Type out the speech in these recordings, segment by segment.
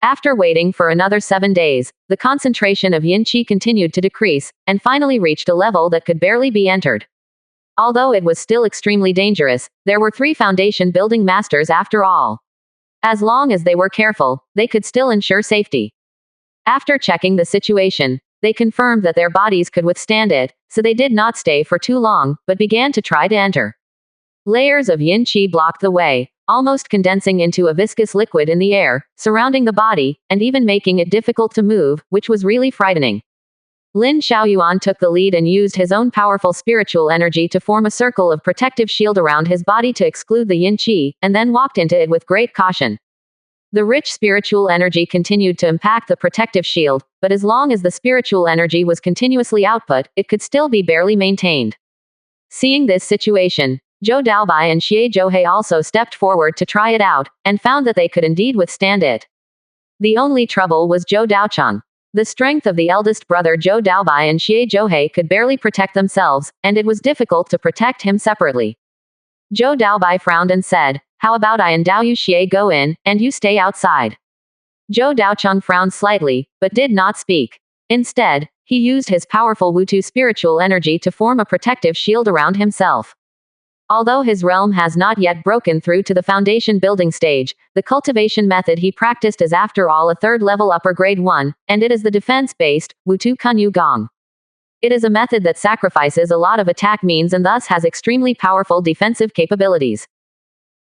After waiting for another 7 days, the concentration of yin qi continued to decrease, and finally reached a level that could barely be entered. Although it was still extremely dangerous, there were 3 foundation building masters after all. As long as they were careful, they could still ensure safety. After checking the situation, they confirmed that their bodies could withstand it, so they did not stay for too long, but began to try to enter. Layers of yin qi blocked the way, almost condensing into a viscous liquid in the air, surrounding the body, and even making it difficult to move, which was really frightening. Lin Xiaoyuan took the lead and used his own powerful spiritual energy to form a circle of protective shield around his body to exclude the yin qi, and then walked into it with great caution. The rich spiritual energy continued to impact the protective shield, but as long as the spiritual energy was continuously output, it could still be barely maintained. Seeing this situation, Zhou Daobai and Xie Zhouhei also stepped forward to try it out, and found that they could indeed withstand it. The only trouble was Zhou Daocheng. The strength of the eldest brother Zhou Daobai and Xie Zhouhei could barely protect themselves, and it was difficult to protect him separately. Zhou Daobai frowned and said, "How about I endow you Xie go in, and you stay outside?" Zhou Daocheng frowned slightly, but did not speak. Instead, he used his powerful Wutu spiritual energy to form a protective shield around himself. Although his realm has not yet broken through to the foundation building stage, the cultivation method he practiced is after all a 3rd level upper grade 1, and it is the defense-based, Wutu Kunyu Gong. It is a method that sacrifices a lot of attack means and thus has extremely powerful defensive capabilities.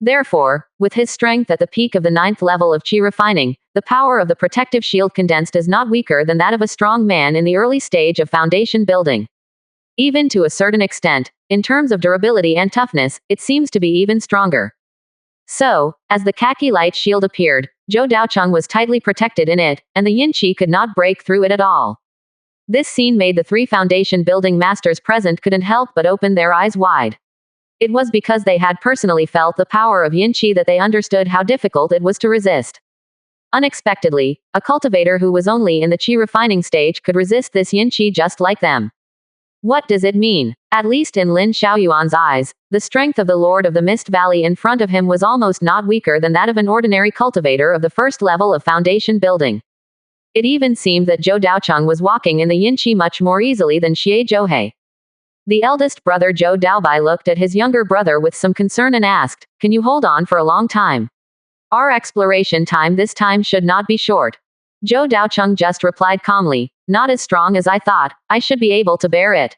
Therefore, with his strength at the peak of the 9th level of Qi refining, the power of the protective shield condensed is not weaker than that of a strong man in the early stage of foundation building. Even to a certain extent, in terms of durability and toughness, it seems to be even stronger. So, as the khaki light shield appeared, Zhou Daocheng was tightly protected in it, and the yin qi could not break through it at all. This scene made the 3 foundation building masters present couldn't help but open their eyes wide. It was because they had personally felt the power of yin qi that they understood how difficult it was to resist. Unexpectedly, a cultivator who was only in the qi refining stage could resist this yin qi just like them. What does it mean? At least in Lin Xiaoyuan's eyes, the strength of the Lord of the Mist Valley in front of him was almost not weaker than that of an ordinary cultivator of the 1st level of foundation building. It even seemed that Zhou Daocheng was walking in the yin qi much more easily than Xie Zhouhei. The eldest brother Zhou Daobai looked at his younger brother with some concern and asked, "Can you hold on for a long time? Our exploration time this time should not be short." Zhou Daocheng just replied calmly, "Not as strong as I thought, I should be able to bear it."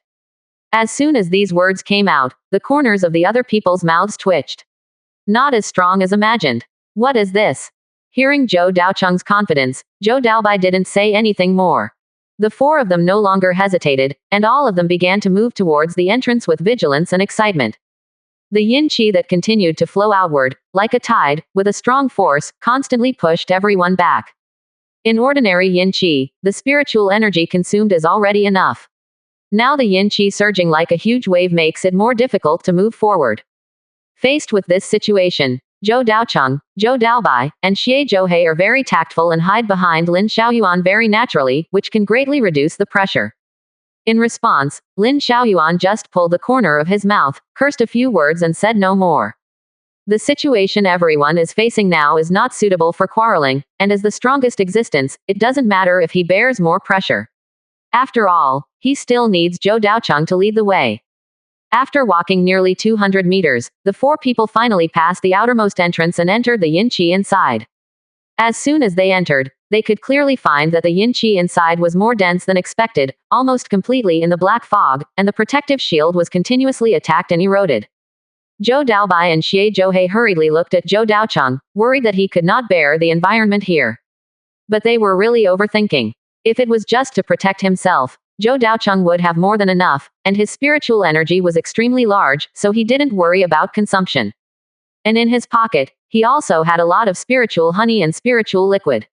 As soon as these words came out, the corners of the other people's mouths twitched. Not as strong as imagined. What is this? Hearing Zhou Daocheng's confidence, Zhou Daobai didn't say anything more. The 4 of them no longer hesitated, and all of them began to move towards the entrance with vigilance and excitement. The yin qi that continued to flow outward, like a tide, with a strong force, constantly pushed everyone back. In ordinary yin qi, the spiritual energy consumed is already enough. Now the yin qi surging like a huge wave makes it more difficult to move forward. Faced with this situation, Zhou Daocheng, Zhou Daobai, and Xie Zhouhei are very tactful and hide behind Lin Xiaoyuan very naturally, which can greatly reduce the pressure. In response, Lin Xiaoyuan just pulled the corner of his mouth, cursed a few words and said no more. The situation everyone is facing now is not suitable for quarreling, and as the strongest existence, it doesn't matter if he bears more pressure. After all, he still needs Zhou Daocheng to lead the way. After walking nearly 200 meters, the 4 people finally passed the outermost entrance and entered the yin qi inside. As soon as they entered, they could clearly find that the yin qi inside was more dense than expected, almost completely in the black fog, and the protective shield was continuously attacked and eroded. Zhou Daobai and Xie Zhouhei hurriedly looked at Zhou Daocheng, worried that he could not bear the environment here. But they were really overthinking. If it was just to protect himself, Zhou Daocheng would have more than enough, and his spiritual energy was extremely large, so he didn't worry about consumption. And in his pocket, he also had a lot of spiritual honey and spiritual liquid.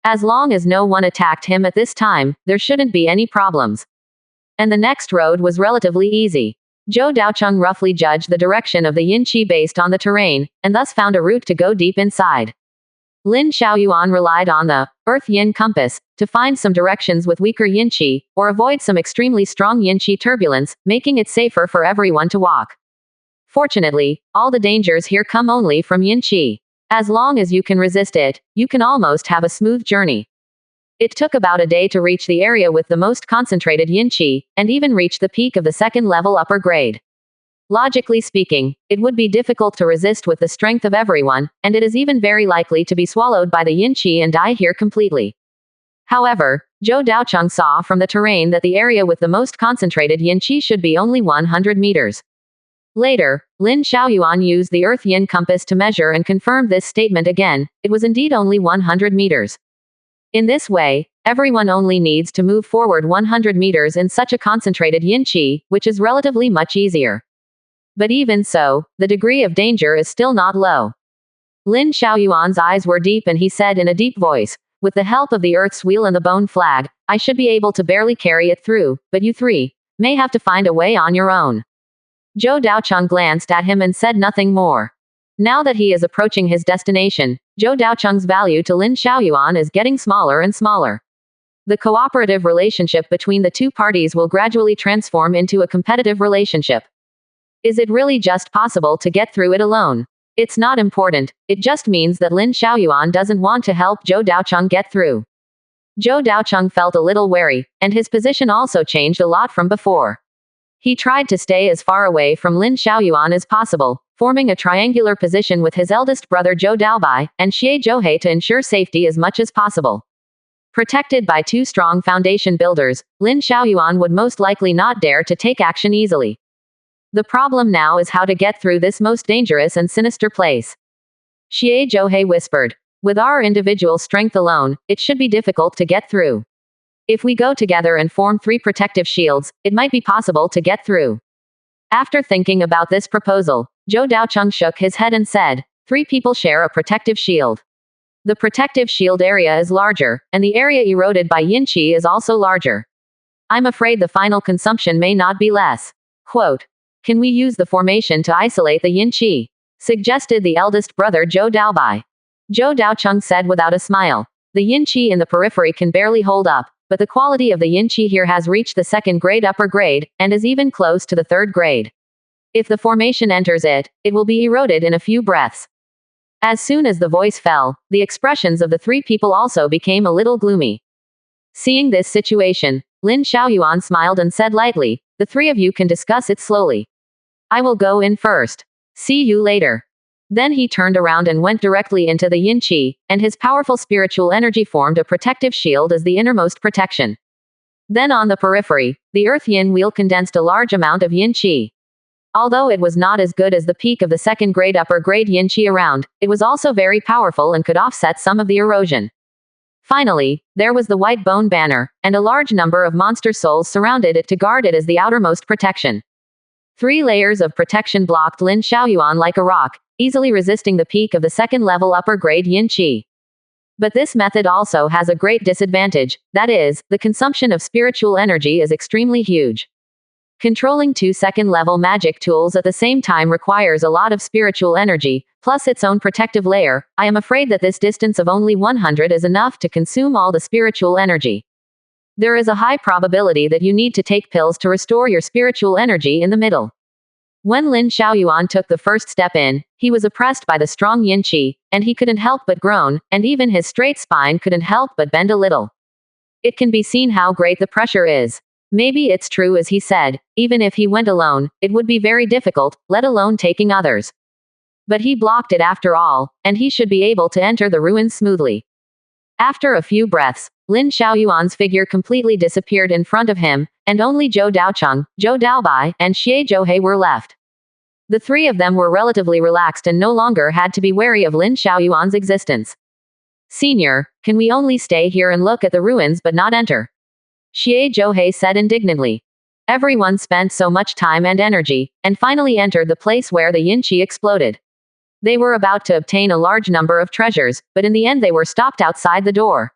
As long as no one attacked him at this time, there shouldn't be any problems. And the next road was relatively easy. Zhou Daocheng roughly judged the direction of the yin qi based on the terrain, and thus found a route to go deep inside. Lin Xiaoyuan relied on the earth yin compass to find some directions with weaker yin qi, or avoid some extremely strong yin qi turbulence, making it safer for everyone to walk. Fortunately, all the dangers here come only from yin qi. As long as you can resist it, you can almost have a smooth journey. It took about a day to reach the area with the most concentrated yin qi, and even reach the peak of the second level upper grade. Logically speaking, it would be difficult to resist with the strength of everyone, and it is even very likely to be swallowed by the yin qi and die here completely. However, Zhou Daocheng saw from the terrain that the area with the most concentrated yin qi should be only 100 meters. Later, Lin Xiaoyuan used the earth yin compass to measure and confirmed this statement again. It was indeed only 100 meters. In this way, everyone only needs to move forward 100 meters in such a concentrated yin qi, which is relatively much easier. But even so, the degree of danger is still not low. Lin Xiaoyuan's eyes were deep and he said in a deep voice, with the help of the earth's wheel and the bone flag, I should be able to barely carry it through, but you three may have to find a way on your own. Zhou Daocheng glanced at him and said nothing more. Now that he is approaching his destination, Zhou Daocheng's value to Lin Xiaoyuan is getting smaller and smaller. The cooperative relationship between the two parties will gradually transform into a competitive relationship. Is it really just possible to get through it alone? It's not important, it just means that Lin Xiaoyuan doesn't want to help Zhou Daocheng get through. Zhou Daocheng felt a little wary, and his position also changed a lot from before. He tried to stay as far away from Lin Xiaoyuan as possible, forming a triangular position with his eldest brother Zhou Daobai and Xie Zhouhei to ensure safety as much as possible. Protected by two strong foundation builders, Lin Xiaoyuan would most likely not dare to take action easily. The problem now is how to get through this most dangerous and sinister place. Xie Zhouhei whispered. With our individual strength alone, it should be difficult to get through. If we go together and form 3 protective shields, it might be possible to get through. After thinking about this proposal, Zhou Daocheng shook his head and said, 3 people share a protective shield. The protective shield area is larger, and the area eroded by yin qi is also larger. I'm afraid the final consumption may not be less. Quote, can we use the formation to isolate the yin qi? Suggested the eldest brother Zhou Daobai. Zhou Daocheng said without a smile. The yin qi in the periphery can barely hold up, but the quality of the yin qi here has reached the second grade upper grade, and is even close to the third grade. If the formation enters it, it will be eroded in a few breaths. As soon as the voice fell, the expressions of the 3 people also became a little gloomy. Seeing this situation, Lin Xiaoyuan smiled and said lightly, the 3 of you can discuss it slowly. I will go in first. See you later. Then he turned around and went directly into the yin qi, and his powerful spiritual energy formed a protective shield as the innermost protection. Then on the periphery, the earth yin wheel condensed a large amount of yin qi. Although it was not as good as the peak of the second grade upper grade yin qi around, it was also very powerful and could offset some of the erosion. Finally, there was the white bone banner, and a large number of monster souls surrounded it to guard it as the outermost protection. 3 layers of protection blocked Lin Xiaoyuan like a rock, easily resisting the peak of the second level upper grade yin qi. But this method also has a great disadvantage, that is, the consumption of spiritual energy is extremely huge. Controlling 2 second-level magic tools at the same time requires a lot of spiritual energy, plus its own protective layer. I am afraid that this distance of only 100 is enough to consume all the spiritual energy. There is a high probability that you need to take pills to restore your spiritual energy in the middle. When Lin Xiaoyuan took the first step in, he was oppressed by the strong yin qi, and he couldn't help but groan, and even his straight spine couldn't help but bend a little. It can be seen how great the pressure is. Maybe it's true as he said, even if he went alone, it would be very difficult, let alone taking others. But he blocked it after all, and he should be able to enter the ruins smoothly. After a few breaths, Lin Xiaoyuan's figure completely disappeared in front of him, and only Zhou Daocheng, Zhou Daobai, and Xie Zhouhei were left. The 3 of them were relatively relaxed and no longer had to be wary of Lin Xiaoyuan's existence. Senior, can we only stay here and look at the ruins but not enter? Xie Zhouhei said indignantly. Everyone spent so much time and energy, and finally entered the place where the yin qi exploded. They were about to obtain a large number of treasures, but in the end they were stopped outside the door.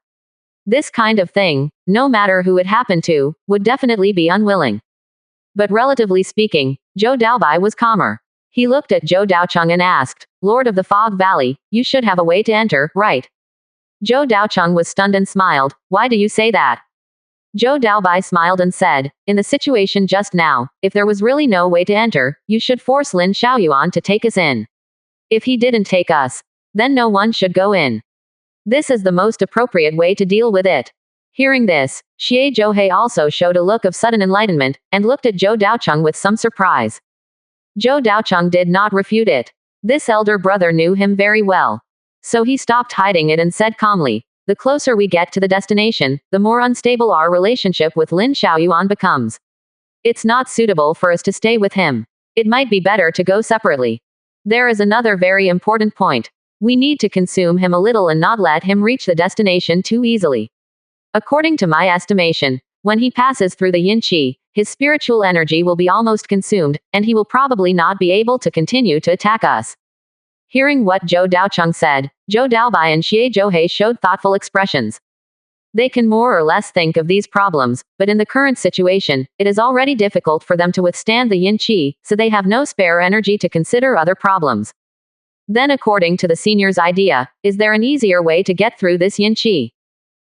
This kind of thing, no matter who it happened to, would definitely be unwilling. But relatively speaking, Zhou Daobai was calmer. He looked at Zhou Daocheng and asked, Lord of the Fog Valley, you should have a way to enter, right? Zhou Daocheng was stunned and smiled. Why do you say that? Zhou Daobai smiled and said, in the situation just now, if there was really no way to enter, you should force Lin Xiaoyuan to take us in. If he didn't take us, then no one should go in. This is the most appropriate way to deal with it. Hearing this, Xie Zhouhei also showed a look of sudden enlightenment, and looked at Zhou Daocheng with some surprise. Zhou Daocheng did not refute it. This elder brother knew him very well. So he stopped hiding it and said calmly, "The closer we get to the destination, the more unstable our relationship with Lin Xiaoyuan becomes. It's not suitable for us to stay with him. It might be better to go separately. There is another very important point. We need to consume him a little and not let him reach the destination too easily. According to my estimation, when he passes through the yin qi, his spiritual energy will be almost consumed, and he will probably not be able to continue to attack us." Hearing what Zhou Daocheng said, Zhou Daobai and Xie Zhouhei showed thoughtful expressions. They can more or less think of these problems, but in the current situation, it is already difficult for them to withstand the yin qi, so they have no spare energy to consider other problems. Then according to the senior's idea, is there an easier way to get through this yin qi?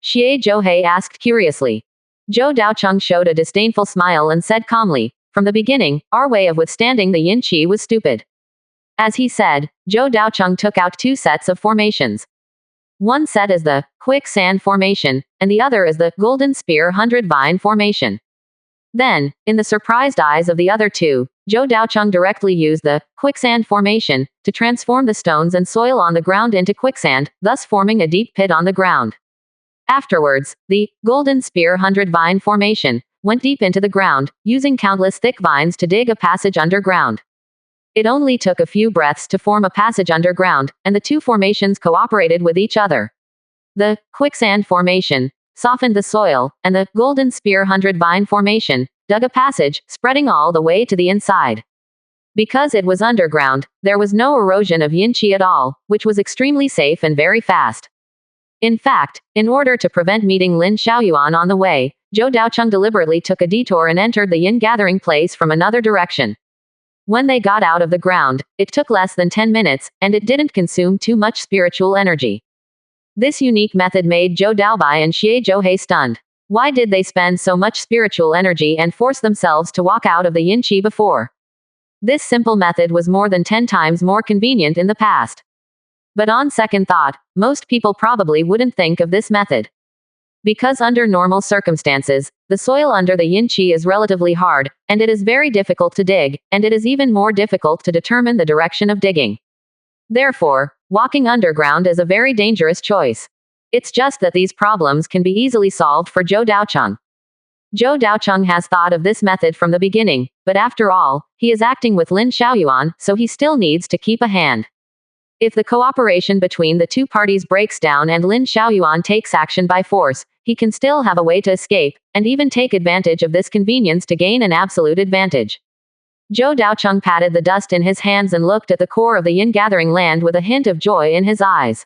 Xie Zhouhei asked curiously. Zhou Daocheng showed a disdainful smile and said calmly, "From the beginning, our way of withstanding the yin qi was stupid." As he said, Zhou Daocheng took out 2 sets of formations. One set is the quicksand formation, and the other is the golden spear 100 vine formation. Then, in the surprised eyes of the other two, Zhou Daocheng directly used the quicksand formation to transform the stones and soil on the ground into quicksand, thus forming a deep pit on the ground. Afterwards, the golden spear 100 vine formation went deep into the ground, using countless thick vines to dig a passage underground. It only took a few breaths to form a passage underground, and the 2 formations cooperated with each other. The quicksand formation softened the soil, and the golden spear 100 vine formation dug a passage, spreading all the way to the inside. Because it was underground, there was no erosion of yin qi at all, which was extremely safe and very fast. In fact, in order to prevent meeting Lin Xiaoyuan on the way, Zhou Daocheng deliberately took a detour and entered the yin gathering place from another direction. When they got out of the ground, it took less than 10 minutes, and it didn't consume too much spiritual energy. This unique method made Zhou Daobai and Xie Zhouhei stunned. Why did they spend so much spiritual energy and force themselves to walk out of the yin qi before? This simple method was more than 10 times more convenient in the past. But on second thought, most people probably wouldn't think of this method. Because under normal circumstances, the soil under the yin qi is relatively hard, and it is very difficult to dig, and it is even more difficult to determine the direction of digging. Therefore, walking underground is a very dangerous choice. It's just that these problems can be easily solved for Zhou Daocheng. Zhou Daocheng has thought of this method from the beginning, but after all, he is acting with Lin Xiaoyuan, so he still needs to keep a hand. If the cooperation between the 2 parties breaks down and Lin Xiaoyuan takes action by force, he can still have a way to escape, and even take advantage of this convenience to gain an absolute advantage. Zhou Daocheng patted the dust in his hands and looked at the core of the yin gathering land with a hint of joy in his eyes.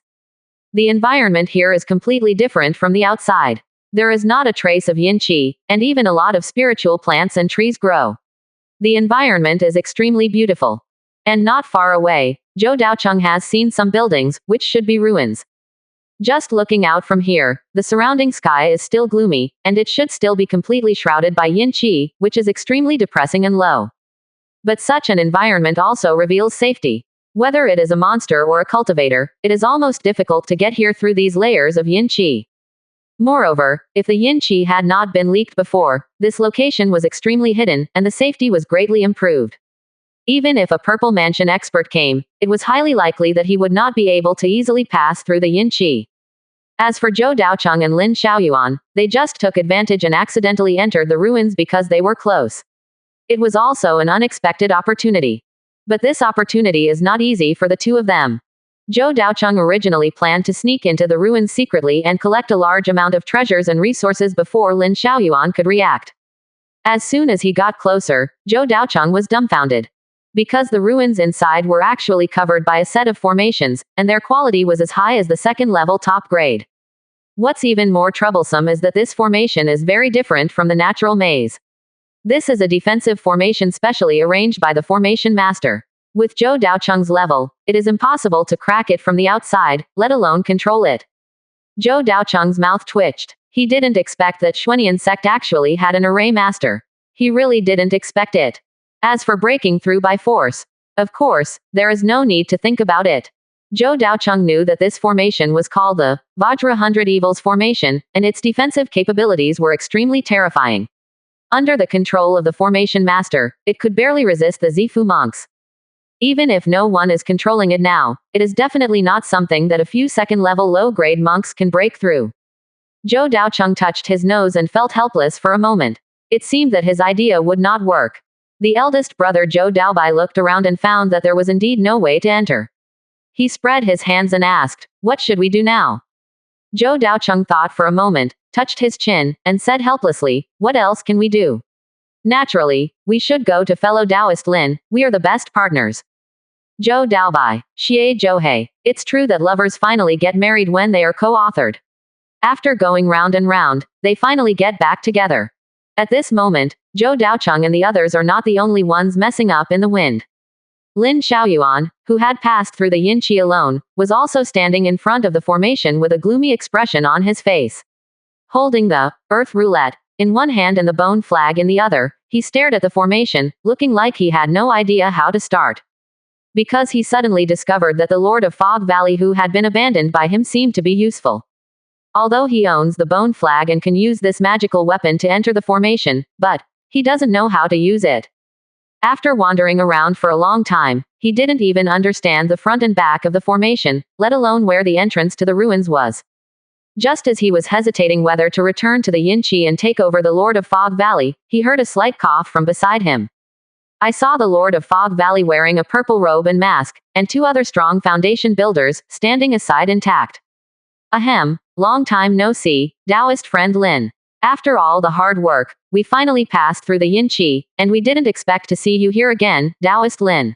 The environment here is completely different from the outside. There is not a trace of yin qi, and even a lot of spiritual plants and trees grow. The environment is extremely beautiful. And not far away, Zhou Daocheng has seen some buildings, which should be ruins. Just looking out from here, the surrounding sky is still gloomy, and it should still be completely shrouded by yin qi, which is extremely depressing and low. But such an environment also reveals safety. Whether it is a monster or a cultivator, it is almost difficult to get here through these layers of yin qi. Moreover, if the yin qi had not been leaked before, this location was extremely hidden, and the safety was greatly improved. Even if a purple mansion expert came, it was highly likely that he would not be able to easily pass through the yin qi. As for Zhou Daocheng and Lin Xiaoyuan, they just took advantage and accidentally entered the ruins because they were close. It was also an unexpected opportunity. But this opportunity is not easy for the 2 of them. Zhou Daocheng originally planned to sneak into the ruins secretly and collect a large amount of treasures and resources before Lin Xiaoyuan could react. As soon as he got closer, Zhou Daocheng was dumbfounded. Because the ruins inside were actually covered by a set of formations, and their quality was as high as the 2nd level top grade. What's even more troublesome is that this formation is very different from the natural maze. This is a defensive formation specially arranged by the formation master. With Zhou Daocheng's level, it is impossible to crack it from the outside, let alone control it. Zhou Daocheng's mouth twitched. He didn't expect that Xuanian sect actually had an array master. He really didn't expect it. As for breaking through by force, of course, there is no need to think about it. Zhou Daocheng knew that this formation was called the Vajra 100 Evils Formation, and its defensive capabilities were extremely terrifying. Under the control of the formation master, it could barely resist the Zifu monks. Even if no one is controlling it now, it is definitely not something that a few second-level low-grade monks can break through. Zhou Daocheng touched his nose and felt helpless for a moment. It seemed that his idea would not work. The eldest brother Zhou Daobai looked around and found that there was indeed no way to enter. He spread his hands and asked, "What should we do now?" Zhou Daocheng thought for a moment, touched his chin, and said helplessly, "What else can we do? Naturally, we should go to fellow Taoist Lin, we are the best partners." Zhou Daobai, Xie Zhouhei. It's true that lovers finally get married when they are co-authored. After going round and round, they finally get back together. At this moment, Zhou Daocheng and the others are not the only ones messing up in the wind. Lin Xiaoyuan, who had passed through the yin qi alone, was also standing in front of the formation with a gloomy expression on his face. Holding the earth roulette in one hand and the bone flag in the other, he stared at the formation, looking like he had no idea how to start. Because he suddenly discovered that the Lord of Fog Valley who had been abandoned by him seemed to be useful. Although he owns the bone flag and can use this magical weapon to enter the formation, but he doesn't know how to use it. After wandering around for a long time, he didn't even understand the front and back of the formation, let alone where the entrance to the ruins was. Just as he was hesitating whether to return to the yin qi and take over the Lord of Fog Valley, he heard a slight cough from beside him. I saw the Lord of Fog Valley wearing a purple robe and mask, and two other strong foundation builders, standing aside intact. Ahem, long time no see, Taoist friend Lin. After all the hard work, we finally passed through the yin qi, and we didn't expect to see you here again, Taoist Lin.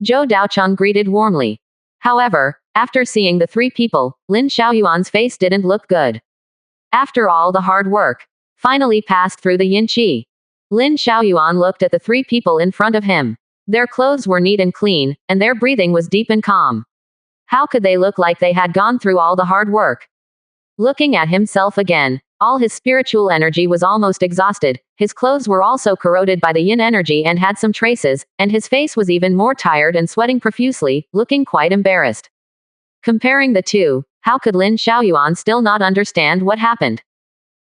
Zhou Daocheng greeted warmly. However, after seeing the three people, Lin Xiaoyuan's face didn't look good. After all the hard work, finally passed through the yin qi. Lin Xiaoyuan looked at the three people in front of him. Their clothes were neat and clean, and their breathing was deep and calm. How could they look like they had gone through all the hard work? Looking at himself again, all his spiritual energy was almost exhausted, his clothes were also corroded by the yin energy and had some traces, and his face was even more tired and sweating profusely, looking quite embarrassed. Comparing the two, how could Lin Xiaoyuan still not understand what happened?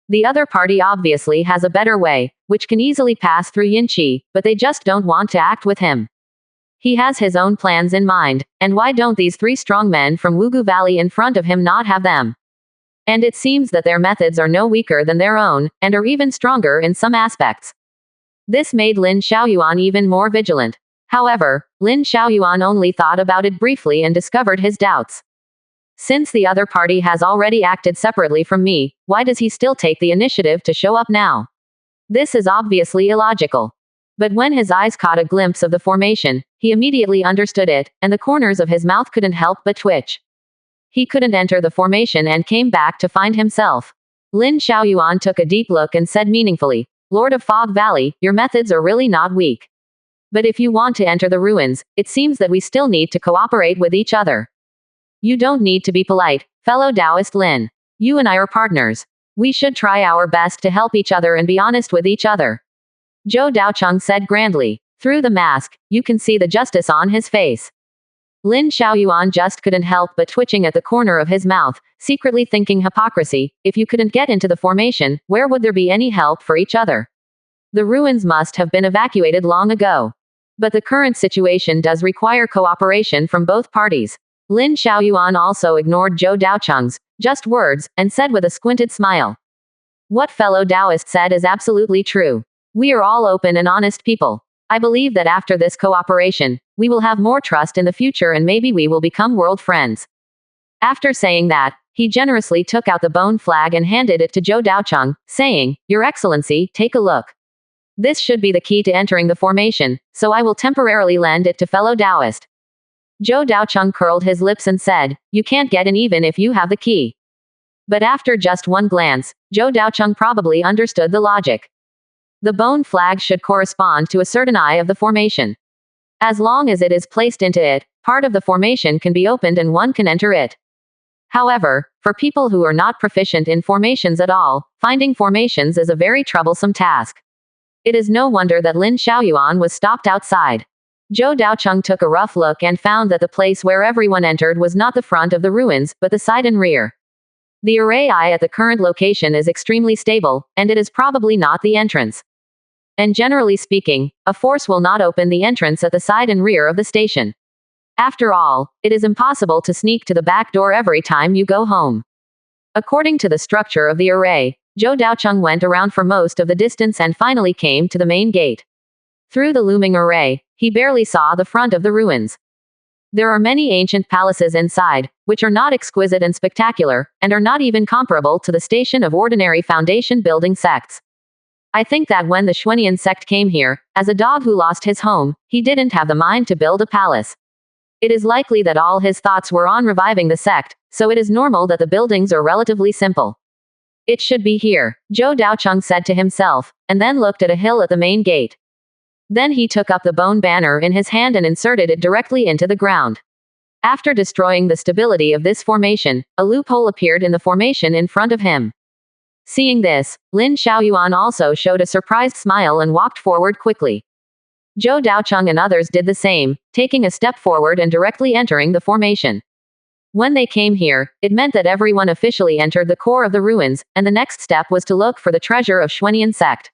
The other party obviously has a better way, which can easily pass through yin qi, but they just don't want to act with him. He has his own plans in mind, and why don't these three strong men from Wugu Valley in front of him not have them? And it seems that their methods are no weaker than their own, and are even stronger in some aspects. This made Lin Xiaoyuan even more vigilant. However, Lin Xiaoyuan only thought about it briefly and discovered his doubts. Since the other party has already acted separately from me, why does he still take the initiative to show up now? This is obviously illogical. But when his eyes caught a glimpse of the formation, he immediately understood it, and the corners of his mouth couldn't help but twitch. He couldn't enter the formation and came back to find himself. Lin Xiaoyuan took a deep look and said meaningfully, "Lord of Fog Valley, your methods are really not weak. But if you want to enter the ruins, it seems that we still need to cooperate with each other. You don't need to be polite, fellow Taoist Lin. You and I are partners. We should try our best to help each other and be honest with each other." Zhou Daocheng said grandly. Through the mask, you can see the justice on his face. Lin Xiaoyuan just couldn't help but twitching at the corner of his mouth, secretly thinking hypocrisy, if you couldn't get into the formation, where would there be any help for each other? The ruins must have been evacuated long ago. But the current situation does require cooperation from both parties. Lin Xiaoyuan also ignored Zhou Daocheng's just words, and said with a squinted smile. What fellow Taoist said is absolutely true. We are all open and honest people. I believe that after this cooperation, we will have more trust in the future and maybe we will become world friends. After saying that, he generously took out the bone flag and handed it to Zhou Daocheng, saying, "Your Excellency, take a look. This should be the key to entering the formation, so I will temporarily lend it to fellow Taoist." Zhou Daocheng curled his lips and said, "You can't get in even if you have the key." But after just one glance, Zhou Daocheng probably understood the logic. The bone flag should correspond to a certain eye of the formation. As long as it is placed into it, part of the formation can be opened and one can enter it. However, for people who are not proficient in formations at all, finding formations is a very troublesome task. It is no wonder that Lin Xiaoyuan was stopped outside. Zhou Daocheng took a rough look and found that the place where everyone entered was not the front of the ruins, but the side and rear. The array I at the current location is extremely stable, and it is probably not the entrance. And generally speaking, a force will not open the entrance at the side and rear of the station. After all, it is impossible to sneak to the back door every time you go home. According to the structure of the array, Zhou Daocheng went around for most of the distance and finally came to the main gate. Through the looming array, he barely saw the front of the ruins. There are many ancient palaces inside, which are not exquisite and spectacular, and are not even comparable to the station of ordinary foundation building sects. I think that when the Xuanian sect came here, as a dog who lost his home, he didn't have the mind to build a palace. It is likely that all his thoughts were on reviving the sect, so it is normal that the buildings are relatively simple. It should be here, Zhou Daocheng said to himself, and then looked at a hill at the main gate. Then he took up the bone banner in his hand and inserted it directly into the ground. After destroying the stability of this formation, a loophole appeared in the formation in front of him. Seeing this, Lin Xiaoyuan also showed a surprised smile and walked forward quickly. Zhou Daocheng and others did the same, taking a step forward and directly entering the formation. When they came here, it meant that everyone officially entered the core of the ruins, and the next step was to look for the treasure of Xuanian sect.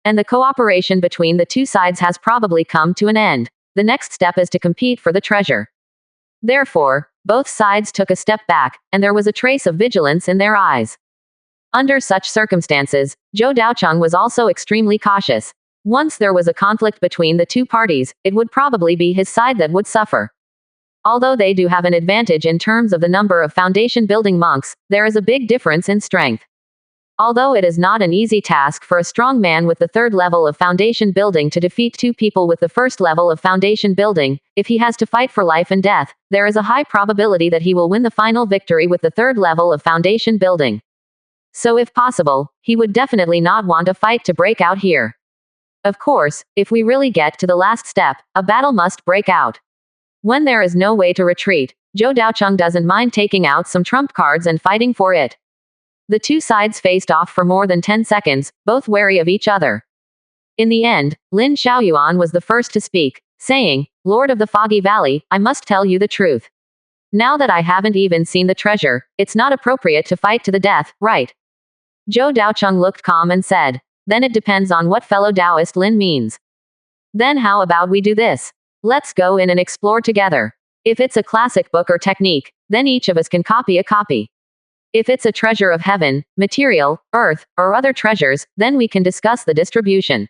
And the cooperation between the two sides has probably come to an end. The next step is to compete for the treasure. Therefore, both sides took a step back, and there was a trace of vigilance in their eyes. Under such circumstances, Zhou Daocheng was also extremely cautious. Once there was a conflict between the two parties, it would probably be his side that would suffer. Although they do have an advantage in terms of the number of foundation building monks, there is a big difference in strength. Although it is not an easy task for a strong man with the third level of foundation building to defeat two people with the first level of foundation building, if he has to fight for life and death, there is a high probability that he will win the final victory with the third level of foundation building. So if possible, he would definitely not want a fight to break out here. Of course, if we really get to the last step, a battle must break out. When there is no way to retreat, Zhou Daocheng doesn't mind taking out some trump cards and fighting for it. The two sides faced off for more than 10 seconds, both wary of each other. In the end, Lin Xiaoyuan was the first to speak, saying, "Lord of the Foggy Valley, I must tell you the truth. Now that I haven't even seen the treasure, it's not appropriate to fight to the death, right?" Zhou Daocheng looked calm and said, "Then it depends on what fellow Taoist Lin means. Then how about we do this? Let's go in and explore together. If it's a classic book or technique, then each of us can copy a copy. If it's a treasure of heaven, material, earth, or other treasures, then we can discuss the distribution.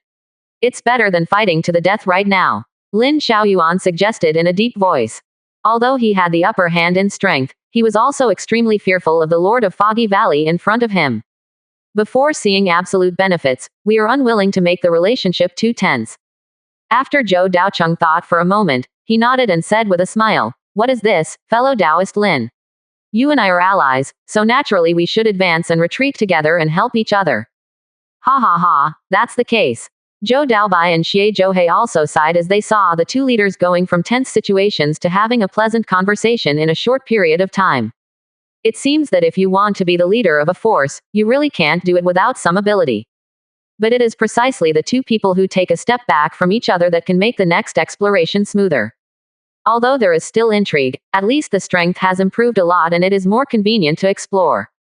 It's better than fighting to the death right now," Lin Xiaoyuan suggested in a deep voice. Although he had the upper hand in strength, he was also extremely fearful of the Lord of Foggy Valley in front of him. Before seeing absolute benefits, we are unwilling to make the relationship too tense. After Zhou Daocheng thought for a moment, he nodded and said with a smile, "What is this, fellow Taoist Lin? You and I are allies, so naturally we should advance and retreat together and help each other." Ha ha ha, that's the case. Zhou Daobai and Xie Zhouhei also sighed as they saw the two leaders going from tense situations to having a pleasant conversation in a short period of time. It seems that if you want to be the leader of a force, you really can't do it without some ability. But it is precisely the two people who take a step back from each other that can make the next exploration smoother. Although there is still intrigue, at least the strength has improved a lot and it is more convenient to explore.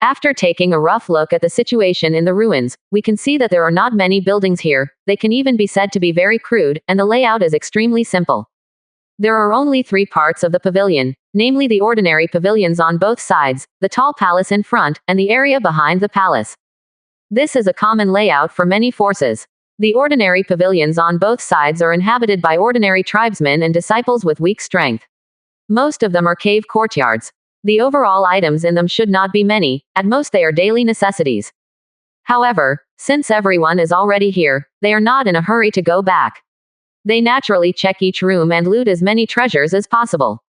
After taking a rough look at the situation in the ruins, we can see that there are not many buildings here, they can even be said to be very crude, and the layout is extremely simple. There are only 3 parts of the pavilion, namely the ordinary pavilions on both sides, the tall palace in front, and the area behind the palace. This is a common layout for many forces. The ordinary pavilions on both sides are inhabited by ordinary tribesmen and disciples with weak strength. Most of them are cave courtyards. The overall items in them should not be many, at most they are daily necessities. However, since everyone is already here, they are not in a hurry to go back. They naturally check each room and loot as many treasures as possible.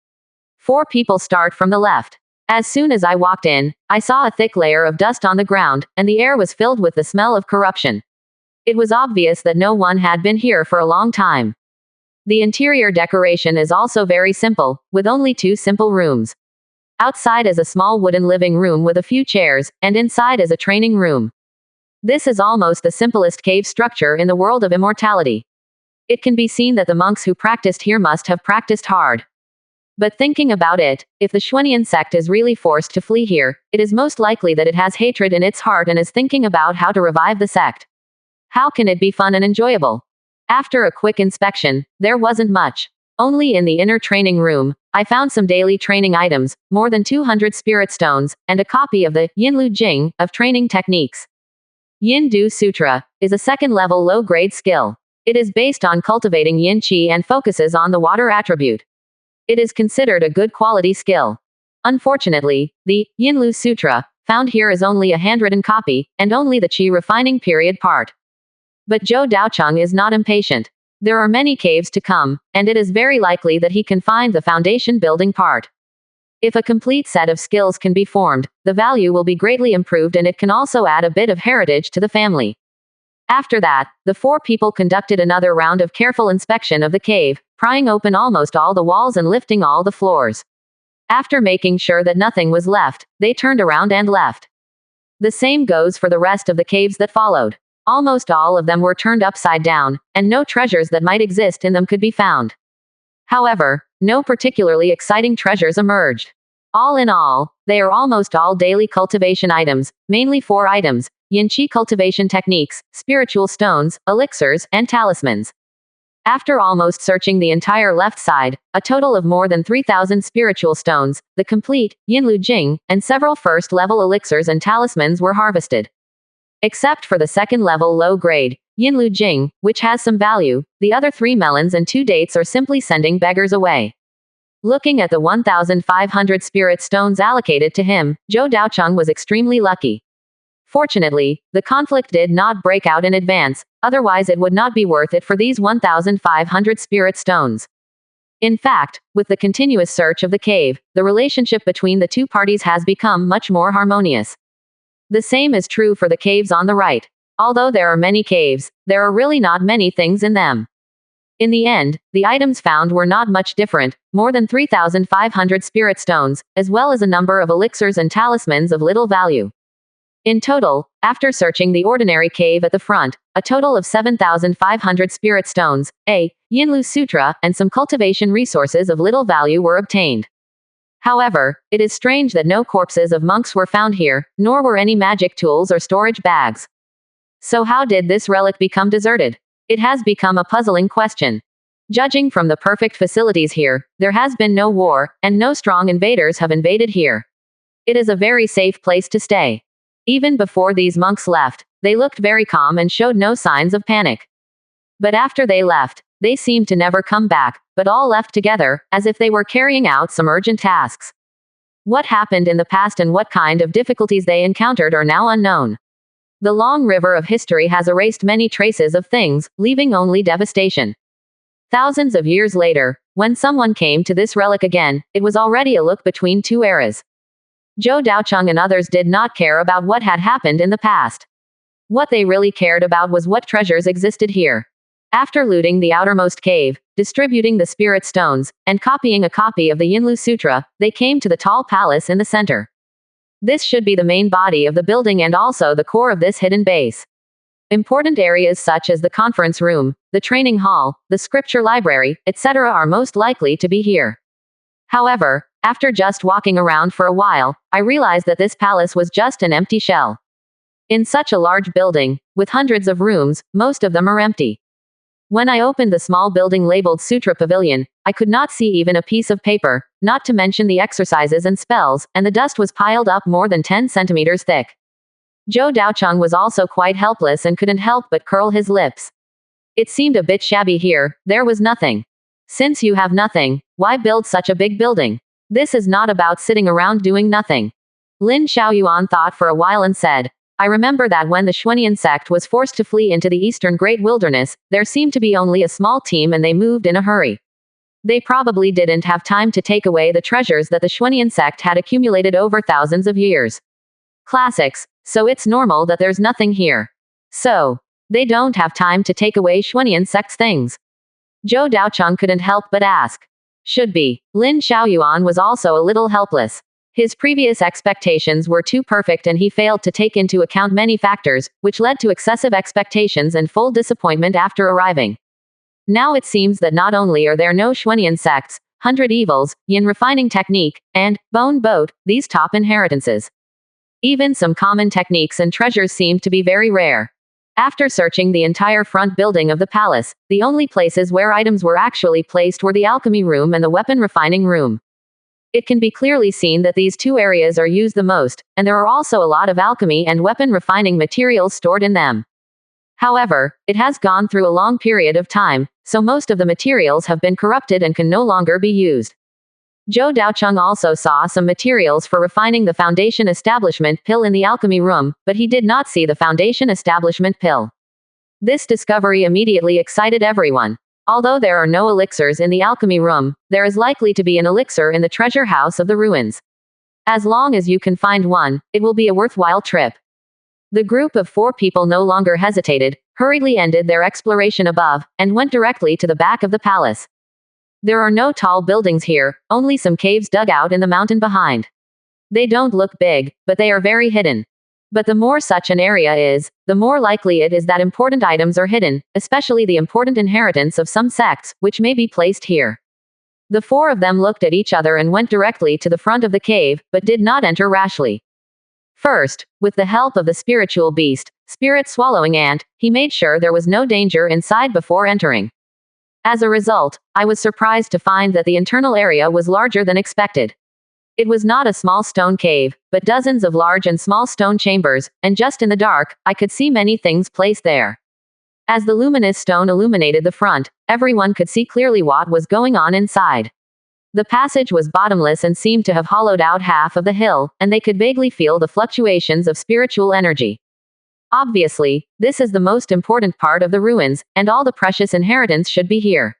4 people start from the left. As soon as I walked in, I saw a thick layer of dust on the ground, and the air was filled with the smell of corruption. It was obvious that no one had been here for a long time. The interior decoration is also very simple, with only 2 simple rooms. Outside is a small wooden living room with a few chairs, and inside is a training room. This is almost the simplest cave structure in the world of immortality. It can be seen that the monks who practiced here must have practiced hard. But thinking about it, if the Xuanian sect is really forced to flee here, it is most likely that it has hatred in its heart and is thinking about how to revive the sect. How can it be fun and enjoyable? After a quick inspection, there wasn't much. Only in the inner training room, I found some daily training items, more than 200 spirit stones, and a copy of the Yinlu Jing of training techniques. Yin Du Sutra is a second-level low-grade skill. It is based on cultivating yin qi and focuses on the water attribute. It is considered a good quality skill. Unfortunately, the Yinlu Sutra found here is only a handwritten copy, and only the qi refining period part. But Zhou Daocheng is not impatient. There are many caves to come, and it is very likely that he can find the foundation building part. If a complete set of skills can be formed, the value will be greatly improved and it can also add a bit of heritage to the family. After that, the four people conducted another round of careful inspection of the cave, prying open almost all the walls and lifting all the floors. After making sure that nothing was left, they turned around and left. The same goes for the rest of the caves that followed. Almost all of them were turned upside down, and no treasures that might exist in them could be found. However, no particularly exciting treasures emerged. All in all, they are almost all daily cultivation items, mainly 4 items: yin qi cultivation techniques, spiritual stones, elixirs, and talismans. After almost searching the entire left side, a total of more than 3,000 spiritual stones, the complete Yinlu Jing, and several first-level elixirs and talismans were harvested. Except for the second-level low-grade Yinlu Jing, which has some value, the other 3 melons and 2 dates are simply sending beggars away. Looking at the 1,500 spirit stones allocated to him, Zhou Daocheng was extremely lucky. Fortunately, the conflict did not break out in advance, otherwise it would not be worth it for these 1,500 spirit stones. In fact, with the continuous search of the cave, the relationship between the two parties has become much more harmonious. The same is true for the caves on the right. Although there are many caves, there are really not many things in them. In the end, the items found were not much different, more than 3,500 spirit stones, as well as a number of elixirs and talismans of little value. In total, after searching the ordinary cave at the front, a total of 7,500 spirit stones, a Yinlu Sutra, and some cultivation resources of little value were obtained. However, it is strange that no corpses of monks were found here, nor were any magic tools or storage bags. So how did this relic become deserted? It has become a puzzling question. Judging from the perfect facilities here, there has been no war, and no strong invaders have invaded here. It is a very safe place to stay. Even before these monks left, they looked very calm and showed no signs of panic. But after they left, they seemed to never come back, but all left together, as if they were carrying out some urgent tasks. What happened in the past and what kind of difficulties they encountered are now unknown. The long river of history has erased many traces of things, leaving only devastation. Thousands of years later, when someone came to this relic again, it was already a look between 2 eras. Zhou Daocheng and others did not care about what had happened in the past. What they really cared about was what treasures existed here. After looting the outermost cave, distributing the spirit stones, and copying a copy of the Yinlu Sutra, they came to the tall palace in the center. This should be the main body of the building and also the core of this hidden base. Important areas such as the conference room, the training hall, the scripture library, etc. are most likely to be here. However, after just walking around for a while, I realized that this palace was just an empty shell. In such a large building, with hundreds of rooms, most of them are empty. When I opened the small building labeled Sutra Pavilion, I could not see even a piece of paper, not to mention the exercises and spells, and the dust was piled up more than 10 centimeters thick. Zhou Daocheng was also quite helpless and couldn't help but curl his lips. It seemed a bit shabby here, there was nothing. Since you have nothing, why build such a big building? This is not about sitting around doing nothing. Lin Xiaoyuan thought for a while and said, I remember that when the Xuanian sect was forced to flee into the eastern Great Wilderness, there seemed to be only a small team and they moved in a hurry. They probably didn't have time to take away the treasures that the Xuanian sect had accumulated over thousands of years. Classics, so it's normal that there's nothing here. So, they don't have time to take away Xuanian sect's things. Zhou Daocheng couldn't help but ask. Should be. Lin Xiaoyuan was also a little helpless. His previous expectations were too perfect and he failed to take into account many factors, which led to excessive expectations and full disappointment after arriving. Now it seems that not only are there no Xuanian sects, 100 evils, yin refining technique, and bone boat, these top inheritances. Even some common techniques and treasures seemed to be very rare. After searching the entire front building of the palace, the only places where items were actually placed were the alchemy room and the weapon refining room. It can be clearly seen that these two areas are used the most, and there are also a lot of alchemy and weapon refining materials stored in them. However, it has gone through a long period of time, so most of the materials have been corrupted and can no longer be used. Zhou Daocheng also saw some materials for refining the foundation establishment pill in the alchemy room, but he did not see the foundation establishment pill. This discovery immediately excited everyone. Although there are no elixirs in the alchemy room, there is likely to be an elixir in the treasure house of the ruins. As long as you can find one, it will be a worthwhile trip. The group of 4 people no longer hesitated, hurriedly ended their exploration above, and went directly to the back of the palace. There are no tall buildings here, only some caves dug out in the mountain behind. They don't look big, but they are very hidden. But the more such an area is, the more likely it is that important items are hidden, especially the important inheritance of some sects, which may be placed here. The 4 of them looked at each other and went directly to the front of the cave, but did not enter rashly. First, with the help of the spiritual beast, spirit swallowing ant, he made sure there was no danger inside before entering. As a result, I was surprised to find that the internal area was larger than expected. It was not a small stone cave, but dozens of large and small stone chambers, and just in the dark, I could see many things placed there. As the luminous stone illuminated the front, everyone could see clearly what was going on inside. The passage was bottomless and seemed to have hollowed out half of the hill, and they could vaguely feel the fluctuations of spiritual energy. Obviously, this is the most important part of the ruins, and all the precious inheritance should be here.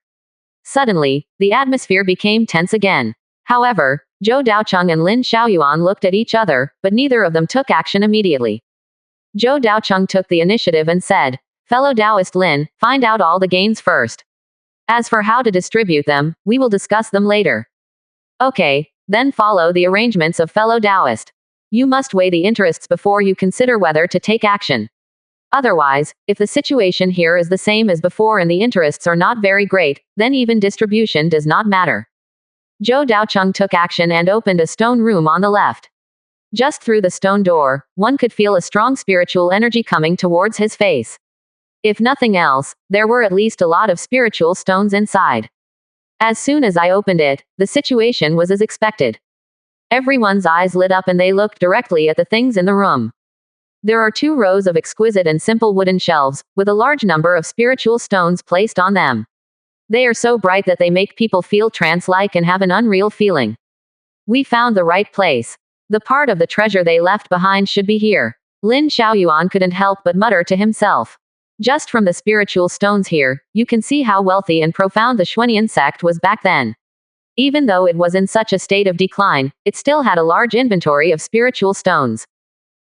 Suddenly, the atmosphere became tense again. However, Zhou Daocheng and Lin Xiaoyuan looked at each other, but neither of them took action immediately. Zhou Daocheng took the initiative and said, "Fellow Taoist Lin, find out all the gains first. As for how to distribute them, we will discuss them later." "Okay, then follow the arrangements of fellow Taoist. You must weigh the interests before you consider whether to take action. Otherwise, if the situation here is the same as before and the interests are not very great, then even distribution does not matter." Zhou Daocheng took action and opened a stone room on the left. Just through the stone door, one could feel a strong spiritual energy coming towards his face. If nothing else, there were at least a lot of spiritual stones inside. As soon as I opened it, the situation was as expected. Everyone's eyes lit up and they looked directly at the things in the room. There are 2 rows of exquisite and simple wooden shelves, with a large number of spiritual stones placed on them. They are so bright that they make people feel trance-like and have an unreal feeling. We found the right place. The part of the treasure they left behind should be here. Lin Xiaoyuan couldn't help but mutter to himself. Just from the spiritual stones here, you can see how wealthy and profound the Xuanian sect was back then. Even though it was in such a state of decline, it still had a large inventory of spiritual stones.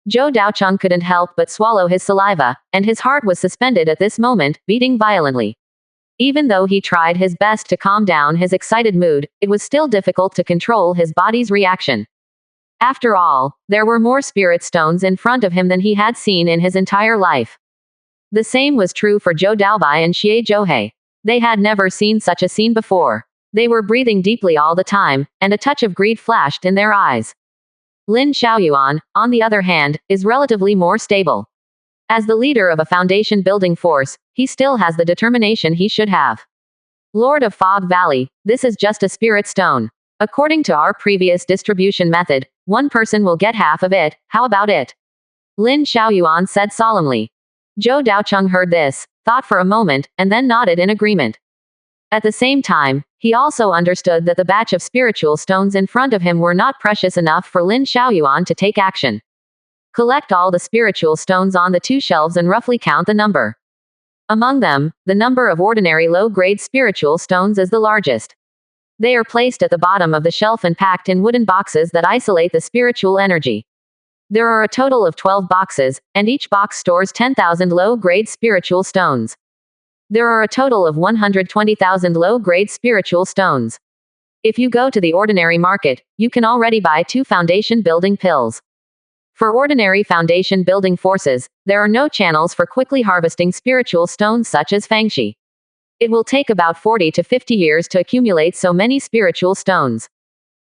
Zhou Daocheng couldn't help but swallow his saliva, and his heart was suspended at this moment, beating violently. Even though he tried his best to calm down his excited mood, it was still difficult to control his body's reaction. After all, there were more spirit stones in front of him than he had seen in his entire life. The same was true for Zhou Daobai and Xie Zhouhei. They had never seen such a scene before. They were breathing deeply all the time, and a touch of greed flashed in their eyes. Lin Xiaoyuan, on the other hand, is relatively more stable. As the leader of a foundation building force, he still has the determination he should have. Lord of Fog Valley, this is just a spirit stone. According to our previous distribution method, one person will get half of it, how about it? Lin Xiaoyuan said solemnly. Zhou Daocheng heard this, thought for a moment, and then nodded in agreement. At the same time, he also understood that the batch of spiritual stones in front of him were not precious enough for Lin Xiaoyuan to take action. Collect all the spiritual stones on the 2 shelves and roughly count the number. Among them, the number of ordinary low-grade spiritual stones is the largest. They are placed at the bottom of the shelf and packed in wooden boxes that isolate the spiritual energy. There are a total of 12 boxes, and each box stores 10,000 low-grade spiritual stones. There are a total of 120,000 low-grade spiritual stones. If you go to the ordinary market, you can already buy 2 foundation building pills. For ordinary foundation building forces, there are no channels for quickly harvesting spiritual stones such as Fangxi. It will take about 40 to 50 years to accumulate so many spiritual stones.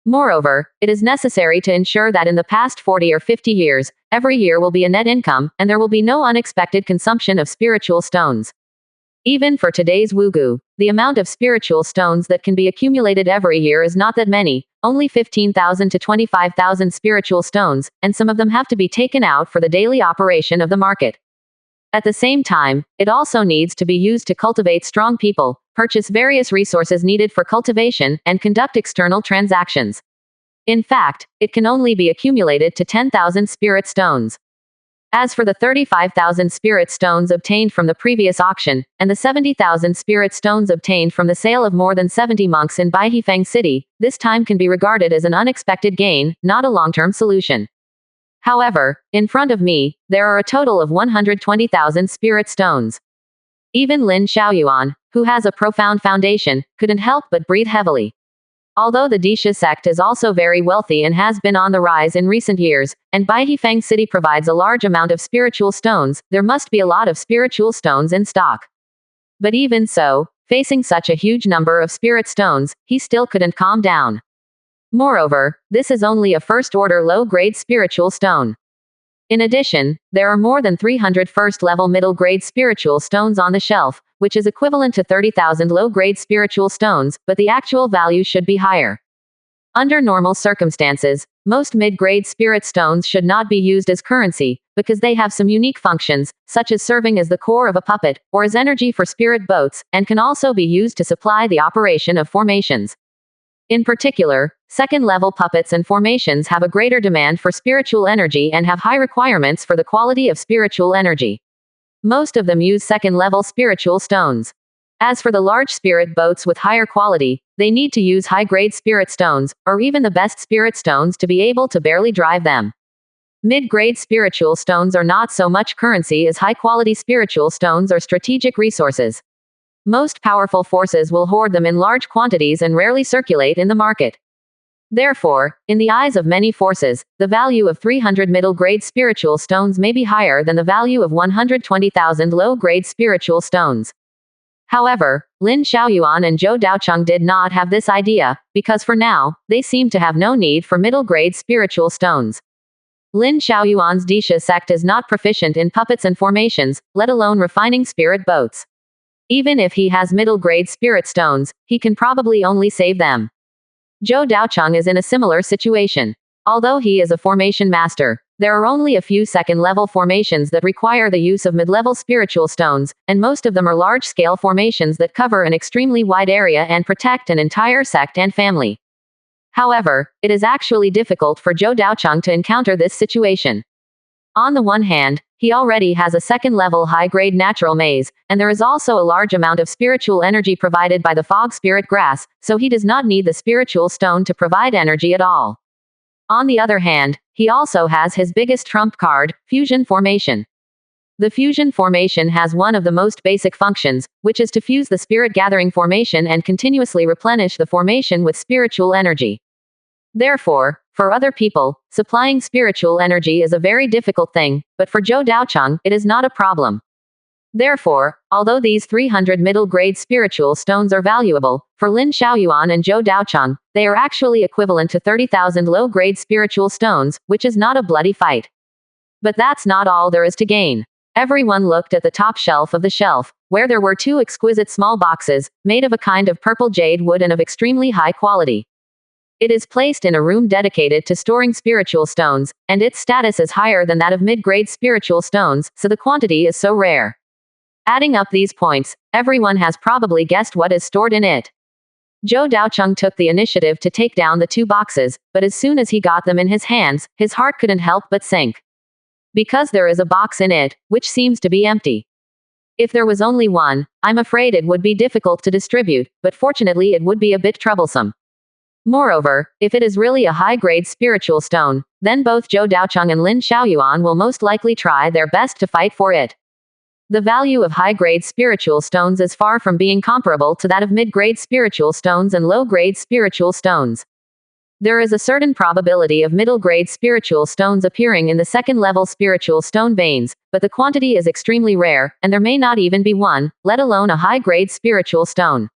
Moreover, it is necessary to ensure that in the past 40 or 50 years, every year will be a net income, and there will be no unexpected consumption of spiritual stones. Even for today's Wugu, the amount of spiritual stones that can be accumulated every year is not that many, only 15,000 to 25,000 spiritual stones, and some of them have to be taken out for the daily operation of the market. At the same time, it also needs to be used to cultivate strong people, purchase various resources needed for cultivation, and conduct external transactions. In fact, it can only be accumulated to 10,000 spirit stones. As for the 35,000 spirit stones obtained from the previous auction, and the 70,000 spirit stones obtained from the sale of more than 70 monks in Baihifeng City, this time can be regarded as an unexpected gain, not a long-term solution. However, in front of me, there are a total of 120,000 spirit stones. Even Lin Xiaoyuan, who has a profound foundation, couldn't help but breathe heavily. Although the Disha sect is also very wealthy and has been on the rise in recent years, and Baihifeng City provides a large amount of spiritual stones, there must be a lot of spiritual stones in stock. But even so, facing such a huge number of spirit stones, he still couldn't calm down. Moreover, this is only a first-order low-grade spiritual stone. In addition, there are more than 300 first-level middle-grade spiritual stones on the shelf, which is equivalent to 30,000 low-grade spiritual stones, but the actual value should be higher. Under normal circumstances, most mid-grade spirit stones should not be used as currency, because they have some unique functions, such as serving as the core of a puppet, or as energy for spirit boats, and can also be used to supply the operation of formations. In particular, second-level puppets and formations have a greater demand for spiritual energy and have high requirements for the quality of spiritual energy. Most of them use second-level spiritual stones. As for the large spirit boats with higher quality, they need to use high-grade spirit stones, or even the best spirit stones to be able to barely drive them. Mid-grade spiritual stones are not so much currency as high-quality spiritual stones are strategic resources. Most powerful forces will hoard them in large quantities and rarely circulate in the market. Therefore, in the eyes of many forces, the value of 300 middle-grade spiritual stones may be higher than the value of 120,000 low-grade spiritual stones. However, Lin Xiaoyuan and Zhou Daocheng did not have this idea, because for now, they seem to have no need for middle-grade spiritual stones. Lin Xiaoyuan's Disha sect is not proficient in puppets and formations, let alone refining spirit boats. Even if he has middle-grade spirit stones, he can probably only save them. Zhou Daocheng is in a similar situation. Although he is a formation master, there are only a few second-level formations that require the use of mid-level spiritual stones, and most of them are large-scale formations that cover an extremely wide area and protect an entire sect and family. However, it is actually difficult for Zhou Daocheng to encounter this situation. On the one hand, he already has a second-level high-grade natural maze, and there is also a large amount of spiritual energy provided by the fog spirit grass, so he does not need the spiritual stone to provide energy at all. On the other hand, he also has his biggest trump card, fusion formation. The fusion formation has one of the most basic functions, which is to fuse the spirit gathering formation and continuously replenish the formation with spiritual energy. Therefore, for other people, supplying spiritual energy is a very difficult thing, but for Zhou Daocheng, it is not a problem. Therefore, although these 300 middle-grade spiritual stones are valuable, for Lin Xiaoyuan and Zhou Daocheng, they are actually equivalent to 30,000 low-grade spiritual stones, which is not a bloody fight. But that's not all there is to gain. Everyone looked at the top shelf of the shelf, where there were two exquisite small boxes, made of a kind of purple jade wood and of extremely high quality. It is placed in a room dedicated to storing spiritual stones, and its status is higher than that of mid-grade spiritual stones, so the quantity is so rare. Adding up these points, everyone has probably guessed what is stored in it. Zhou Daocheng took the initiative to take down the two boxes, but as soon as he got them in his hands, his heart couldn't help but sink. Because there is a box in it, which seems to be empty. If there was only one, I'm afraid it would be difficult to distribute, but fortunately it would be a bit troublesome. Moreover, if it is really a high-grade spiritual stone, then both Zhou Daocheng and Lin Xiaoyuan will most likely try their best to fight for it. The value of high-grade spiritual stones is far from being comparable to that of mid-grade spiritual stones and low-grade spiritual stones. There is a certain probability of middle-grade spiritual stones appearing in the second-level spiritual stone veins, but the quantity is extremely rare, and there may not even be one, let alone a high-grade spiritual stone.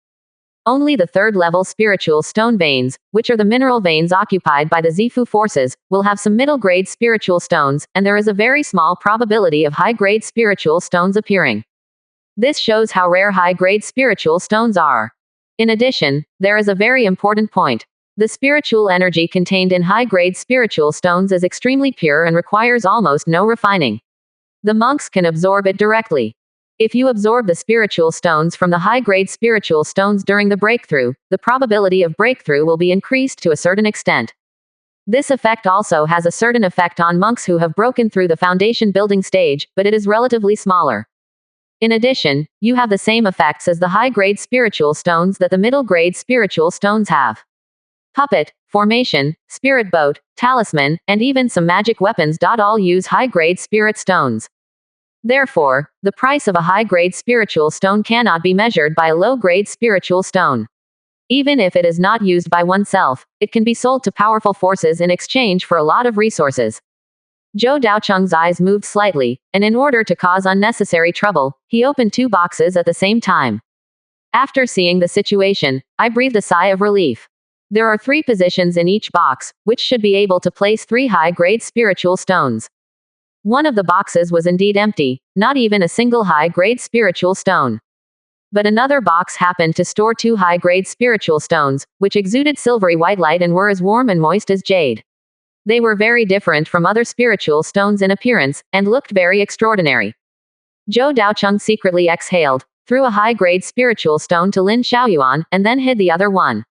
Only the third-level spiritual stone veins, which are the mineral veins occupied by the Zifu forces, will have some middle-grade spiritual stones, and there is a very small probability of high-grade spiritual stones appearing. This shows how rare high-grade spiritual stones are. In addition, there is a very important point. The spiritual energy contained in high-grade spiritual stones is extremely pure and requires almost no refining. The monks can absorb it directly. If you absorb the spiritual stones from the high-grade spiritual stones during the breakthrough, the probability of breakthrough will be increased to a certain extent. This effect also has a certain effect on monks who have broken through the foundation building stage, but it is relatively smaller. In addition, you have the same effects as the high-grade spiritual stones that the middle-grade spiritual stones have. Puppet, formation, spirit boat, talisman, and even some magic weapons. All use high-grade spirit stones. Therefore, the price of a high-grade spiritual stone cannot be measured by a low-grade spiritual stone. Even if it is not used by oneself, it can be sold to powerful forces in exchange for a lot of resources. Zhou Daocheng's eyes moved slightly, and in order to cause unnecessary trouble, he opened 2 boxes at the same time. After seeing the situation, I breathed a sigh of relief. There are 3 positions in each box, which should be able to place 3 high-grade spiritual stones. One of the boxes was indeed empty, not even a single high-grade spiritual stone. But another box happened to store 2 high-grade spiritual stones, which exuded silvery white light and were as warm and moist as jade. They were very different from other spiritual stones in appearance, and looked very extraordinary. Zhou Daocheng secretly exhaled, threw a high-grade spiritual stone to Lin Xiaoyuan, and then hid the other one.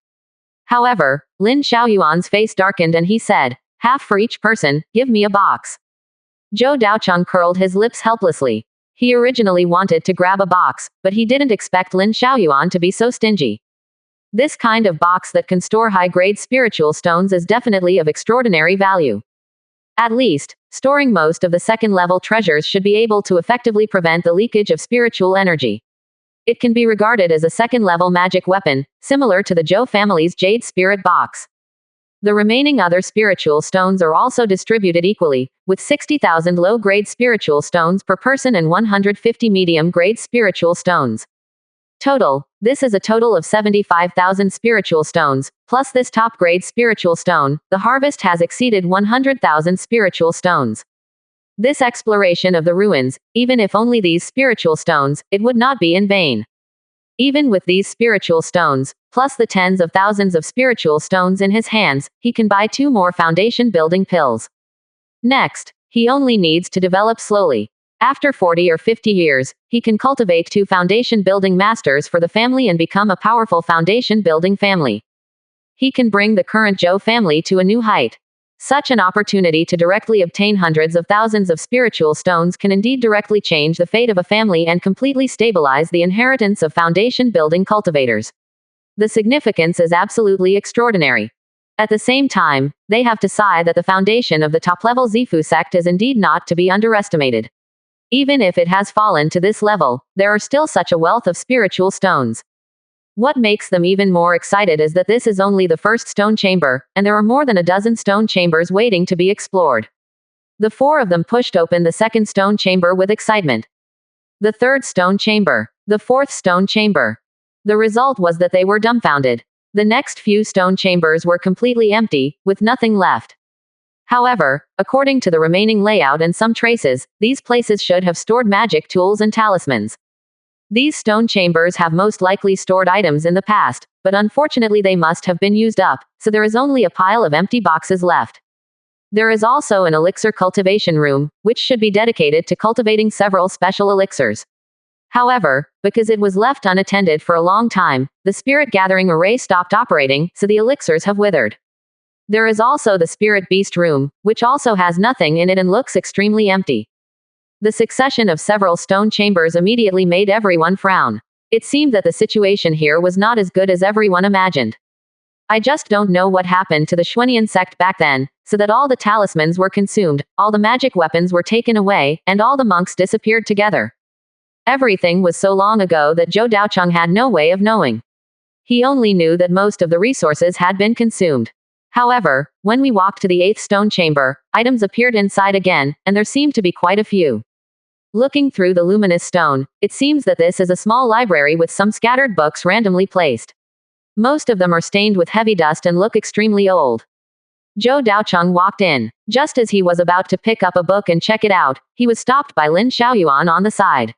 However, Lin Xiaoyuan's face darkened and he said, "Half for each person, give me a box." Zhou Daocheng curled his lips helplessly. He originally wanted to grab a box, but he didn't expect Lin Xiaoyuan to be so stingy. This kind of box that can store high-grade spiritual stones is definitely of extraordinary value. At least, storing most of the second-level treasures should be able to effectively prevent the leakage of spiritual energy. It can be regarded as a second-level magic weapon, similar to the Zhou family's Jade Spirit Box. The remaining other spiritual stones are also distributed equally, with 60,000 low-grade spiritual stones per person and 150 medium-grade spiritual stones. Total, this is a total of 75,000 spiritual stones, plus this top-grade spiritual stone. The harvest has exceeded 100,000 spiritual stones. This exploration of the ruins, even if only these spiritual stones, it would not be in vain. Even with these spiritual stones, plus the tens of thousands of spiritual stones in his hands, he can buy 2 more foundation building pills. Next, he only needs to develop slowly. After 40 or 50 years, he can cultivate 2 foundation building masters for the family and become a powerful foundation building family. He can bring the current Zhou family to a new height. Such an opportunity to directly obtain hundreds of thousands of spiritual stones can indeed directly change the fate of a family and completely stabilize the inheritance of foundation building cultivators. The significance is absolutely extraordinary. At the same time, they have to sigh that the foundation of the top-level Zifu sect is indeed not to be underestimated. Even if it has fallen to this level, there are still such a wealth of spiritual stones. What makes them even more excited is that this is only the first stone chamber, and there are more than a dozen stone chambers waiting to be explored. The 4 of them pushed open the second stone chamber with excitement. The third stone chamber. The fourth stone chamber. The result was that they were dumbfounded. The next few stone chambers were completely empty, with nothing left. However, according to the remaining layout and some traces, these places should have stored magic tools and talismans. These stone chambers have most likely stored items in the past, but unfortunately they must have been used up, so there is only a pile of empty boxes left. There is also an elixir cultivation room, which should be dedicated to cultivating several special elixirs. However, because it was left unattended for a long time, the spirit gathering array stopped operating, so the elixirs have withered. There is also the spirit beast room, which also has nothing in it and looks extremely empty. The succession of several stone chambers immediately made everyone frown. It seemed that the situation here was not as good as everyone imagined. I just don't know what happened to the Xuanian sect back then, so that all the talismans were consumed, all the magic weapons were taken away, and all the monks disappeared together. Everything was so long ago that Zhou Daocheng had no way of knowing. He only knew that most of the resources had been consumed. However, when we walked to the 8th stone chamber, items appeared inside again, and there seemed to be quite a few. Looking through the luminous stone, it seems that this is a small library with some scattered books randomly placed. Most of them are stained with heavy dust and look extremely old. Zhou Daocheng walked in. Just as he was about to pick up a book and check it out, he was stopped by Lin Xiaoyuan on the side.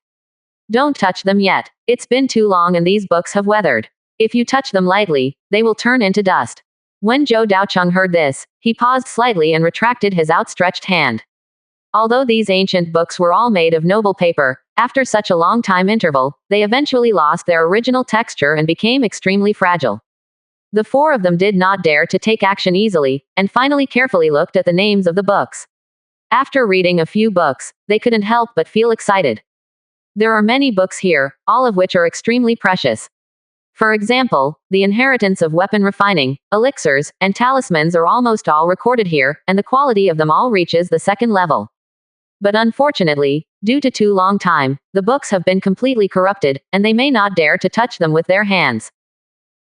Don't touch them yet. It's been too long and these books have weathered. If you touch them lightly, they will turn into dust. When Zhou Daocheng heard this, he paused slightly and retracted his outstretched hand. Although these ancient books were all made of noble paper, after such a long time interval, they eventually lost their original texture and became extremely fragile. The four of them did not dare to take action easily, and finally carefully looked at the names of the books. After reading a few books, they couldn't help but feel excited. There are many books here, all of which are extremely precious. For example, the inheritance of weapon refining, elixirs, and talismans are almost all recorded here, and the quality of them all reaches the 2nd level. But unfortunately, due to too long time, the books have been completely corrupted, and they may not dare to touch them with their hands.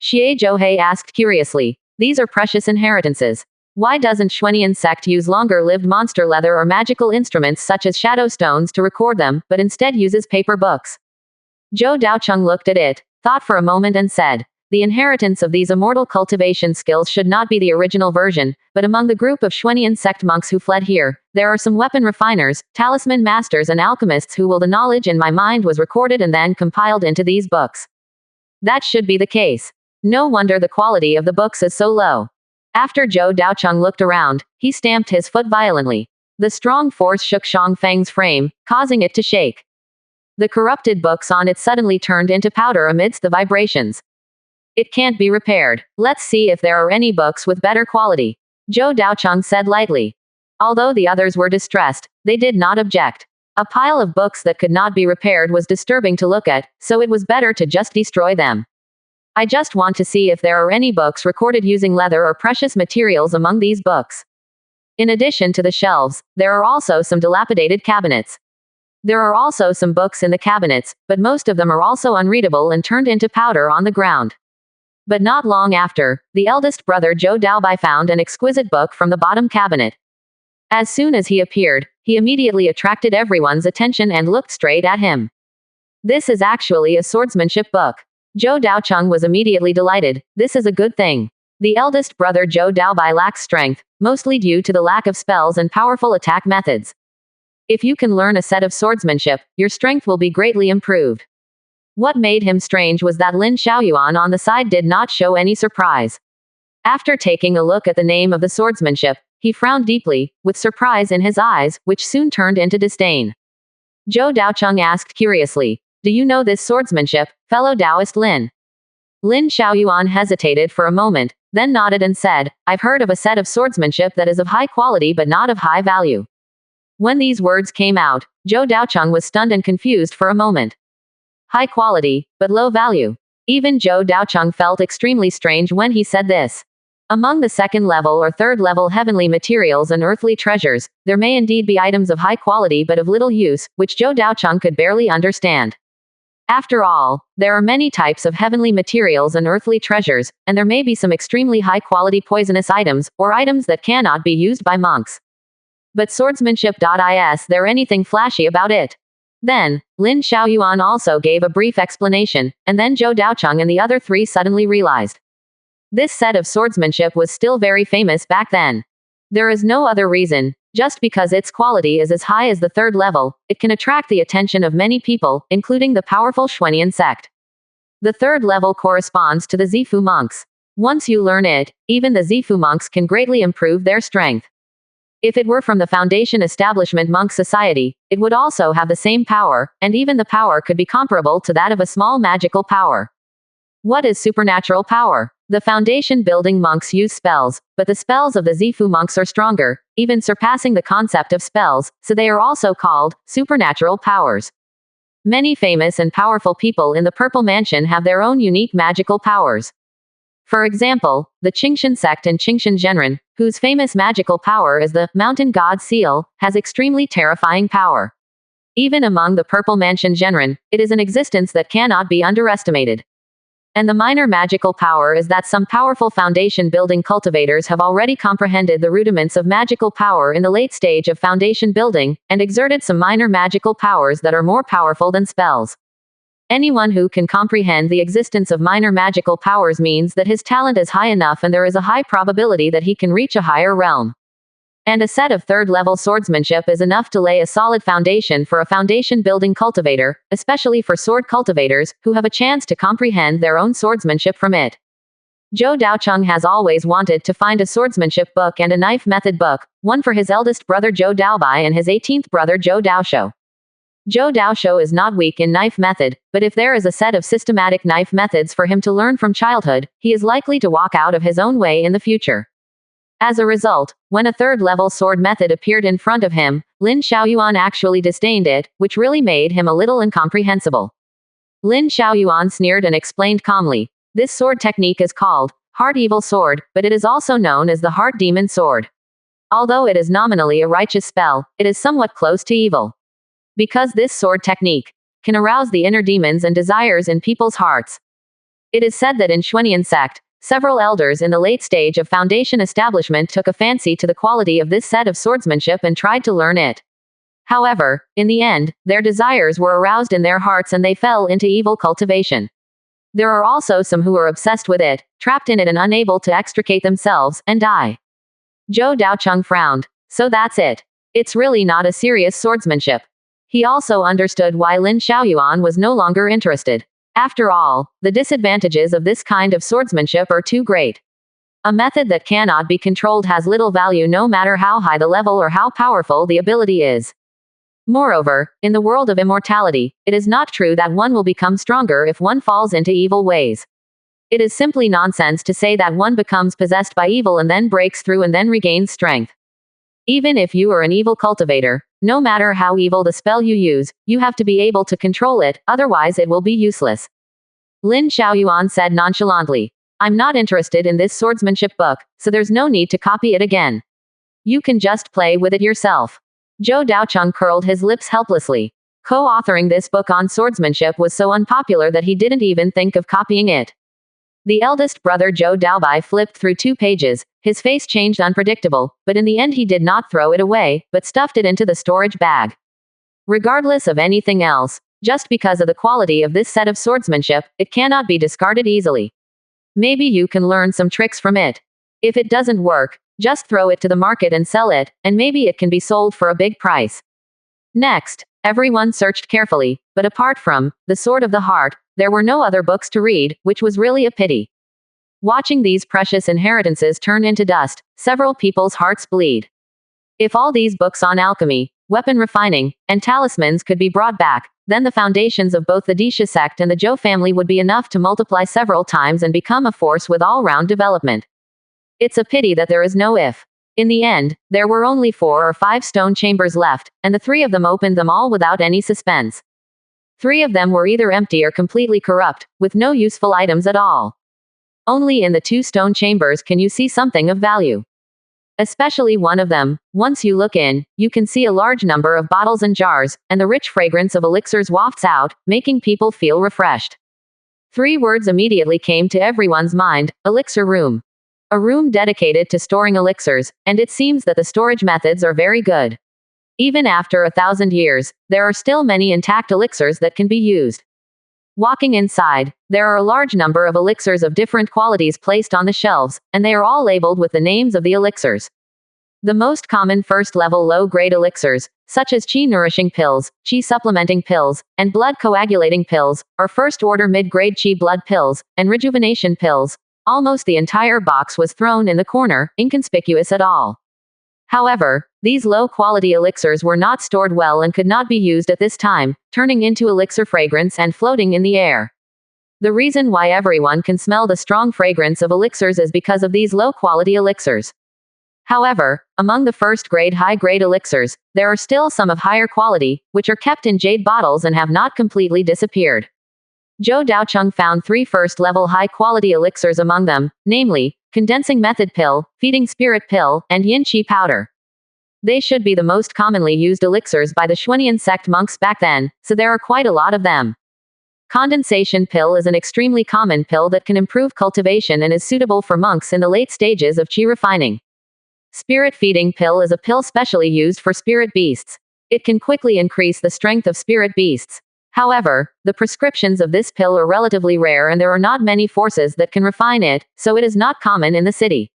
Xie Zhouhei asked curiously, these are precious inheritances. Why doesn't Xuanian sect use longer-lived monster leather or magical instruments such as shadow stones to record them, but instead uses paper books? Zhou Daocheng looked at it, thought for a moment and said, the inheritance of these immortal cultivation skills should not be the original version, but among the group of Xuanian sect monks who fled here, there are some weapon refiners, talisman masters and alchemists who will the knowledge in my mind was recorded and then compiled into these books. That should be the case. No wonder the quality of the books is so low. After Zhou Daocheng looked around, he stamped his foot violently. The strong force shook Xiangfeng's frame, causing it to shake. The corrupted books on it suddenly turned into powder amidst the vibrations. It can't be repaired. Let's see if there are any books with better quality. Zhou Daocheng said lightly. Although the others were distressed, they did not object. A pile of books that could not be repaired was disturbing to look at, so it was better to just destroy them. I just want to see if there are any books recorded using leather or precious materials among these books. In addition to the shelves, there are also some dilapidated cabinets. There are also some books in the cabinets, but most of them are also unreadable and turned into powder on the ground. But not long after, the eldest brother Zhou Daobai found an exquisite book from the bottom cabinet. As soon as he appeared, he immediately attracted everyone's attention and looked straight at him. This is actually a swordsmanship book. Zhou Daocheng was immediately delighted. This is a good thing. The eldest brother Zhou Daobai lacks strength, mostly due to the lack of spells and powerful attack methods. If you can learn a set of swordsmanship, your strength will be greatly improved. What made him strange was that Lin Xiaoyuan on the side did not show any surprise. After taking a look at the name of the swordsmanship, he frowned deeply, with surprise in his eyes, which soon turned into disdain. Zhou Daocheng asked curiously, do you know this swordsmanship, fellow Taoist Lin? Lin Xiaoyuan hesitated for a moment, then nodded and said, I've heard of a set of swordsmanship that is of high quality but not of high value. When these words came out, Zhou Daocheng was stunned and confused for a moment. High quality, but low value. Even Zhou Daocheng felt extremely strange when he said this. Among the 2nd level or 3rd level heavenly materials and earthly treasures, there may indeed be items of high quality but of little use, which Zhou Daocheng could barely understand. After all, there are many types of heavenly materials and earthly treasures, and there may be some extremely high-quality poisonous items, or items that cannot be used by monks. But swordsmanship.is there anything flashy about it? Then, Lin Xiaoyuan also gave a brief explanation, and then Zhou Daocheng and the other three suddenly realized. This set of swordsmanship was still very famous back then. There is no other reason. Just because its quality is as high as the 3rd level, it can attract the attention of many people, including the powerful Xuanian sect. The 3rd level corresponds to the Zifu monks. Once you learn it, even the Zifu monks can greatly improve their strength. If it were from the Foundation Establishment Monk Society, it would also have the same power, and even the power could be comparable to that of a small magical power. What is supernatural power? The foundation building monks use spells, but the spells of the Zifu monks are stronger, even surpassing the concept of spells, so they are also called supernatural powers. Many famous and powerful people in the Purple Mansion have their own unique magical powers. For example, the Qingshan sect and Qingshan Zhenren, whose famous magical power is the Mountain God Seal, has extremely terrifying power. Even among the Purple Mansion Zhenren, it is an existence that cannot be underestimated. And the minor magical power is that some powerful foundation building cultivators have already comprehended the rudiments of magical power in the late stage of foundation building, and exerted some minor magical powers that are more powerful than spells. Anyone who can comprehend the existence of minor magical powers means that his talent is high enough and there is a high probability that he can reach a higher realm. And a set of third-level swordsmanship is enough to lay a solid foundation for a foundation-building cultivator, especially for sword cultivators, who have a chance to comprehend their own swordsmanship from it. Zhou Daocheng has always wanted to find a swordsmanship book and a knife method book, one for his eldest brother Zhou Daobai and his 18th brother Zhou Daoshou. Zhou Daoshou is not weak in knife method, but if there is a set of systematic knife methods for him to learn from childhood, he is likely to walk out of his own way in the future. As a result, when a third-level sword method appeared in front of him, Lin Xiaoyuan actually disdained it, which really made him a little incomprehensible. Lin Xiaoyuan sneered and explained calmly, "This sword technique is called Heart Evil Sword, but it is also known as the Heart Demon Sword. Although it is nominally a righteous spell, it is somewhat close to evil. Because this sword technique can arouse the inner demons and desires in people's hearts. It is said that in Xuanian sect, several elders in the late stage of foundation establishment took a fancy to the quality of this set of swordsmanship and tried to learn it. However, in the end, their desires were aroused in their hearts and they fell into evil cultivation. There are also some who are obsessed with it, trapped in it and unable to extricate themselves, and die." Zhou Daocheng frowned. So that's it. It's really not a serious swordsmanship. He also understood why Lin Xiaoyuan was no longer interested. After all, the disadvantages of this kind of swordsmanship are too great. A method that cannot be controlled has little value no matter how high the level or how powerful the ability is. Moreover, in the world of immortality, it is not true that one will become stronger if one falls into evil ways. It is simply nonsense to say that one becomes possessed by evil and then breaks through and then regains strength. Even if you are an evil cultivator, no matter how evil the spell you use, you have to be able to control it, otherwise it will be useless. Lin Xiaoyuan said nonchalantly, "I'm not interested in this swordsmanship book, so there's no need to copy it again. You can just play with it yourself." Zhou Daocheng curled his lips helplessly. Co-authoring this book on swordsmanship was so unpopular that he didn't even think of copying it. The eldest brother Zhou Daobai flipped through 2 pages, his face changed unpredictable, but in the end he did not throw it away, but stuffed it into the storage bag. Regardless of anything else, just because of the quality of this set of swordsmanship, it cannot be discarded easily. Maybe you can learn some tricks from it. If it doesn't work, just throw it to the market and sell it, and maybe it can be sold for a big price. Next, everyone searched carefully, but apart from The Sword of the Heart, there were no other books to read, which was really a pity. Watching these precious inheritances turn into dust, several people's hearts bleed. If all these books on alchemy, weapon refining, and talismans could be brought back, then the foundations of both the Disha sect and the Zhou family would be enough to multiply several times and become a force with all-round development. It's a pity that there is no if. In the end, there were only 4 or 5 stone chambers left, and the 3 of them opened them all without any suspense. 3 of them were either empty or completely corrupt, with no useful items at all. Only in the 2 stone chambers can you see something of value. Especially one of them, once you look in, you can see a large number of bottles and jars, and the rich fragrance of elixirs wafts out, making people feel refreshed. 3 words immediately came to everyone's mind: elixir room. A room dedicated to storing elixirs, and it seems that the storage methods are very good. Even after 1,000 years, there are still many intact elixirs that can be used. Walking inside, there are a large number of elixirs of different qualities placed on the shelves, and they are all labeled with the names of the elixirs. The most common first-level low-grade elixirs, such as qi nourishing pills, qi supplementing pills, and blood coagulating pills, are first-order mid-grade qi blood pills, and rejuvenation pills. Almost the entire box was thrown in the corner, inconspicuous at all. However, these low-quality elixirs were not stored well and could not be used at this time, turning into elixir fragrance and floating in the air. The reason why everyone can smell the strong fragrance of elixirs is because of these low-quality elixirs. However, among the first-grade high-grade elixirs, there are still some of higher quality, which are kept in jade bottles and have not completely disappeared. Zhou Daocheng found 3 first-level high-quality elixirs among them, namely, condensing method pill, feeding spirit pill, and yin qi powder. They should be the most commonly used elixirs by the Xuanian sect monks back then, so there are quite a lot of them. Condensation pill is an extremely common pill that can improve cultivation and is suitable for monks in the late stages of qi refining. Spirit feeding pill is a pill specially used for spirit beasts. It can quickly increase the strength of spirit beasts. However, the prescriptions of this pill are relatively rare and there are not many forces that can refine it, so it is not common in the city.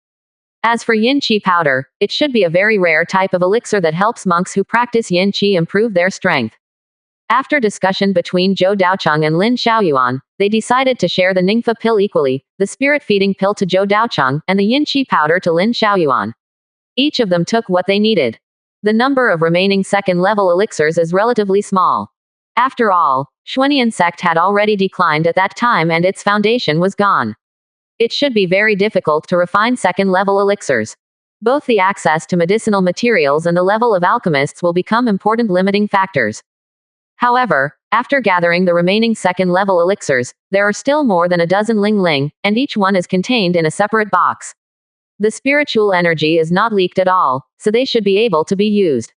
As for yin qi powder, it should be a very rare type of elixir that helps monks who practice yin qi improve their strength. After discussion between Zhou Daocheng and Lin Xiaoyuan, they decided to share the Ningfa pill equally, the spirit-feeding pill to Zhou Daocheng, and the yin qi powder to Lin Xiaoyuan. Each of them took what they needed. The number of remaining second-level elixirs is relatively small. After all, Xuanian sect had already declined at that time and its foundation was gone. It should be very difficult to refine second-level elixirs. Both the access to medicinal materials and the level of alchemists will become important limiting factors. However, after gathering the remaining second-level elixirs, there are still more than a dozen Ling Ling, and each one is contained in a separate box. The spiritual energy is not leaked at all, so they should be able to be used.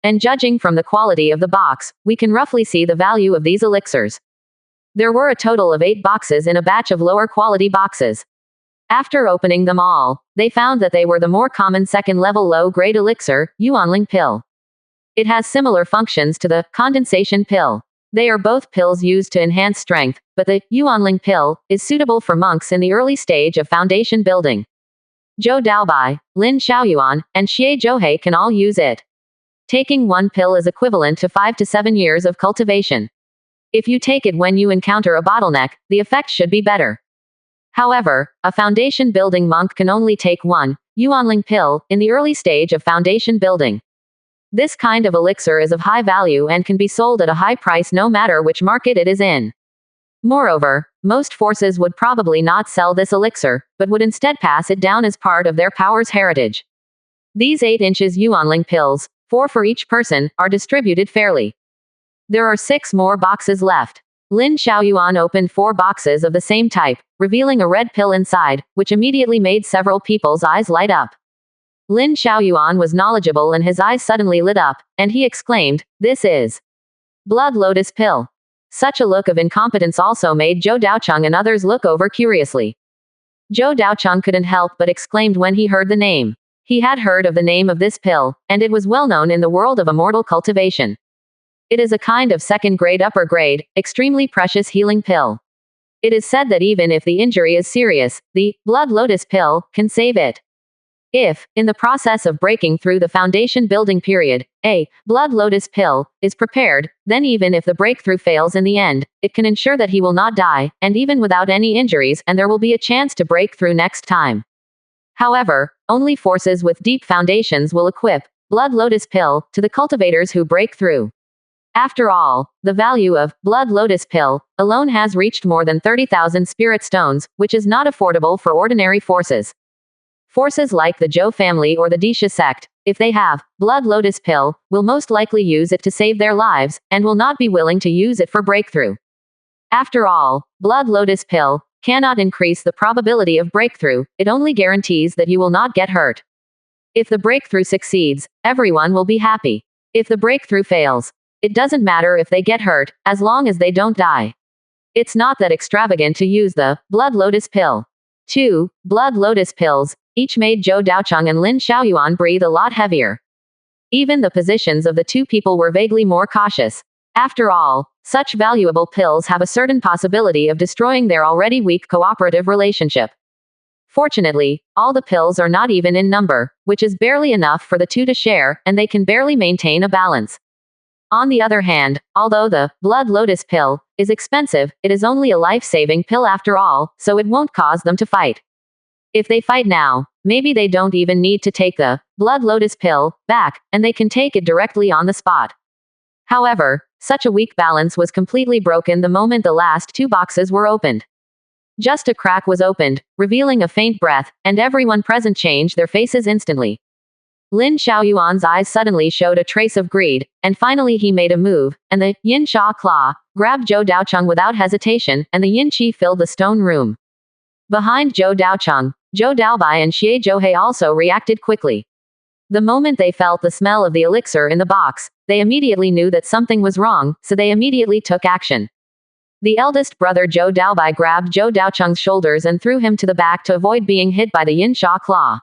And judging from the quality of the box, we can roughly see the value of these elixirs. There were a total of 8 boxes in a batch of lower quality boxes. After opening them all, they found that they were the more common second-level low-grade elixir, Yuanling pill. It has similar functions to the condensation pill. They are both pills used to enhance strength, but the Yuanling pill is suitable for monks in the early stage of foundation building. Zhou Daobai, Lin Xiaoyuan, and Xie Zhouhei can all use it. Taking one pill is equivalent to 5 to 7 years of cultivation. If you take it when you encounter a bottleneck, the effect should be better. However, a foundation building monk can only take one Yuanling pill in the early stage of foundation building. This kind of elixir is of high value and can be sold at a high price no matter which market it is in. Moreover, most forces would probably not sell this elixir, but would instead pass it down as part of their power's heritage. These 8 inches Yuanling pills, 4 for each person, are distributed fairly. There are 6 more boxes left. Lin Xiaoyuan opened 4 boxes of the same type, revealing a red pill inside, which immediately made several people's eyes light up. Lin Xiaoyuan was knowledgeable and his eyes suddenly lit up, and he exclaimed, "This is Blood Lotus Pill." Such a look of incompetence also made Zhou Daocheng and others look over curiously. Zhou Daocheng couldn't help but exclaimed when he heard the name. He had heard of the name of this pill, and it was well known in the world of immortal cultivation. It is a kind of second-grade upper grade, extremely precious healing pill. It is said that even if the injury is serious, the Blood Lotus Pill can save it. If, in the process of breaking through the foundation building period, a Blood Lotus Pill is prepared, then even if the breakthrough fails in the end, it can ensure that he will not die, and even without any injuries, and there will be a chance to break through next time. However, only forces with deep foundations will equip Blood Lotus Pill to the cultivators who break through. After all, the value of Blood Lotus Pill alone has reached more than 30,000 spirit stones, which is not affordable for ordinary forces. Forces like the Zhou family or the Disha sect, if they have Blood Lotus Pill, will most likely use it to save their lives, and will not be willing to use it for breakthrough. After all, Blood Lotus Pill cannot increase the probability of breakthrough, it only guarantees that you will not get hurt. If the breakthrough succeeds, everyone will be happy. If the breakthrough fails, it doesn't matter if they get hurt, as long as they don't die. It's not that extravagant to use the Blood Lotus Pill. 2 Blood Lotus Pills each made Zhou Daocheng and Lin Xiaoyuan breathe a lot heavier. Even the positions of the 2 people were vaguely more cautious. After all, such valuable pills have a certain possibility of destroying their already weak cooperative relationship. Fortunately, all the pills are not even in number, which is barely enough for the 2 to share, and they can barely maintain a balance. On the other hand, although the Blood Lotus Pill is expensive, it is only a life-saving pill after all, so it won't cause them to fight. If they fight now, maybe they don't even need to take the Blood Lotus Pill back, and they can take it directly on the spot. However, such a weak balance was completely broken the moment the last 2 boxes were opened. Just a crack was opened, revealing a faint breath, and everyone present changed their faces instantly. Lin Xiaoyuan's eyes suddenly showed a trace of greed, and finally he made a move, and the Yin Sha Claw grabbed Zhou Daocheng without hesitation, and the Yin Qi filled the stone room. Behind Zhou Daocheng, Zhou Daobai and Xie Zhouhei also reacted quickly. The moment they felt the smell of the elixir in the box, they immediately knew that something was wrong, so they immediately took action. The eldest brother Zhou Daobai grabbed Zhou Daocheng's shoulders and threw him to the back to avoid being hit by the yin sha claw.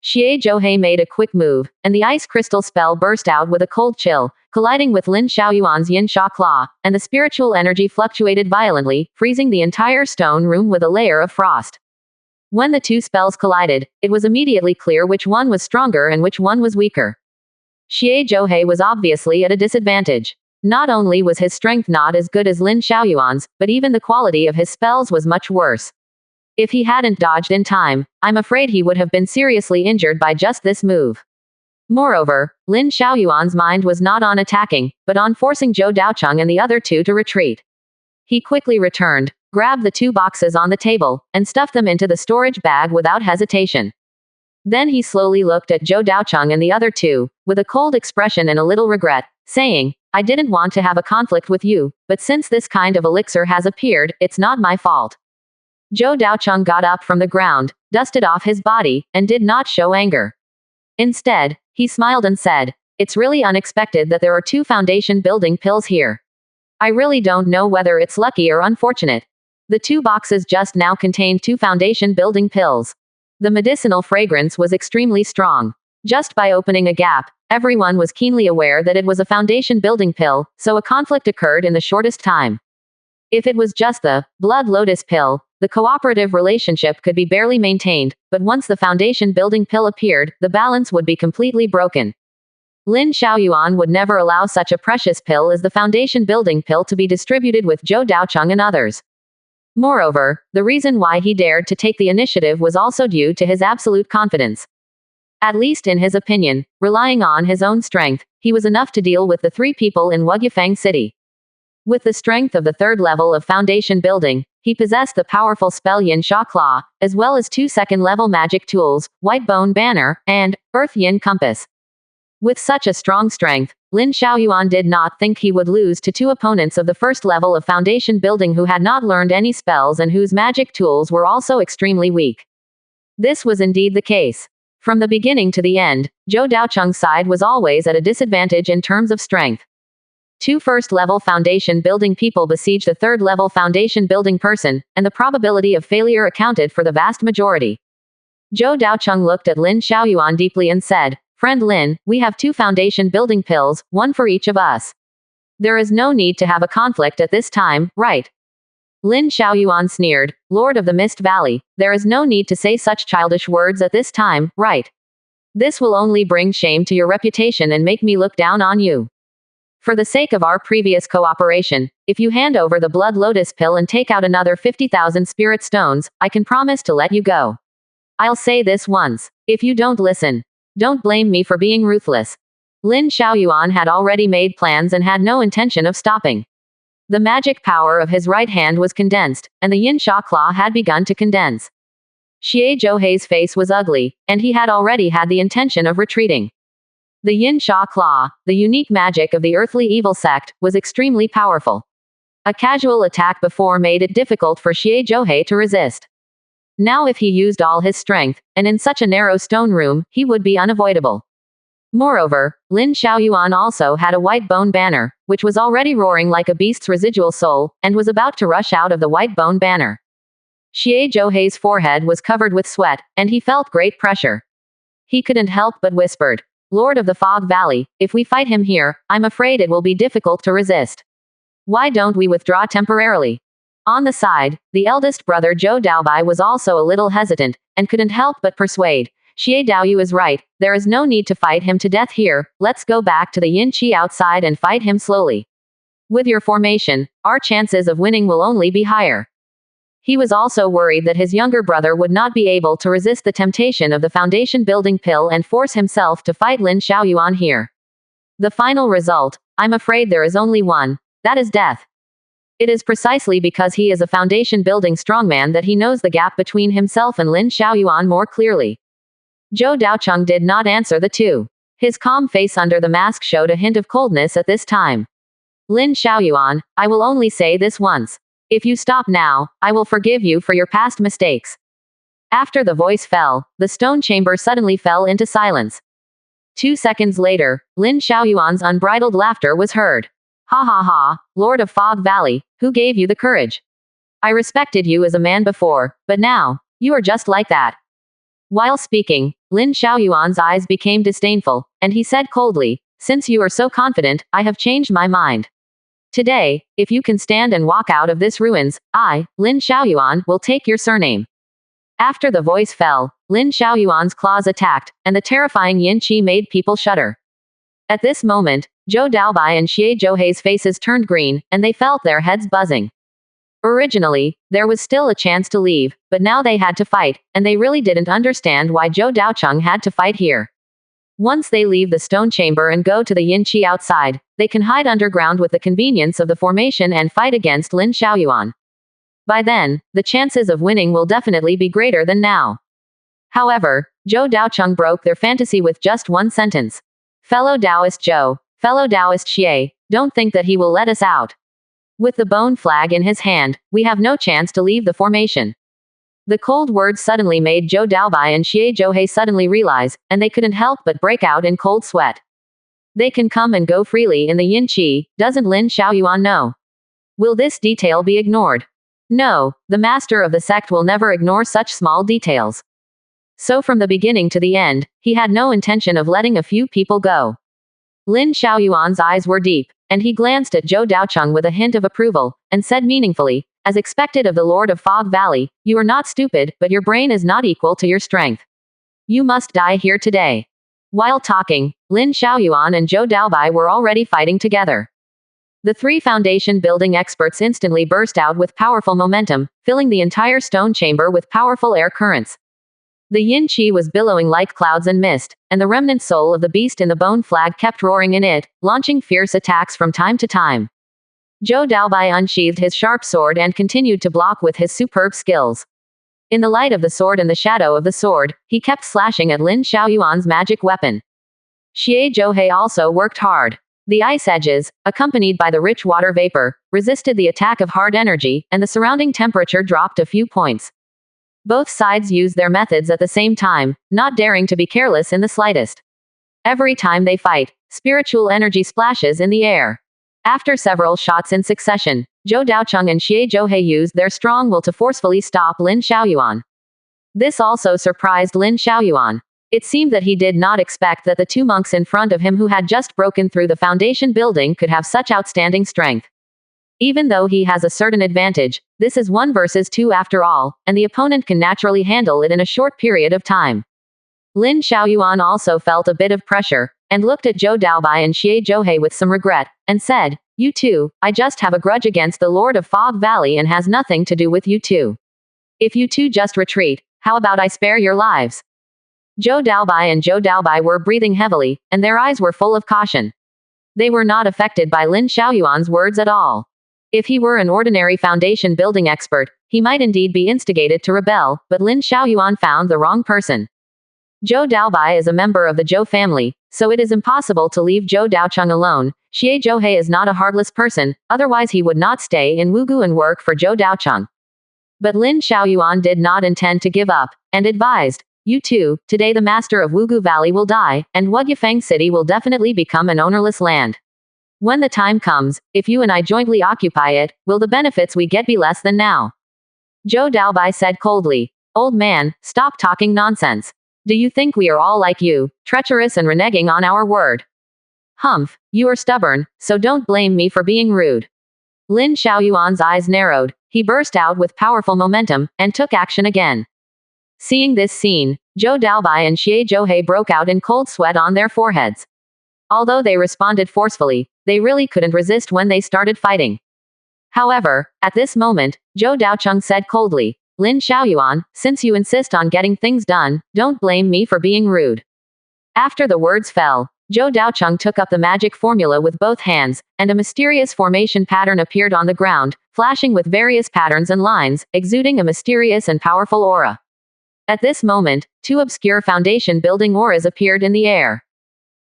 Xie Zhouhei made a quick move, and the ice crystal spell burst out with a cold chill, colliding with Lin Xiaoyuan's yin sha claw, and the spiritual energy fluctuated violently, freezing the entire stone room with a layer of frost. When the two spells collided, it was immediately clear which one was stronger and which one was weaker. Xie Zhouhei was obviously at a disadvantage. Not only was his strength not as good as Lin Xiaoyuan's, but even the quality of his spells was much worse. If he hadn't dodged in time, I'm afraid he would have been seriously injured by just this move. Moreover, Lin Xiaoyuan's mind was not on attacking, but on forcing Zhou Daocheng and the other two to retreat. He quickly returned, grabbed the two boxes on the table, and stuffed them into the storage bag without hesitation. Then he slowly looked at Zhou Daocheng and the other two, with a cold expression and a little regret, saying, I didn't want to have a conflict with you, but since this kind of elixir has appeared, it's not my fault. Zhou Daocheng got up from the ground, dusted off his body, and did not show anger. Instead, he smiled and said, it's really unexpected that there are two foundation building pills here. I really don't know whether it's lucky or unfortunate. The two boxes just now contained two foundation building pills. The medicinal fragrance was extremely strong. Just by opening a gap, everyone was keenly aware that it was a foundation building pill, so a conflict occurred in the shortest time. If it was just the blood lotus pill, the cooperative relationship could be barely maintained, but once the foundation building pill appeared, the balance would be completely broken. Lin Xiaoyuan would never allow such a precious pill as the foundation building pill to be distributed with Zhou Daocheng and others. Moreover, the reason why he dared to take the initiative was also due to his absolute confidence. At least in his opinion, relying on his own strength, he was enough to deal with the three people in Wugyufang City. With the strength of the third level of foundation building, he possessed the powerful spell Yin Sha Claw, as well as two second-level magic tools, White Bone Banner, and Earth Yin Compass. With such a strong strength, Lin Xiaoyuan did not think he would lose to two opponents of the first level of foundation building who had not learned any spells and whose magic tools were also extremely weak. This was indeed the case. From the beginning to the end, Zhou Daocheng's side was always at a disadvantage in terms of strength. Two first-level foundation building people besieged a third-level foundation building person, and the probability of failure accounted for the vast majority. Zhou Daocheng looked at Lin Xiaoyuan deeply and said, Friend Lin, we have two foundation building pills, one for each of us. There is no need to have a conflict at this time, right? Lin Xiaoyuan sneered, Lord of the Mist Valley, there is no need to say such childish words at this time, right? This will only bring shame to your reputation and make me look down on you. For the sake of our previous cooperation, if you hand over the Blood Lotus pill and take out another 50,000 spirit stones, I can promise to let you go. I'll say this once. If you don't listen, don't blame me for being ruthless. Lin Xiaoyuan had already made plans and had no intention of stopping. The magic power of his right hand was condensed, and the Yin Sha Claw had begun to condense. Xie Zhouhei's face was ugly, and he had already had the intention of retreating. The Yin Sha Claw, the unique magic of the earthly evil sect, was extremely powerful. A casual attack before made it difficult for Xie Zhouhei to resist. Now if he used all his strength, and in such a narrow stone room, he would be unavoidable. Moreover, Lin Xiaoyuan also had a white bone banner, which was already roaring like a beast's residual soul, and was about to rush out of the white bone banner. Xie Zhouhei's forehead was covered with sweat, and he felt great pressure. He couldn't help but whispered, Lord of the Fog Valley, if we fight him here, I'm afraid it will be difficult to resist. Why don't we withdraw temporarily? On the side, the eldest brother Zhou Daobai was also a little hesitant, and couldn't help but persuade, Xie Daoyu is right, there is no need to fight him to death here, let's go back to the Yin Qi outside and fight him slowly. With your formation, our chances of winning will only be higher. He was also worried that his younger brother would not be able to resist the temptation of the foundation building pill and force himself to fight Lin Xiaoyuan here. The final result, I'm afraid there is only one, that is death. It is precisely because he is a foundation building strongman that he knows the gap between himself and Lin Xiaoyuan more clearly. Zhou Daocheng did not answer the two. His calm face under the mask showed a hint of coldness at this time. Lin Xiaoyuan, I will only say this once. If you stop now, I will forgive you for your past mistakes. After the voice fell, the stone chamber suddenly fell into silence. 2 seconds later, Lin Xiaoyuan's unbridled laughter was heard. Ha ha ha, Lord of Fog Valley, who gave you the courage? I respected you as a man before, but now, you are just like that. While speaking, Lin Xiaoyuan's eyes became disdainful, and he said coldly, since you are so confident, I have changed my mind. Today, if you can stand and walk out of this ruins, I, Lin Xiaoyuan, will take your surname. After the voice fell, Lin Xiaoyuan's claws attacked, and the terrifying yin qi made people shudder. At this moment, Zhou Daobai and Xie Zhouhei's faces turned green, and they felt their heads buzzing. Originally, there was still a chance to leave, but now they had to fight, and they really didn't understand why Zhou Daocheng had to fight here. Once they leave the stone chamber and go to the yin qi outside, they can hide underground with the convenience of the formation and fight against Lin Xiaoyuan. By then, the chances of winning will definitely be greater than now. However, Zhou Daocheng broke their fantasy with just one sentence. Fellow Taoist Zhou, fellow Taoist Xie, don't think that he will let us out. With the bone flag in his hand, we have no chance to leave the formation. The cold words suddenly made Zhou Daobai and Xie Zhouhei suddenly realize, and they couldn't help but break out in cold sweat. They can come and go freely in the yin qi, doesn't Lin Xiaoyuan know? Will this detail be ignored? No, the master of the sect will never ignore such small details. So from the beginning to the end, he had no intention of letting a few people go. Lin Xiaoyuan's eyes were deep, and he glanced at Zhou Daocheng with a hint of approval, and said meaningfully, as expected of the Lord of Fog Valley, you are not stupid, but your brain is not equal to your strength. You must die here today. While talking, Lin Xiaoyuan and Zhou Daobai were already fighting together. The three foundation building experts instantly burst out with powerful momentum, filling the entire stone chamber with powerful air currents. The yin qi was billowing like clouds and mist, and the remnant soul of the beast in the bone flag kept roaring in it, launching fierce attacks from time to time. Zhou Daobai unsheathed his sharp sword and continued to block with his superb skills. In the light of the sword and the shadow of the sword, he kept slashing at Lin Xiaoyuan's magic weapon. Xie Zhouhei also worked hard. The ice edges, accompanied by the rich water vapor, resisted the attack of hard energy, and the surrounding temperature dropped a few points. Both sides used their methods at the same time, not daring to be careless in the slightest. Every time they fight, spiritual energy splashes in the air. After several shots in succession, Zhou Daocheng and Xie Zhouhei used their strong will to forcefully stop Lin Xiaoyuan. This also surprised Lin Xiaoyuan. It seemed that he did not expect that the two monks in front of him who had just broken through the foundation building could have such outstanding strength. Even though he has a certain advantage, this is 1 versus 2 after all, and the opponent can naturally handle it in a short period of time. Lin Xiaoyuan also felt a bit of pressure, and looked at Zhou Daobai and Xie Zhouhei with some regret, and said, you two, I just have a grudge against the Lord of Fog Valley and has nothing to do with you two. If you two just retreat, how about I spare your lives? Zhou Daobai and Zhou Daobai were breathing heavily, and their eyes were full of caution. They were not affected by Lin Xiaoyuan's words at all. If he were an ordinary foundation building expert, he might indeed be instigated to rebel, but Lin Xiaoyuan found the wrong person. Zhou Daobai is a member of the Zhou family, so it is impossible to leave Zhou Daocheng alone. Xie Zhouhei is not a heartless person, otherwise he would not stay in Wugu and work for Zhou Daocheng. But Lin Xiaoyuan did not intend to give up, and advised, you two, today the master of Wugu Valley will die, and Wugyufeng City will definitely become an ownerless land. When the time comes, if you and I jointly occupy it, will the benefits we get be less than now? Zhou Daobai said coldly, old man, stop talking nonsense. Do you think we are all like you, treacherous and reneging on our word? Humph, you are stubborn, so don't blame me for being rude. Lin Xiaoyuan's eyes narrowed, he burst out with powerful momentum, and took action again. Seeing this scene, Zhou Daobai and Xie Zhouhei broke out in cold sweat on their foreheads. Although they responded forcefully, they really couldn't resist when they started fighting. However, at this moment, Zhou Daocheng said coldly, Lin Xiaoyuan, since you insist on getting things done, don't blame me for being rude. After the words fell, Zhou Daocheng took up the magic formula with both hands, and a mysterious formation pattern appeared on the ground, flashing with various patterns and lines, exuding a mysterious and powerful aura. At this moment, 2 obscure foundation building auras appeared in the air.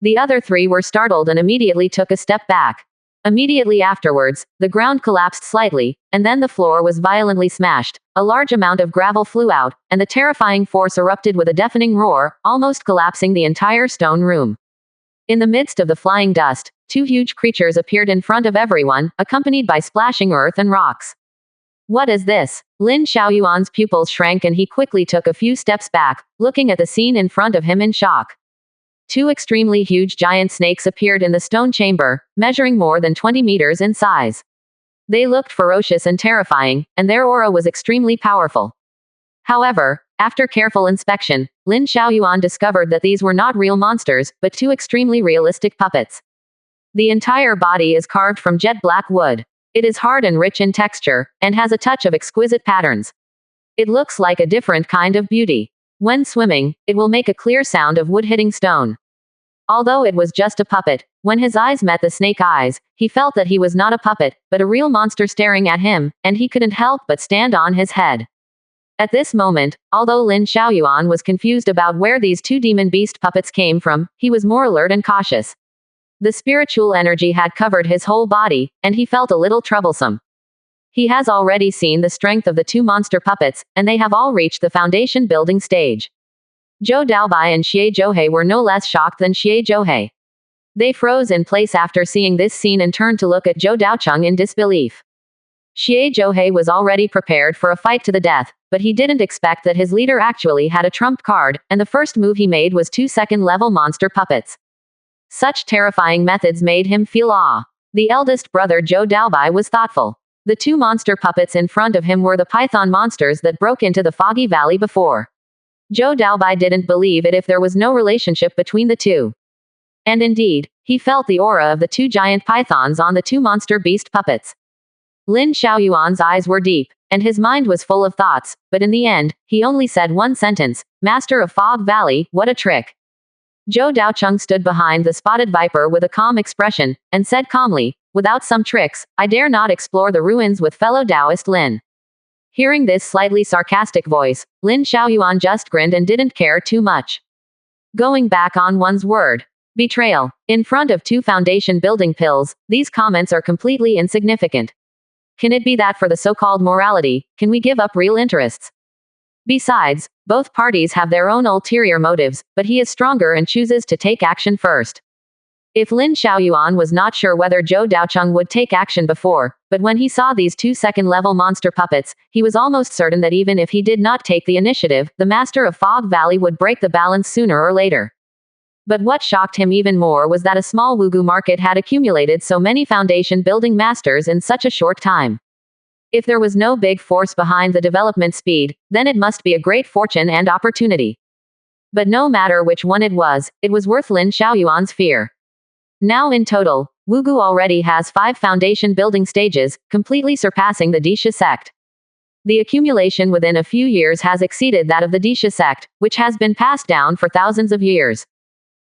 The other 3 were startled and immediately took a step back. Immediately afterwards, the ground collapsed slightly, and then the floor was violently smashed. A large amount of gravel flew out, and the terrifying force erupted with a deafening roar, almost collapsing the entire stone room. In the midst of the flying dust, two huge creatures appeared in front of everyone, accompanied by splashing earth and rocks. What is this? Lin Xiaoyuan's pupils shrank and he quickly took a few steps back, looking at the scene in front of him in shock. Two extremely huge giant snakes appeared in the stone chamber, measuring more than 20 meters in size. They looked ferocious and terrifying, and their aura was extremely powerful. However, after careful inspection, Lin Xiaoyuan discovered that these were not real monsters, but two extremely realistic puppets. The entire body is carved from jet black wood. It is hard and rich in texture, and has a touch of exquisite patterns. It looks like a different kind of beauty. When swimming, it will make a clear sound of wood hitting stone. Although it was just a puppet, when his eyes met the snake eyes, he felt that he was not a puppet, but a real monster staring at him, and he couldn't help but stand on his head. At this moment, although Lin Xiaoyuan was confused about where these two demon beast puppets came from, he was more alert and cautious. The spiritual energy had covered his whole body, and he felt a little troublesome. He has already seen the strength of the two monster puppets, and they have all reached the foundation building stage. Zhou Daobai and Xie Zhouhei were no less shocked than Xie Zhouhei. They froze in place after seeing this scene and turned to look at Zhou Daocheng in disbelief. Xie Zhouhei was already prepared for a fight to the death, but he didn't expect that his leader actually had a trump card, and the first move he made was 2 second-level monster puppets. Such terrifying methods made him feel awe. The eldest brother Zhou Daobai was thoughtful. The two monster puppets in front of him were the python monsters that broke into the foggy valley before. Zhou Daobai didn't believe it if there was no relationship between the two. And indeed, he felt the aura of the two giant pythons on the two monster beast puppets. Lin Xiaoyuan's eyes were deep, and his mind was full of thoughts, but in the end, he only said one sentence, "Master of Fog Valley, what a trick." Zhou Daocheng stood behind the spotted viper with a calm expression, and said calmly, "Without some tricks, I dare not explore the ruins with fellow Taoist Lin." Hearing this slightly sarcastic voice, Lin Xiaoyuan just grinned and didn't care too much. Going back on one's word. Betrayal. In front of two foundation building pills, these comments are completely insignificant. Can it be that for the so-called morality, can we give up real interests? Besides, both parties have their own ulterior motives, but he is stronger and chooses to take action first. If Lin Xiaoyuan was not sure whether Zhou Daocheng would take action before, but when he saw these two second-level monster puppets, he was almost certain that even if he did not take the initiative, the master of Fog Valley would break the balance sooner or later. But what shocked him even more was that a small Wugu market had accumulated so many foundation building masters in such a short time. If there was no big force behind the development speed, then it must be a great fortune and opportunity. But no matter which one it was worth Lin Xiaoyuan's fear. Now in total, Wugu already has 5 foundation building stages, completely surpassing the Disha sect. The accumulation within a few years has exceeded that of the Disha sect, which has been passed down for thousands of years.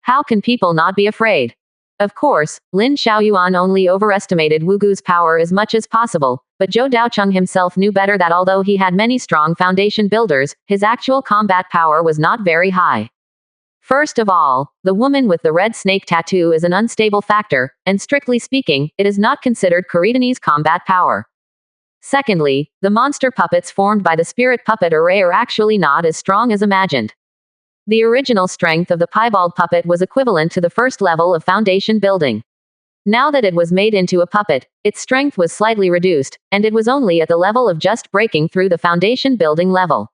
How can people not be afraid? Of course, Lin Xiaoyuan only overestimated Wugu's power as much as possible, but Zhou Daocheng himself knew better that although he had many strong foundation builders, his actual combat power was not very high. First of all, the woman with the red snake tattoo is an unstable factor, and strictly speaking, it is not considered Kuretani's combat power. Secondly, the monster puppets formed by the spirit puppet array are actually not as strong as imagined. The original strength of the piebald puppet was equivalent to the first level of foundation building. Now that it was made into a puppet, its strength was slightly reduced, and it was only at the level of just breaking through the foundation building level.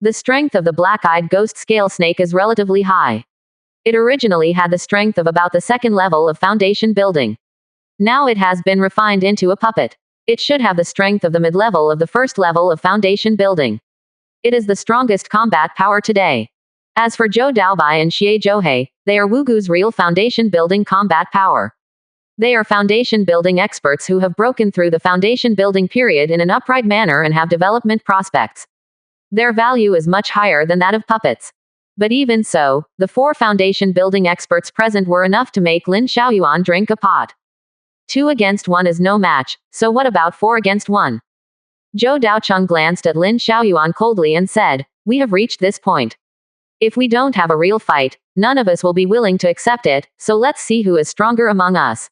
The strength of the black-eyed ghost scale snake is relatively high. It originally had the strength of about the second level of foundation building. Now it has been refined into a puppet. It should have the strength of the mid-level of the first level of foundation building. It is the strongest combat power today. As for Zhou Daobai and Xie Zhouhei, they are Wugu's real foundation building combat power. They are foundation building experts who have broken through the foundation building period in an upright manner and have development prospects. Their value is much higher than that of puppets. But even so, the 4 foundation building experts present were enough to make Lin Xiaoyuan drink a pot. 2 against 1 is no match, so what about 4 against 1? Zhou Daocheng glanced at Lin Xiaoyuan coldly and said, "We have reached this point. If we don't have a real fight, none of us will be willing to accept it, so let's see who is stronger among us."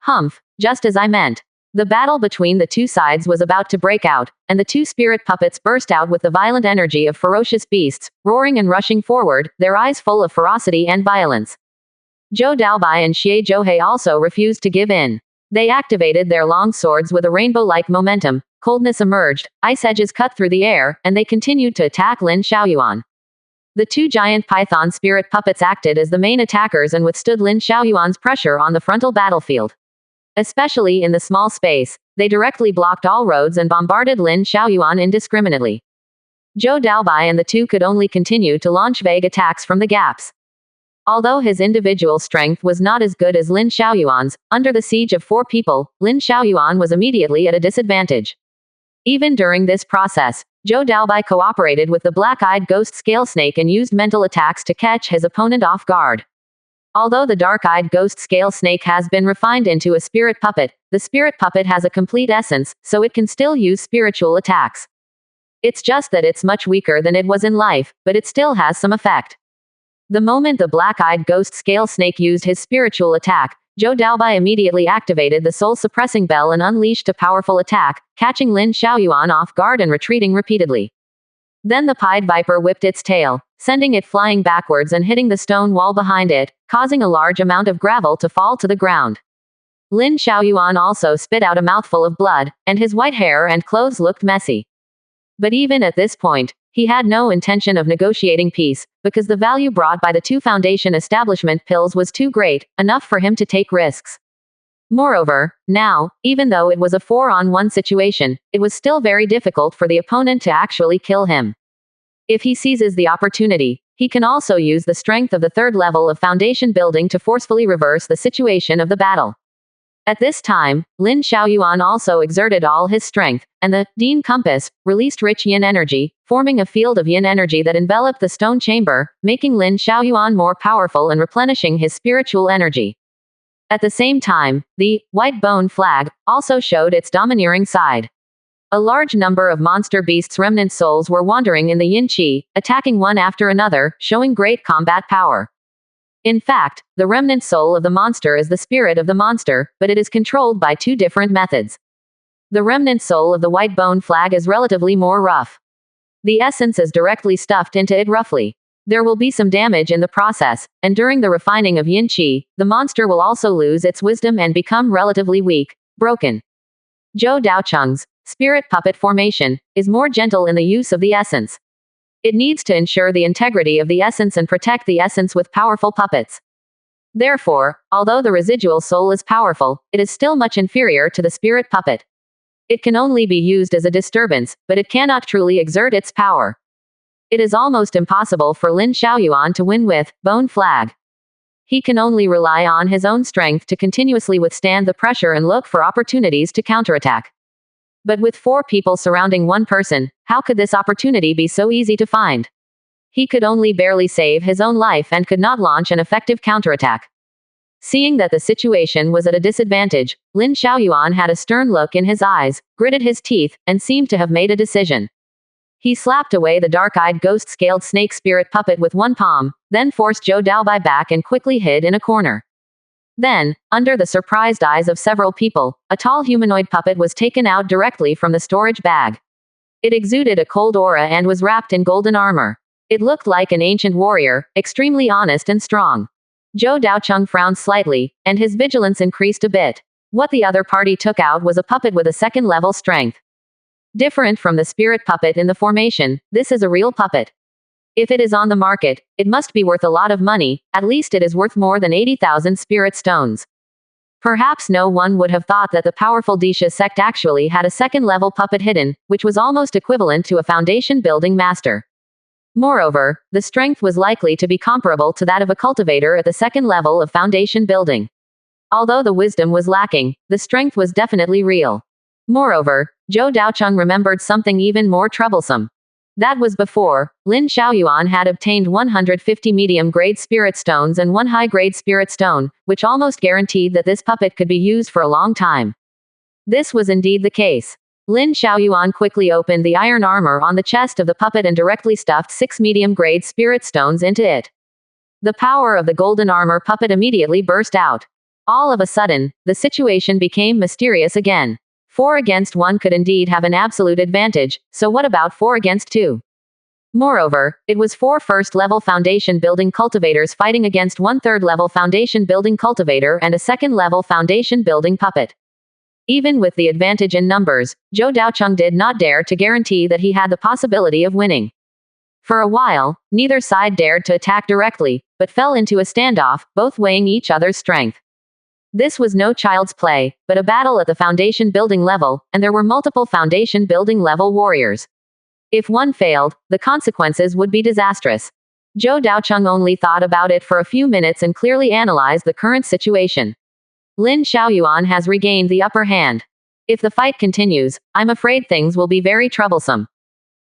Humph, just as I meant. The battle between the two sides was about to break out, and the two spirit puppets burst out with the violent energy of ferocious beasts, roaring and rushing forward, their eyes full of ferocity and violence. Zhou Daobai and Xie Zhouhei also refused to give in. They activated their long swords with a rainbow-like momentum, coldness emerged, ice edges cut through the air, and they continued to attack Lin Xiaoyuan. The two giant python spirit puppets acted as the main attackers and withstood Lin Xiaoyuan's pressure on the frontal battlefield. Especially in the small space, they directly blocked all roads and bombarded Lin Xiaoyuan indiscriminately. Zhou Daobai and the two could only continue to launch vague attacks from the gaps. Although his individual strength was not as good as Lin Xiaoyuan's, under the siege of 4 people, Lin Xiaoyuan was immediately at a disadvantage. Even during this process, Zhou Daobai cooperated with the black-eyed ghost scale snake and used mental attacks to catch his opponent off guard. Although the dark-eyed ghost scale snake has been refined into a spirit puppet, the spirit puppet has a complete essence, so it can still use spiritual attacks. It's just that it's much weaker than it was in life, but it still has some effect. The moment the black-eyed ghost scale snake used his spiritual attack, Zhou Daobai immediately activated the soul-suppressing bell and unleashed a powerful attack, catching Lin Xiaoyuan off guard and retreating repeatedly. Then the pied viper whipped its tail, sending it flying backwards and hitting the stone wall behind it, causing a large amount of gravel to fall to the ground. Lin Xiaoyuan also spit out a mouthful of blood, and his white hair and clothes looked messy. But even at this point, he had no intention of negotiating peace, because the value brought by the 2 Foundation establishment pills was too great, enough for him to take risks. Moreover, now, even though it was a 4-on-1 situation, it was still very difficult for the opponent to actually kill him. If he seizes the opportunity, he can also use the strength of the 3rd level of Foundation building to forcefully reverse the situation of the battle. At this time, Lin Xiaoyuan also exerted all his strength, and the Dean Compass released rich yin energy, forming a field of yin energy that enveloped the stone chamber, making Lin Xiaoyuan more powerful and replenishing his spiritual energy. At the same time, the white bone flag also showed its domineering side. A large number of monster beasts' remnant souls were wandering in the yin qi, attacking one after another, showing great combat power. In fact, the remnant soul of the monster is the spirit of the monster, but it is controlled by 2 different methods. The remnant soul of the white bone flag is relatively more rough. The essence is directly stuffed into it roughly. There will be some damage in the process, and during the refining of yin qi, the monster will also lose its wisdom and become relatively weak, broken. Zhou Daocheng's spirit puppet formation is more gentle in the use of the essence. It needs to ensure the integrity of the essence and protect the essence with powerful puppets. Therefore, although the residual soul is powerful, it is still much inferior to the spirit puppet. It can only be used as a disturbance, but it cannot truly exert its power. It is almost impossible for Lin Xiaoyuan to win with bone flag. He can only rely on his own strength to continuously withstand the pressure and look for opportunities to counterattack. But with 4 people surrounding one person, how could this opportunity be so easy to find? He could only barely save his own life and could not launch an effective counterattack. Seeing that the situation was at a disadvantage, Lin Xiaoyuan had a stern look in his eyes, gritted his teeth, and seemed to have made a decision. He slapped away the dark-eyed ghost-scaled snake spirit puppet with one palm, then forced Zhou Daobai back and quickly hid in a corner. Then, under the surprised eyes of several people, a tall humanoid puppet was taken out directly from the storage bag. It exuded a cold aura and was wrapped in golden armor. It looked like an ancient warrior, extremely honest and strong. Zhou Daocheng frowned slightly, and his vigilance increased a bit. What the other party took out was a puppet with a 2nd-level strength. Different from the spirit puppet in the formation, this is a real puppet. If it is on the market, it must be worth a lot of money, at least it is worth more than 80,000 spirit stones. Perhaps no one would have thought that the powerful Disha sect actually had a 2nd-level puppet hidden, which was almost equivalent to a Foundation building master. Moreover, the strength was likely to be comparable to that of a cultivator at the 2nd level of Foundation building. Although the wisdom was lacking, the strength was definitely real. Moreover, Zhou Daocheng remembered something even more troublesome. That was before, Lin Xiaoyuan had obtained 150 medium-grade spirit stones and 1 high-grade spirit stone, which almost guaranteed that this puppet could be used for a long time. This was indeed the case. Lin Xiaoyuan quickly opened the iron armor on the chest of the puppet and directly stuffed 6 medium-grade spirit stones into it. The power of the golden armor puppet immediately burst out. All of a sudden, the situation became mysterious again. 4 against 1 could indeed have an absolute advantage, so what about 4 against 2? Moreover, it was 4 first-level foundation building cultivators fighting against 1 third-level foundation building cultivator and a second-level foundation building puppet. Even with the advantage in numbers, Zhou Daocheng did not dare to guarantee that he had the possibility of winning. For a while, neither side dared to attack directly, but fell into a standoff, both weighing each other's strength. This was no child's play, but a battle at the foundation building level, and there were multiple foundation building level warriors. If one failed, the consequences would be disastrous. Zhou Daocheng only thought about it for a few minutes and clearly analyzed the current situation. Lin Xiaoyuan has regained the upper hand. If the fight continues, I'm afraid things will be very troublesome.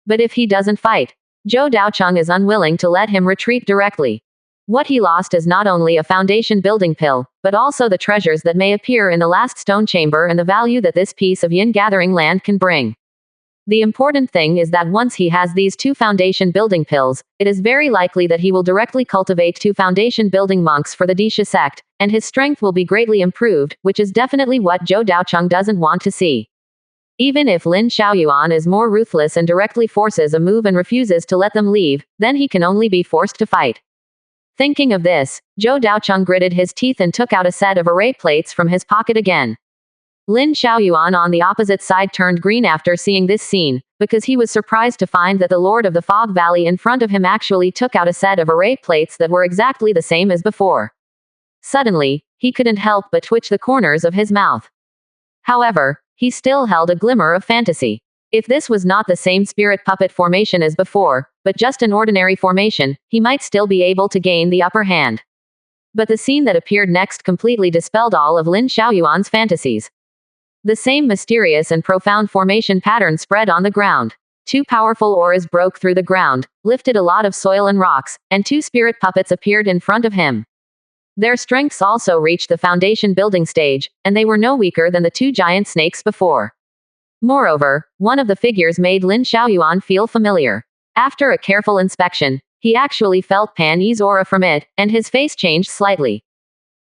But if he doesn't fight, Zhou Daocheng is unwilling to let him retreat directly. What he lost is not only a foundation building pill, but also the treasures that may appear in the last stone chamber and the value that this piece of yin gathering land can bring. The important thing is that once he has these 2 foundation building pills, it is very likely that he will directly cultivate 2 foundation building monks for the Disha sect, and his strength will be greatly improved, which is definitely what Zhou Daocheng doesn't want to see. Even if Lin Xiaoyuan is more ruthless and directly forces a move and refuses to let them leave, then he can only be forced to fight. Thinking of this, Zhou Daocheng gritted his teeth and took out a set of array plates from his pocket again. Lin Xiaoyuan on the opposite side turned green after seeing this scene, because he was surprised to find that the Lord of the Fog Valley in front of him actually took out a set of array plates that were exactly the same as before. Suddenly, he couldn't help but twitch the corners of his mouth. However, he still held a glimmer of fantasy. If this was not the same spirit puppet formation as before, but just an ordinary formation, he might still be able to gain the upper hand. But the scene that appeared next completely dispelled all of Lin Xiaoyuan's fantasies. The same mysterious and profound formation pattern spread on the ground. 2 powerful auras broke through the ground, lifted a lot of soil and rocks, and 2 spirit puppets appeared in front of him. Their strengths also reached the foundation building stage, and they were no weaker than the 2 giant snakes before. Moreover, one of the figures made Lin Xiaoyuan feel familiar. After a careful inspection, he actually felt Pan Yi's aura from it, and his face changed slightly.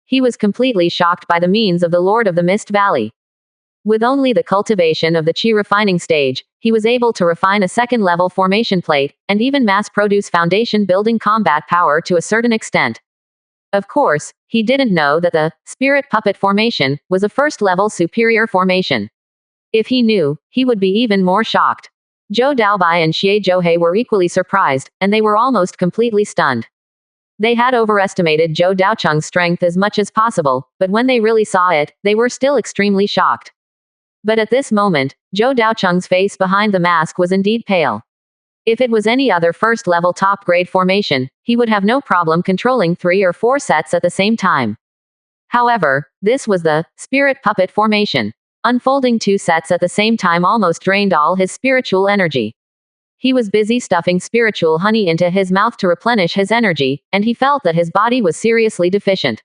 He was completely shocked by the means of the Lord of the Mist Valley. With only the cultivation of the Qi refining stage, he was able to refine a second-level formation plate, and even mass-produce foundation-building combat power to a certain extent. Of course, he didn't know that the spirit puppet formation was a first-level superior formation. If he knew, he would be even more shocked. Zhou Daobai and Xie Zhouhei were equally surprised, and they were almost completely stunned. They had overestimated Zhou Daocheng's strength as much as possible, but when they really saw it, they were still extremely shocked. But at this moment, Zhou Daocheng's face behind the mask was indeed pale. If it was any other first-level top-grade formation, he would have no problem controlling 3 or 4 sets at the same time. However, this was the spirit puppet formation. Unfolding 2 sets at the same time almost drained all his spiritual energy. He was busy stuffing spiritual honey into his mouth to replenish his energy, and he felt that his body was seriously deficient.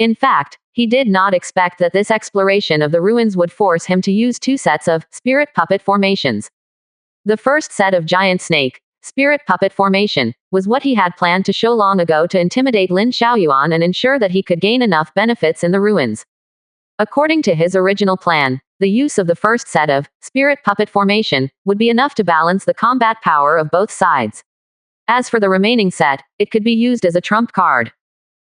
In fact, he did not expect that this exploration of the ruins would force him to use 2 sets of spirit puppet formations. The first set of giant snake, spirit puppet formation, was what he had planned to show long ago to intimidate Lin Xiaoyuan and ensure that he could gain enough benefits in the ruins. According to his original plan, the use of the first set of spirit puppet formation would be enough to balance the combat power of both sides. As for the remaining set, it could be used as a trump card.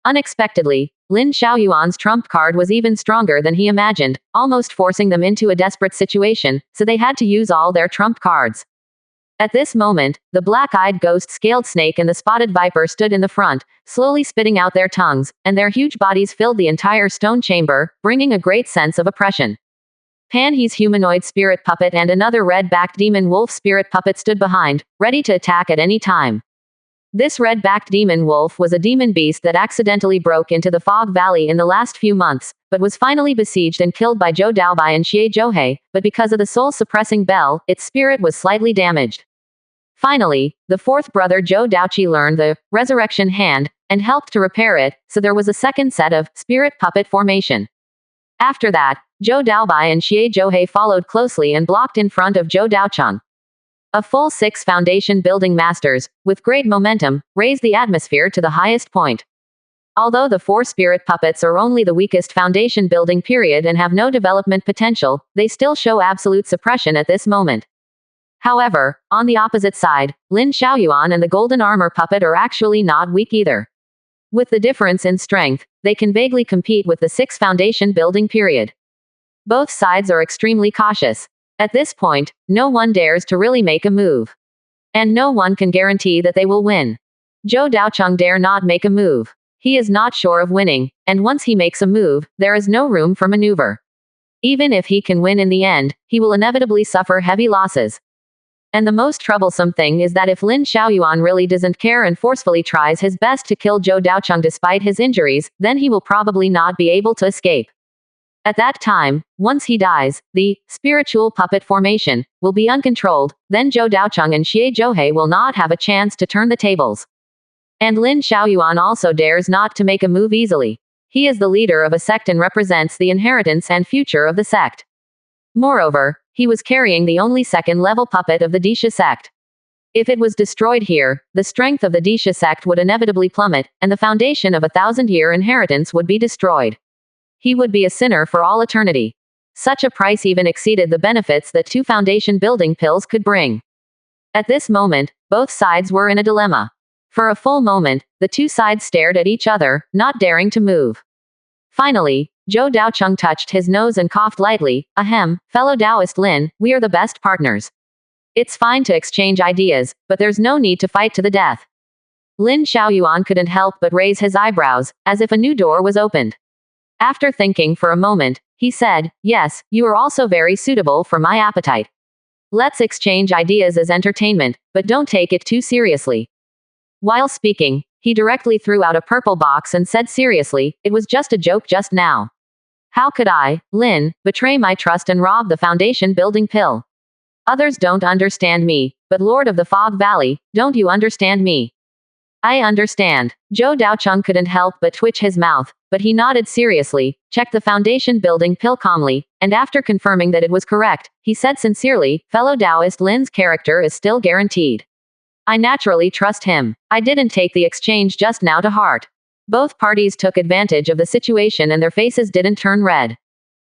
Unexpectedly, Lin Xiaoyuan's trump card was even stronger than he imagined, almost forcing them into a desperate situation, so they had to use all their trump cards. At this moment, the black-eyed ghost-scaled snake and the spotted viper stood in the front, slowly spitting out their tongues, and their huge bodies filled the entire stone chamber, bringing a great sense of oppression. Pan He's humanoid spirit puppet and another red-backed demon wolf spirit puppet stood behind, ready to attack at any time. This red-backed demon wolf was a demon beast that accidentally broke into the Fog Valley in the last few months, but was finally besieged and killed by Zhou Daobai and Xie Zhouhei, but because of the soul-suppressing bell, its spirit was slightly damaged. Finally, the 4th brother Zhou Daoqi learned the resurrection hand, and helped to repair it, so there was a second set of spirit puppet formation. After that, Zhou Daobai and Xie Zhouhei followed closely and blocked in front of Zhou Daocheng. A full 6 foundation building masters, with great momentum, raised the atmosphere to the highest point. Although the 4 spirit puppets are only the weakest foundation building period and have no development potential, they still show absolute suppression at this moment. However, on the opposite side, Lin Xiaoyuan and the golden armor puppet are actually not weak either. With the difference in strength, they can vaguely compete with the 6 foundation building period. Both sides are extremely cautious. At this point, no one dares to really make a move. And no one can guarantee that they will win. Zhou Daocheng dare not make a move. He is not sure of winning, and once he makes a move, there is no room for maneuver. Even if he can win in the end, he will inevitably suffer heavy losses. And the most troublesome thing is that if Lin Xiaoyuan really doesn't care and forcefully tries his best to kill Zhou Daocheng despite his injuries, then he will probably not be able to escape. At that time, once he dies, the spiritual puppet formation will be uncontrolled, then Zhou Daocheng and Xie Zhouhei will not have a chance to turn the tables. And Lin Xiaoyuan also dares not to make a move easily. He is the leader of a sect and represents the inheritance and future of the sect. Moreover, he was carrying the only second-level puppet of the Disha sect. If it was destroyed here, the strength of the Disha sect would inevitably plummet, and the foundation of a 1,000-year inheritance would be destroyed. He would be a sinner for all eternity. Such a price even exceeded the benefits that 2 foundation building pills could bring. At this moment, both sides were in a dilemma. For a full moment, the 2 sides stared at each other, not daring to move. Finally, Zhou Daocheng touched his nose and coughed lightly. Ahem, fellow Taoist Lin, we are the best partners. It's fine to exchange ideas, but there's no need to fight to the death. Lin Xiaoyuan couldn't help but raise his eyebrows, as if a new door was opened. After thinking for a moment, he said, yes, you are also very suitable for my appetite. Let's exchange ideas as entertainment, but don't take it too seriously. While speaking, he directly threw out a purple box and said seriously, it was just a joke just now. How could I, Lin, betray my trust and rob the foundation building pill? Others don't understand me, but Lord of the Fog Valley, don't you understand me? I understand. Zhou Daocheng couldn't help but twitch his mouth, but he nodded seriously, checked the foundation building pill calmly, and after confirming that it was correct, he said sincerely, fellow Taoist Lin's character is still guaranteed. I naturally trust him. I didn't take the exchange just now to heart. Both parties took advantage of the situation and their faces didn't turn red.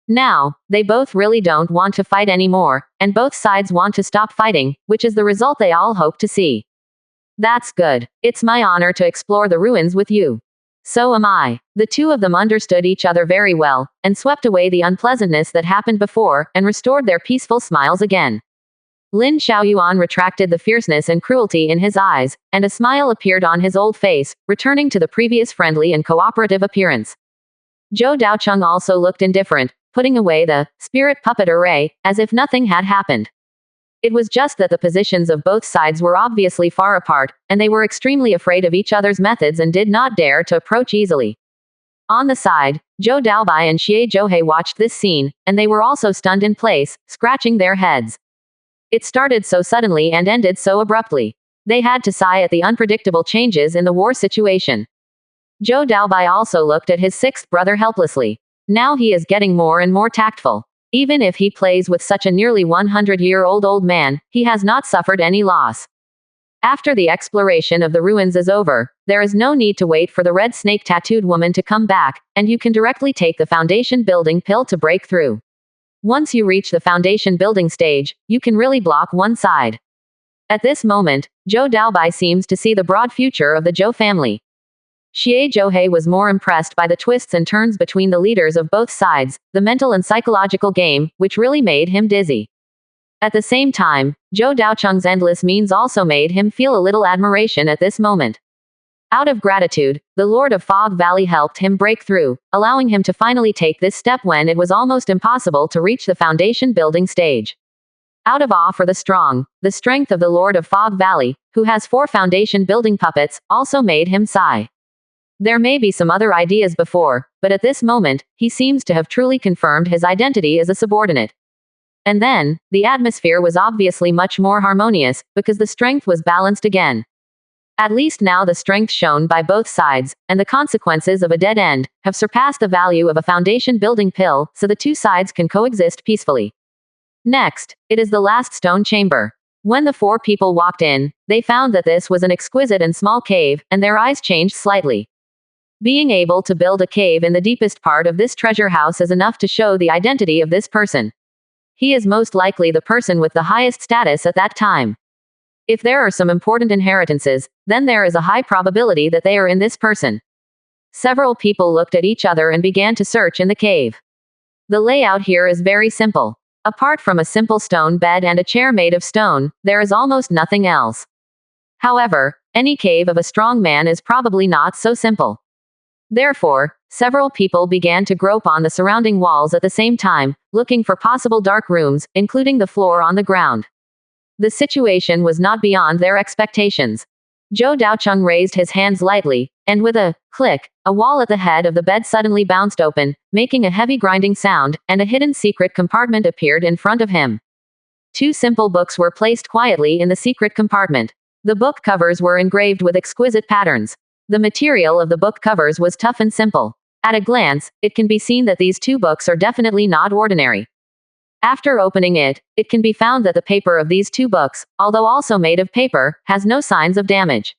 Now, they both really don't want to fight anymore, and both sides want to stop fighting, which is the result they all hope to see. That's good. It's my honor to explore the ruins with you. So am I. The 2 of them understood each other very well, and swept away the unpleasantness that happened before, and restored their peaceful smiles again. Lin Xiaoyuan retracted the fierceness and cruelty in his eyes, and a smile appeared on his old face, returning to the previous friendly and cooperative appearance. Zhou Daocheng also looked indifferent, putting away the spirit puppet array, as if nothing had happened. It was just that the positions of both sides were obviously far apart, and they were extremely afraid of each other's methods and did not dare to approach easily. On the side, Zhou Daobai and Xie Zhouhei watched this scene, and they were also stunned in place, scratching their heads. It started so suddenly and ended so abruptly. They had to sigh at the unpredictable changes in the war situation. Zhou Daobai also looked at his 6th brother helplessly. Now he is getting more and more tactful. Even if he plays with such a nearly 100-year-old old man, he has not suffered any loss. After the exploration of the ruins is over, there is no need to wait for the red snake tattooed woman to come back, and you can directly take the foundation building pill to break through. Once you reach the foundation building stage, you can really block one side. At this moment, Zhou Daobai seems to see the broad future of the Zhou family. Xie Zhouhei was more impressed by the twists and turns between the leaders of both sides, the mental and psychological game, which really made him dizzy. At the same time, Zhou Daocheng's endless means also made him feel a little admiration at this moment. Out of gratitude, the Lord of Fog Valley helped him break through, allowing him to finally take this step when it was almost impossible to reach the foundation building stage. Out of awe for the strong, the strength of the Lord of Fog Valley, who has 4 foundation building puppets, also made him sigh. There may be some other ideas before, but at this moment, he seems to have truly confirmed his identity as a subordinate. And then, the atmosphere was obviously much more harmonious, because the strength was balanced again. At least now the strength shown by both sides, and the consequences of a dead end, have surpassed the value of a foundation building pill, so the 2 sides can coexist peacefully. Next, it is the last stone chamber. When the 4 people walked in, they found that this was an exquisite and small cave, and their eyes changed slightly. Being able to build a cave in the deepest part of this treasure house is enough to show the identity of this person. He is most likely the person with the highest status at that time. If there are some important inheritances, then there is a high probability that they are in this person. Several people looked at each other and began to search in the cave. The layout here is very simple. Apart from a simple stone bed and a chair made of stone, there is almost nothing else. However, any cave of a strong man is probably not so simple. Therefore, several people began to grope on the surrounding walls at the same time, looking for possible dark rooms, including the floor on the ground. The situation was not beyond their expectations. Zhou Daocheng raised his hands lightly, and with a click, a wall at the head of the bed suddenly bounced open, making a heavy grinding sound, and a hidden secret compartment appeared in front of him. 2 simple books were placed quietly in the secret compartment. The book covers were engraved with exquisite patterns. The material of the book covers was tough and simple. At a glance, it can be seen that these 2 books are definitely not ordinary. After opening it, it can be found that the paper of these 2 books, although also made of paper, has no signs of damage.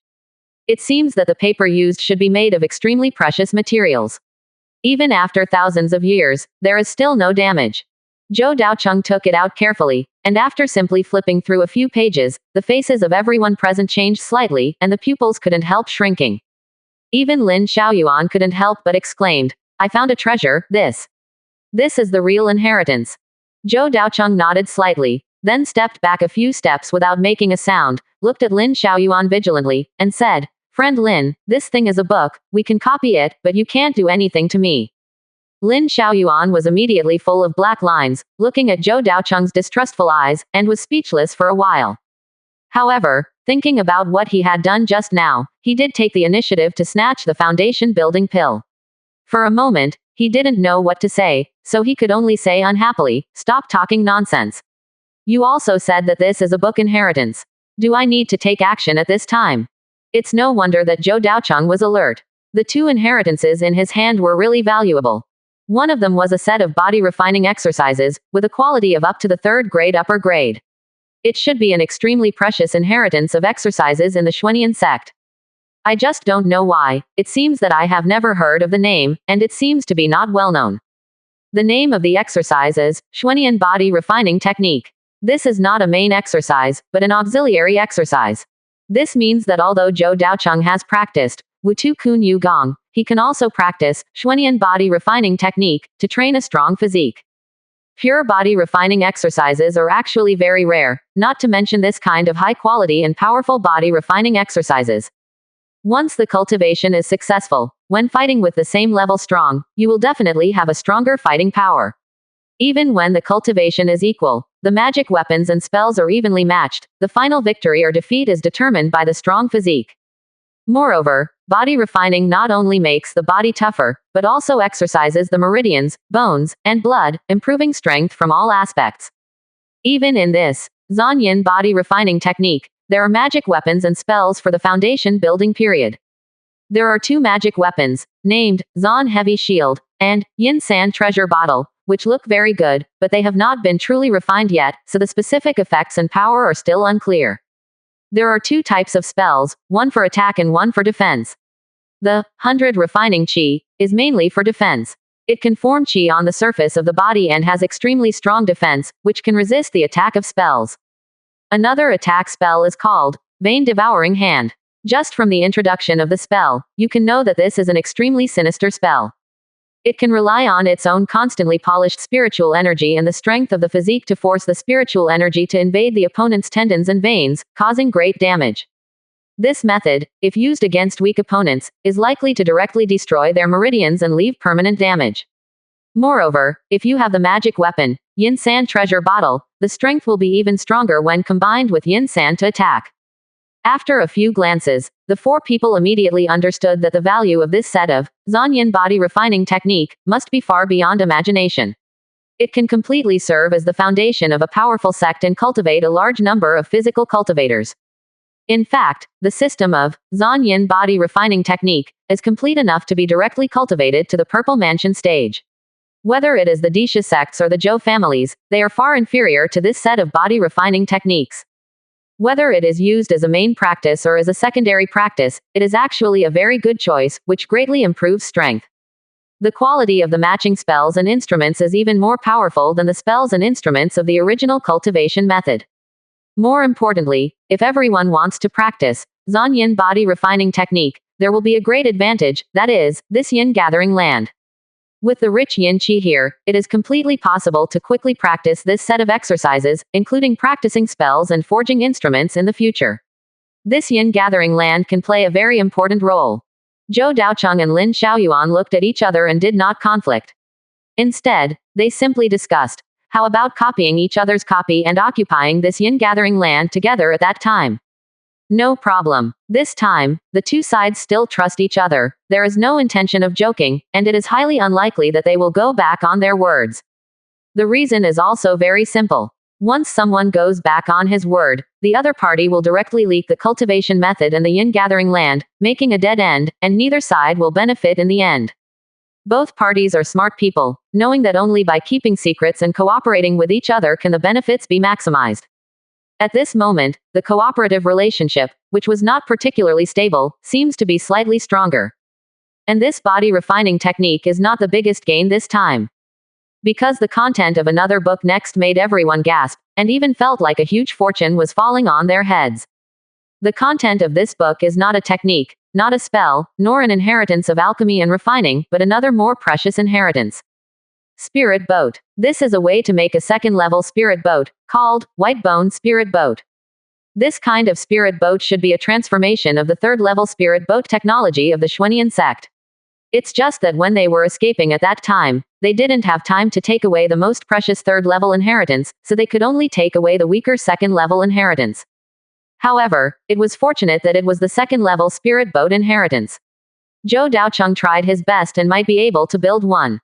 It seems that the paper used should be made of extremely precious materials. Even after thousands of years, there is still no damage. Zhou Daocheng took it out carefully, and after simply flipping through a few pages, the faces of everyone present changed slightly, and the pupils couldn't help shrinking. Even Lin Xiaoyuan couldn't help but exclaimed, "I found a treasure, this is the real inheritance." Zhou Daocheng nodded slightly, then stepped back a few steps without making a sound, looked at Lin Xiaoyuan vigilantly, and said, "Friend Lin, this thing is a book, we can copy it, but you can't do anything to me." Lin Xiaoyuan was immediately full of black lines, looking at Zhou Daocheng's distrustful eyes, and was speechless for a while. However, thinking about what he had done just now, he did take the initiative to snatch the foundation building pill. For a moment, he didn't know what to say, so he could only say unhappily, "Stop talking nonsense. You also said that this is a book inheritance. Do I need to take action at this time?" It's no wonder that Zhou Daocheng was alert. The 2 inheritances in his hand were really valuable. One of them was a set of body refining exercises, with a quality of up to the 3rd grade upper grade. It should be an extremely precious inheritance of exercises in the Xuanian sect. I just don't know why, it seems that I have never heard of the name, and it seems to be not well known. The name of the exercise is Xuanian Body Refining Technique. This is not a main exercise, but an auxiliary exercise. This means that although Zhou Daocheng has practiced Wutu Kun Yu Gong, he can also practice Xuanian Body Refining Technique to train a strong physique. Pure body refining exercises are actually very rare, not to mention this kind of high quality and powerful body refining exercises. Once the cultivation is successful, when fighting with the same level strong, you will definitely have a stronger fighting power. Even when the cultivation is equal, the magic weapons and spells are evenly matched, the final victory or defeat is determined by the strong physique. Moreover, body refining not only makes the body tougher, but also exercises the meridians, bones, and blood, improving strength from all aspects. Even in this Zhanyin body refining technique, there are magic weapons and spells for the foundation building period. There are 2 magic weapons, named Zhan Heavy Shield and Yin San Treasure Bottle, which look very good, but they have not been truly refined yet, so the specific effects and power are still unclear. There are 2 types of spells, one for attack and one for defense. The 100 Refining Qi is mainly for defense. It can form qi on the surface of the body and has extremely strong defense, which can resist the attack of spells. Another attack spell is called Vein Devouring Hand. Just from the introduction of the spell, you can know that this is an extremely sinister spell. It can rely on its own constantly polished spiritual energy and the strength of the physique to force the spiritual energy to invade the opponent's tendons and veins, causing great damage. This method, if used against weak opponents, is likely to directly destroy their meridians and leave permanent damage. Moreover, if you have the magic weapon, Yin San Treasure Bottle, the strength will be even stronger when combined with Yin San to attack. After a few glances, the 4 people immediately understood that the value of this set of Zhanyin body refining technique must be far beyond imagination. It can completely serve as the foundation of a powerful sect and cultivate a large number of physical cultivators. In fact, the system of Zhanyin body refining technique is complete enough to be directly cultivated to the Purple Mansion stage. Whether it is the Disha sects or the Zhou families, they are far inferior to this set of body refining techniques. Whether it is used as a main practice or as a secondary practice, it is actually a very good choice, which greatly improves strength. The quality of the matching spells and instruments is even more powerful than the spells and instruments of the original cultivation method. More importantly, if everyone wants to practice Zan Yin body refining technique, there will be a great advantage, that is, this yin gathering land. With the rich yin qi here, it is completely possible to quickly practice this set of exercises, including practicing spells and forging instruments in the future. This yin gathering land can play a very important role. Zhou Daocheng and Lin Xiaoyuan looked at each other and did not conflict. Instead, they simply discussed, how about copying each other's copy and occupying this yin gathering land together at that time? No problem. This time, the two sides still trust each other, there is no intention of joking, and it is highly unlikely that they will go back on their words. The reason is also very simple. Once someone goes back on his word, the other party will directly leak the cultivation method and the yin gathering land, making a dead end, and neither side will benefit in the end. Both parties are smart people, knowing that only by keeping secrets and cooperating with each other can the benefits be maximized. At this moment, the cooperative relationship, which was not particularly stable, seems to be slightly stronger. And this body refining technique is not the biggest gain this time. Because the content of another book next made everyone gasp, and even felt like a huge fortune was falling on their heads. The content of this book is not a technique, not a spell, nor an inheritance of alchemy and refining, but another more precious inheritance. Spirit boat. This is a way to make a second-level spirit boat, called white bone spirit boat. This kind of spirit boat should be a transformation of the third-level spirit boat technology of the Xuanian sect. It's just that when they were escaping at that time, they didn't have time to take away the most precious third-level inheritance, so they could only take away the weaker second-level inheritance. However, it was fortunate that it was the second-level spirit boat inheritance. Zhou Daocheng tried his best and might be able to build one.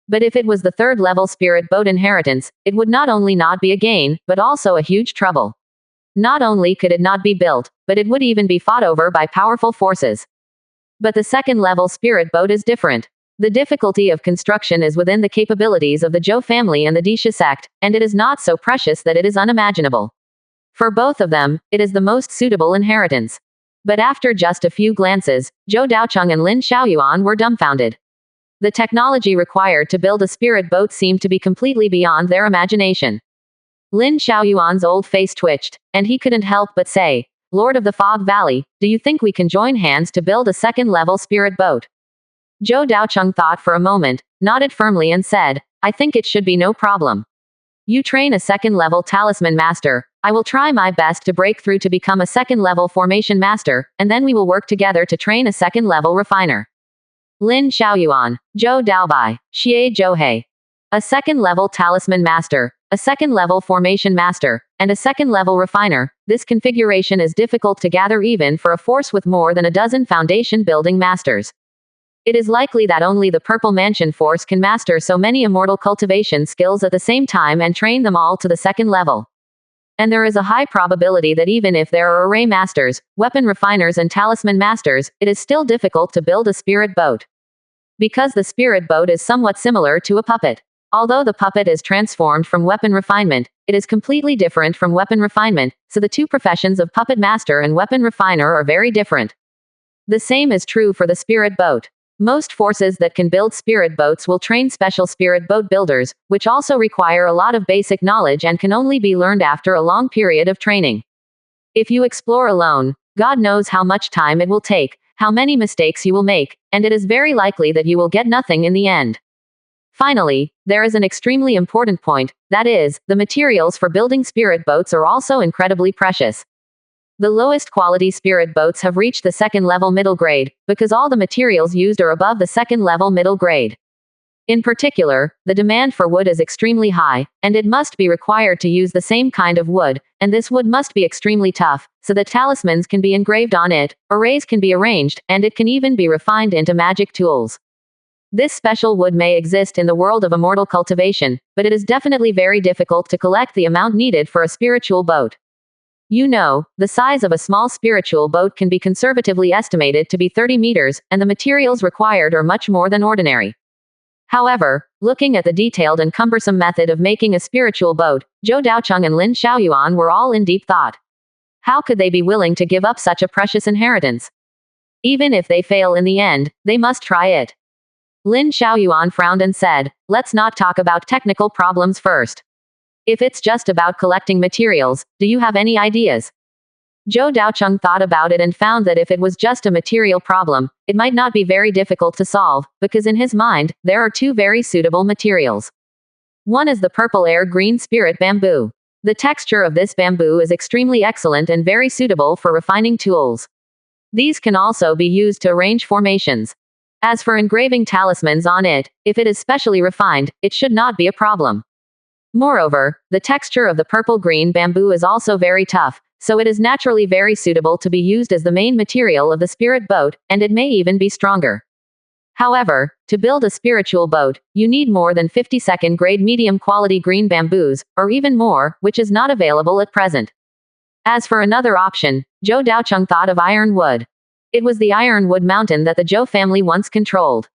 But if it was the third-level spirit boat inheritance, it would not only not be a gain, but also a huge trouble. Not only could it not be built, but it would even be fought over by powerful forces. But the second-level spirit boat is different. The difficulty of construction is within the capabilities of the Zhou family and the Disha sect, and it is not so precious that it is unimaginable. For both of them, it is the most suitable inheritance. But after just a few glances, Zhou Daocheng and Lin Xiaoyuan were dumbfounded. The technology required to build a spirit boat seemed to be completely beyond their imagination. Lin Xiaoyuan's old face twitched, and he couldn't help but say, Lord of the Fog Valley, do you think we can join hands to build a second-level spirit boat? Zhou Daocheng thought for a moment, nodded firmly and said, I think it should be no problem. You train a second-level talisman master, I will try my best to break through to become a second-level formation master, and then we will work together to train a second-level refiner. Lin Xiaoyuan, Zhou Daobai, Xie Zhouhei. A second-level talisman master, a second-level formation master, and a second-level refiner, this configuration is difficult to gather even for a force with more than a dozen foundation building masters. It is likely that only the Purple Mansion force can master so many immortal cultivation skills at the same time and train them all to the second level. And there is a high probability that even if there are array masters, weapon refiners and talisman masters, it is still difficult to build a spirit boat. Because the spirit boat is somewhat similar to a puppet. Although the puppet is transformed from weapon refinement, it is completely different from weapon refinement, so the two professions of puppet master and weapon refiner are very different. The same is true for the spirit boat. Most forces that can build spirit boats will train special spirit boat builders, which also require a lot of basic knowledge and can only be learned after a long period of training. If you explore alone, God knows how much time it will take, how many mistakes you will make, and it is very likely that you will get nothing in the end. Finally, there is an extremely important point, that is, the materials for building spirit boats are also incredibly precious. The lowest quality spirit boats have reached the second level middle grade, because all the materials used are above the second level middle grade. In particular, the demand for wood is extremely high, and it must be required to use the same kind of wood, and this wood must be extremely tough, so that talismans can be engraved on it, arrays can be arranged, and it can even be refined into magic tools. This special wood may exist in the world of immortal cultivation, but it is definitely very difficult to collect the amount needed for a spiritual boat. You know, the size of a small spiritual boat can be conservatively estimated to be 30 meters, and the materials required are much more than ordinary. However, looking at the detailed and cumbersome method of making a spiritual boat, Zhou Daocheng and Lin Xiaoyuan were all in deep thought. How could they be willing to give up such a precious inheritance? Even if they fail in the end, they must try it. Lin Xiaoyuan frowned and said, let's not talk about technical problems first. If it's just about collecting materials, do you have any ideas? Zhou Daocheng thought about it and found that if it was just a material problem, it might not be very difficult to solve, because in his mind, there are two very suitable materials. One is the purple air green spirit bamboo. The texture of this bamboo is extremely excellent and very suitable for refining tools. These can also be used to arrange formations. As for engraving talismans on it, if it is specially refined, it should not be a problem. Moreover, the texture of the purple-green bamboo is also very tough, so it is naturally very suitable to be used as the main material of the spirit boat, and it may even be stronger. However, to build a spiritual boat, you need more than 52nd grade medium quality green bamboos, or even more, which is not available at present. As for another option, Zhou Daocheng thought of ironwood. It was the ironwood mountain that the Zhou family once controlled.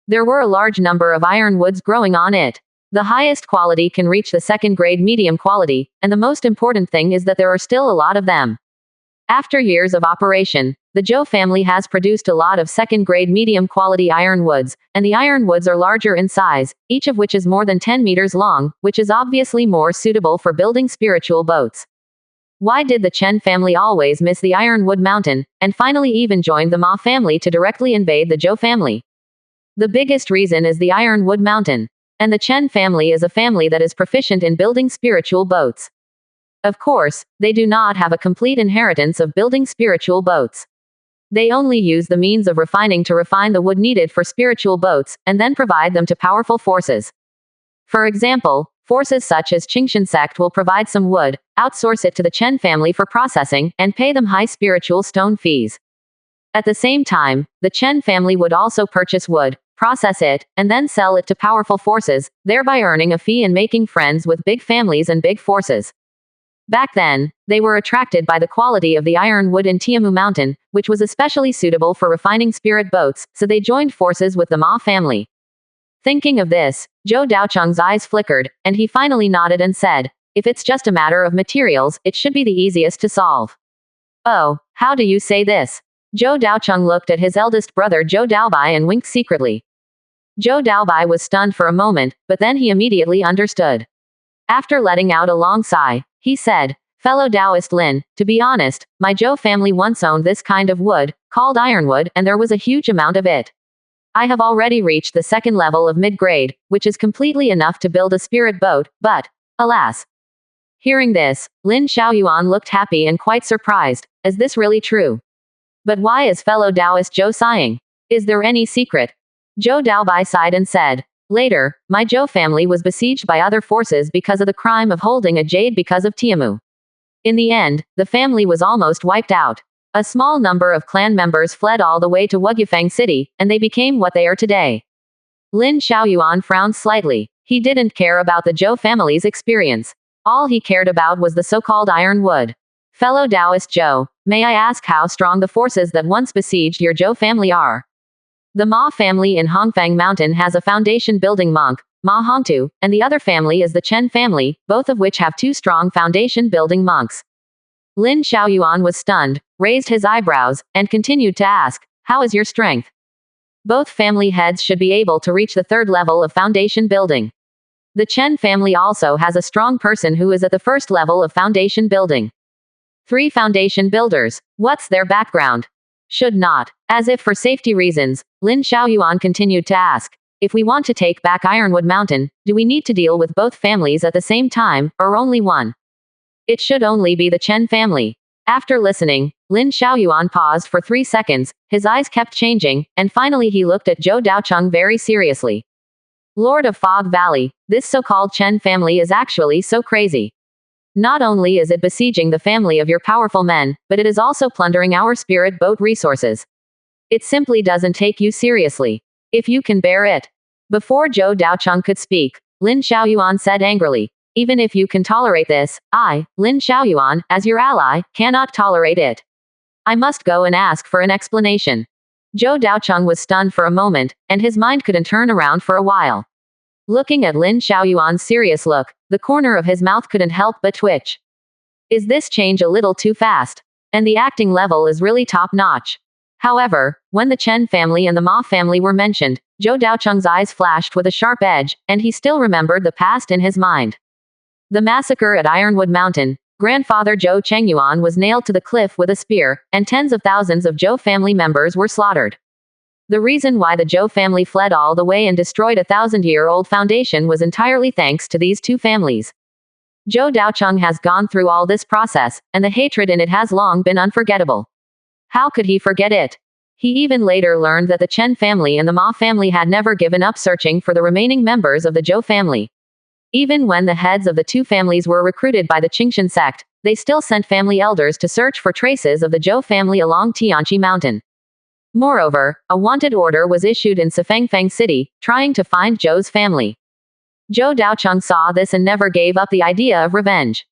There were a large number of ironwoods growing on it. The highest quality can reach the second grade medium quality, and the most important thing is that there are still a lot of them. After years of operation, the Zhou family has produced a lot of second grade medium quality ironwoods, and the ironwoods are larger in size, each of which is more than 10 meters long, which is obviously more suitable for building spiritual boats. Why did the Chen family always miss the ironwood mountain, and finally even joined the Ma family to directly invade the Zhou family? The biggest reason is the ironwood mountain. And the Chen family is a family that is proficient in building spiritual boats. Of course, they do not have a complete inheritance of building spiritual boats. They only use the means of refining to refine the wood needed for spiritual boats, and then provide them to powerful forces. For example, forces such as Qingshan sect will provide some wood, outsource it to the Chen family for processing, and pay them high spiritual stone fees. At the same time, the Chen family would also purchase wood, process it, and then sell it to powerful forces, thereby earning a fee and making friends with big families and big forces. Back then, they were attracted by the quality of the ironwood in Tiamu Mountain, which was especially suitable for refining spirit boats, so they joined forces with the Ma family. Thinking of this, Zhou Daocheng's eyes flickered, and he finally nodded and said, if it's just a matter of materials, it should be the easiest to solve. Oh, how do you say this? Zhou Daocheng looked at his eldest brother Zhou Daobai and winked secretly. Zhou Daobai was stunned for a moment, but then he immediately understood. After letting out a long sigh, he said, fellow Taoist Lin, to be honest, my Zhou family once owned this kind of wood, called ironwood, and there was a huge amount of it. I have already reached the second level of mid-grade, which is completely enough to build a spirit boat, but, alas. Hearing this, Lin Xiaoyuan looked happy and quite surprised. Is this really true? But why is fellow Taoist Zhou sighing? Is there any secret? Zhou Daobai sighed and said, later, my Zhou family was besieged by other forces because of the crime of holding a jade because of Tiamu. In the end, the family was almost wiped out. A small number of clan members fled all the way to Wugyufang City, and they became what they are today. Lin Xiaoyuan frowned slightly. He didn't care about the Zhou family's experience. All he cared about was the so-called iron wood. Fellow Taoist Zhou, may I ask how strong the forces that once besieged your Zhou family are? The Ma family in Hongfang Mountain has a foundation building monk, Ma Hongtu, and the other family is the Chen family, both of which have two strong foundation building monks. Lin Xiaoyuan was stunned, raised his eyebrows, and continued to ask, how is your strength? Both family heads should be able to reach the third level of foundation building. The Chen family also has a strong person who is at the first level of foundation building. 3 foundation builders. What's their background? Should not. As if for safety reasons, Lin Xiaoyuan continued to ask, if we want to take back Ironwood Mountain, do we need to deal with both families at the same time, or only one? It should only be the Chen family. After listening, Lin Xiaoyuan paused for 3 seconds, his eyes kept changing, and finally he looked at Zhou Daocheng very seriously. Lord of Fog Valley, this so-called Chen family is actually so crazy. Not only is it besieging the family of your powerful men, but it is also plundering our spirit boat resources. It simply doesn't take you seriously. If you can bear it. Before Zhou Daocheng could speak, Lin Xiaoyuan said angrily, even if you can tolerate this, I, Lin Xiaoyuan, as your ally, cannot tolerate it. I must go and ask for an explanation. Zhou Daocheng was stunned for a moment, and his mind couldn't turn around for a while. Looking at Lin Xiaoyuan's serious look, the corner of his mouth couldn't help but twitch. Is this change a little too fast? And the acting level is really top-notch. However, when the Chen family and the Ma family were mentioned, Zhou Daocheng's eyes flashed with a sharp edge, and he still remembered the past in his mind. The massacre at Ironwood Mountain. Grandfather Zhou Chengyuan was nailed to the cliff with a spear, and tens of thousands of Zhou family members were slaughtered. The reason why the Zhou family fled all the way and destroyed a 1,000-year-old foundation was entirely thanks to these two families. Zhou Daocheng has gone through all this process, and the hatred in it has long been unforgettable. How could he forget it? He even later learned that the Chen family and the Ma family had never given up searching for the remaining members of the Zhou family. Even when the heads of the two families were recruited by the Qingshan sect, they still sent family elders to search for traces of the Zhou family along Tianqi Mountain. Moreover, a wanted order was issued in Sifangfang City, trying to find Zhou's family. Zhou Daocheng saw this and never gave up the idea of revenge.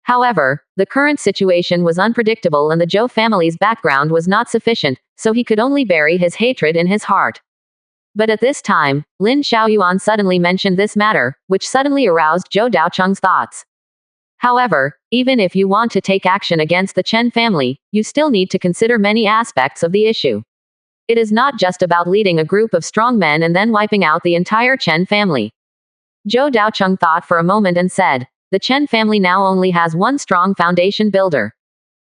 However, the current situation was unpredictable and the Zhou family's background was not sufficient, so he could only bury his hatred in his heart. But at this time, Lin Xiaoyuan suddenly mentioned this matter, which suddenly aroused Zhou Daocheng's thoughts. However, even if you want to take action against the Chen family, you still need to consider many aspects of the issue. It is not just about leading a group of strong men and then wiping out the entire Chen family. Zhou Daocheng thought for a moment and said, the Chen family now only has one strong foundation builder.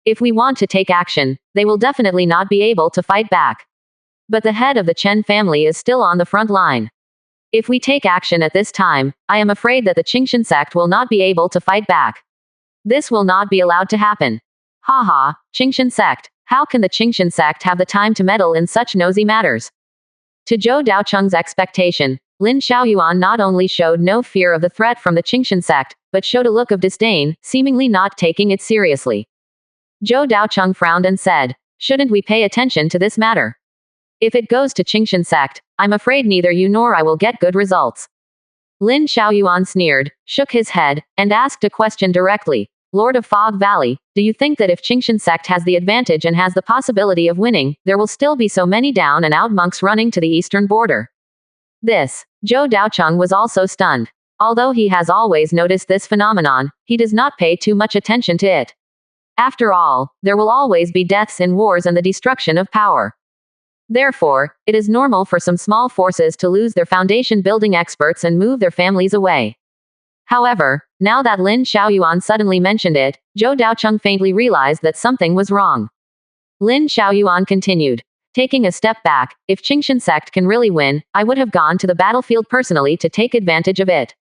If we want to take action, they will definitely not be able to fight back. But the head of the Chen family is still on the front line. If we take action at this time, I am afraid that the Qingshan sect will not be able to fight back. This will not be allowed to happen. Haha, Qingshan sect. How can the Qingshan sect have the time to meddle in such nosy matters? To Zhou Daocheng's expectation, Lin Xiaoyuan not only showed no fear of the threat from the Qingshan sect, but showed a look of disdain, seemingly not taking it seriously. Zhou Daocheng frowned and said, shouldn't we pay attention to this matter? If it goes to Qingshan sect, I'm afraid neither you nor I will get good results. Lin Xiaoyuan sneered, shook his head, and asked a question directly. Lord of Fog Valley, do you think that if Qingshan sect has the advantage and has the possibility of winning, there will still be so many down and out monks running to the eastern border? This. Zhou Daocheng was also stunned. Although he has always noticed this phenomenon, he does not pay too much attention to it. After all, there will always be deaths in wars and the destruction of power. Therefore, it is normal for some small forces to lose their foundation building experts and move their families away. However, now that Lin Xiaoyuan suddenly mentioned it, Zhou Daocheng faintly realized that something was wrong. Lin Xiaoyuan continued. Taking a step back, if Qingshan sect can really win, I would have gone to the battlefield personally to take advantage of it.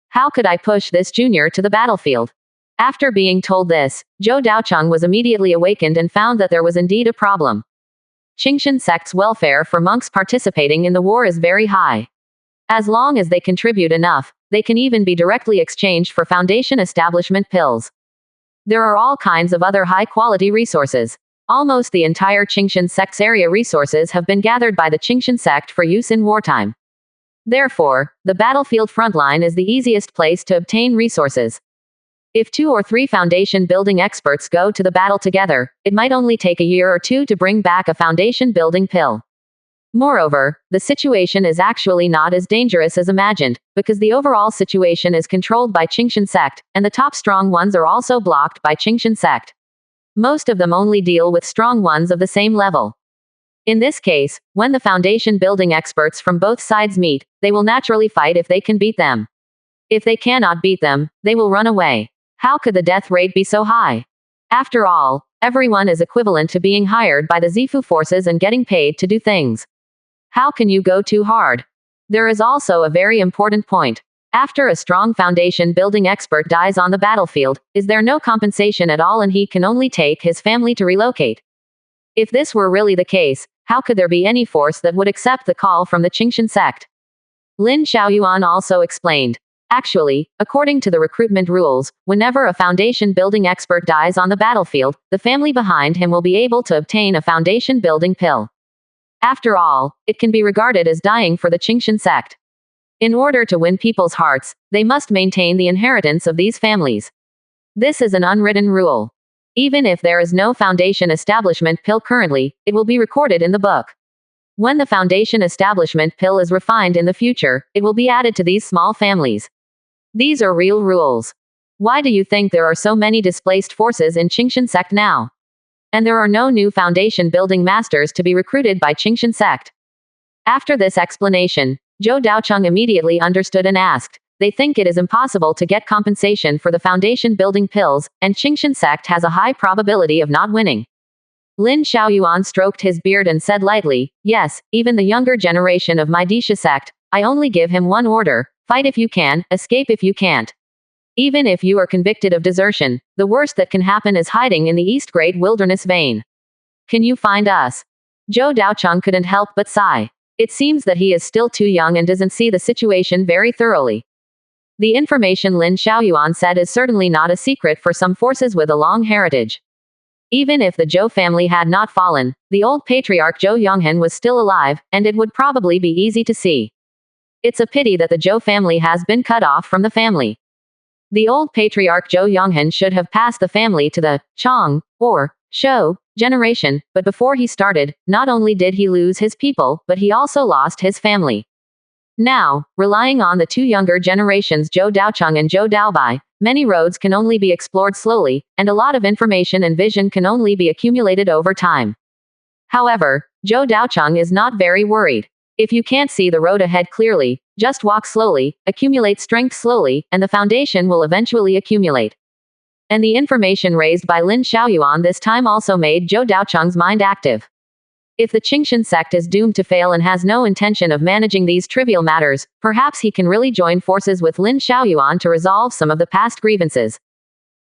How could I push this junior to the battlefield? After being told this, Zhou Daocheng was immediately awakened and found that there was indeed a problem. Qingshan sect's welfare for monks participating in the war is very high. As long as they contribute enough, they can even be directly exchanged for foundation establishment pills. There are all kinds of other high-quality resources. Almost the entire Qingshan sect's area resources have been gathered by the Qingshan sect for use in wartime. Therefore, the battlefield frontline is the easiest place to obtain resources. If 2 or 3 foundation building experts go to the battle together, it might only take a year or 2 to bring back a foundation building pill. Moreover, the situation is actually not as dangerous as imagined, because the overall situation is controlled by Qingshan sect, and the top strong ones are also blocked by Qingshan sect. Most of them only deal with strong ones of the same level. In this case, when the foundation building experts from both sides meet, they will naturally fight if they can beat them. If they cannot beat them, they will run away. How could the death rate be so high? After all, everyone is equivalent to being hired by the Zifu forces and getting paid to do things. How can you go too hard? There is also a very important point. After a strong foundation building expert dies on the battlefield, is there no compensation at all and he can only take his family to relocate? If this were really the case, how could there be any force that would accept the call from the Qingshan sect? Lin Xiaoyuan also explained. Actually, according to the recruitment rules, whenever a foundation building expert dies on the battlefield, the family behind him will be able to obtain a foundation building pill. After all, it can be regarded as dying for the Qingshan sect. In order to win people's hearts, they must maintain the inheritance of these families. This is an unwritten rule. Even if there is no foundation establishment pill currently, it will be recorded in the book. When the foundation establishment pill is refined in the future, it will be added to these small families. These are real rules. Why do you think there are so many displaced forces in Qingshan sect now? And there are no new foundation building masters to be recruited by Qingshan sect. After this explanation, Zhou Daocheng immediately understood and asked, they think it is impossible to get compensation for the foundation building pills, and Qingshan sect has a high probability of not winning. Lin Xiaoyuan stroked his beard and said lightly, yes, even the younger generation of my Disha sect, I only give him one order, fight if you can, escape if you can't. Even if you are convicted of desertion, the worst that can happen is hiding in the East Great Wilderness vein. Can you find us? Zhou Daocheng couldn't help but sigh. It seems that he is still too young and doesn't see the situation very thoroughly. The information Lin Xiaoyuan said is certainly not a secret for some forces with a long heritage. Even if the Zhou family had not fallen, the old patriarch Zhou Yonghan was still alive, and it would probably be easy to see. It's a pity that the Zhou family has been cut off from the family. The old patriarch Zhou Yonghan should have passed the family to the Chong, or Shou, generation, but before he started, not only did he lose his people, but he also lost his family. Now, relying on the two younger generations Zhou Daocheng and Zhou Daobai, many roads can only be explored slowly, and a lot of information and vision can only be accumulated over time. However, Zhou Daocheng is not very worried. If you can't see the road ahead clearly, just walk slowly, accumulate strength slowly, and the foundation will eventually accumulate. And the information raised by Lin Xiaoyuan this time also made Zhou Daocheng's mind active. If the Qingshan sect is doomed to fail and has no intention of managing these trivial matters, perhaps he can really join forces with Lin Xiaoyuan to resolve some of the past grievances.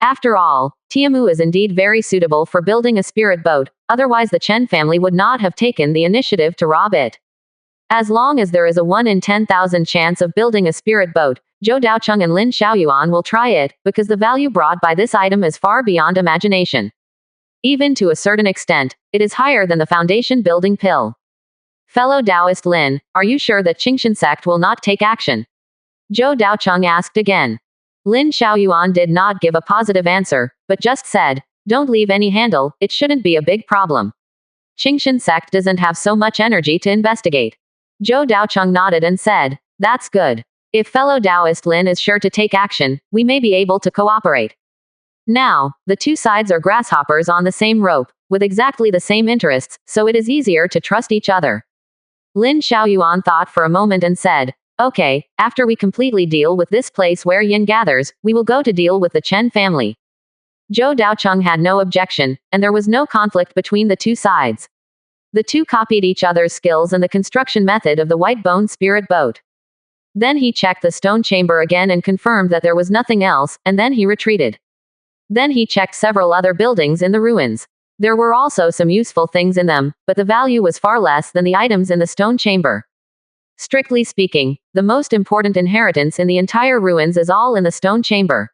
After all, Tiamu is indeed very suitable for building a spirit boat, otherwise the Chen family would not have taken the initiative to rob it. As long as there is a 1 in 10,000 chance of building a spirit boat, Zhou Daocheng and Lin Xiaoyuan will try it, because the value brought by this item is far beyond imagination. Even to a certain extent, it is higher than the foundation building pill. Fellow Taoist Lin, are you sure that Qingshan sect will not take action? Zhou Daocheng asked again. Lin Xiaoyuan did not give a positive answer, but just said, don't leave any handle, it shouldn't be a big problem. Qingshan sect doesn't have so much energy to investigate. Zhou Daocheng nodded and said, that's good. If fellow Taoist Lin is sure to take action, we may be able to cooperate. Now, the two sides are grasshoppers on the same rope, with exactly the same interests, so it is easier to trust each other. Lin Xiaoyuan thought for a moment and said, okay, after we completely deal with this place where yin gathers, we will go to deal with the Chen family. Zhou Daocheng had no objection, and there was no conflict between the two sides. The two copied each other's skills and the construction method of the white bone spirit boat. Then he checked the stone chamber again and confirmed that there was nothing else, and then he retreated. Then he checked several other buildings in the ruins. There were also some useful things in them, but the value was far less than the items in the stone chamber. Strictly speaking, the most important inheritance in the entire ruins is all in the stone chamber.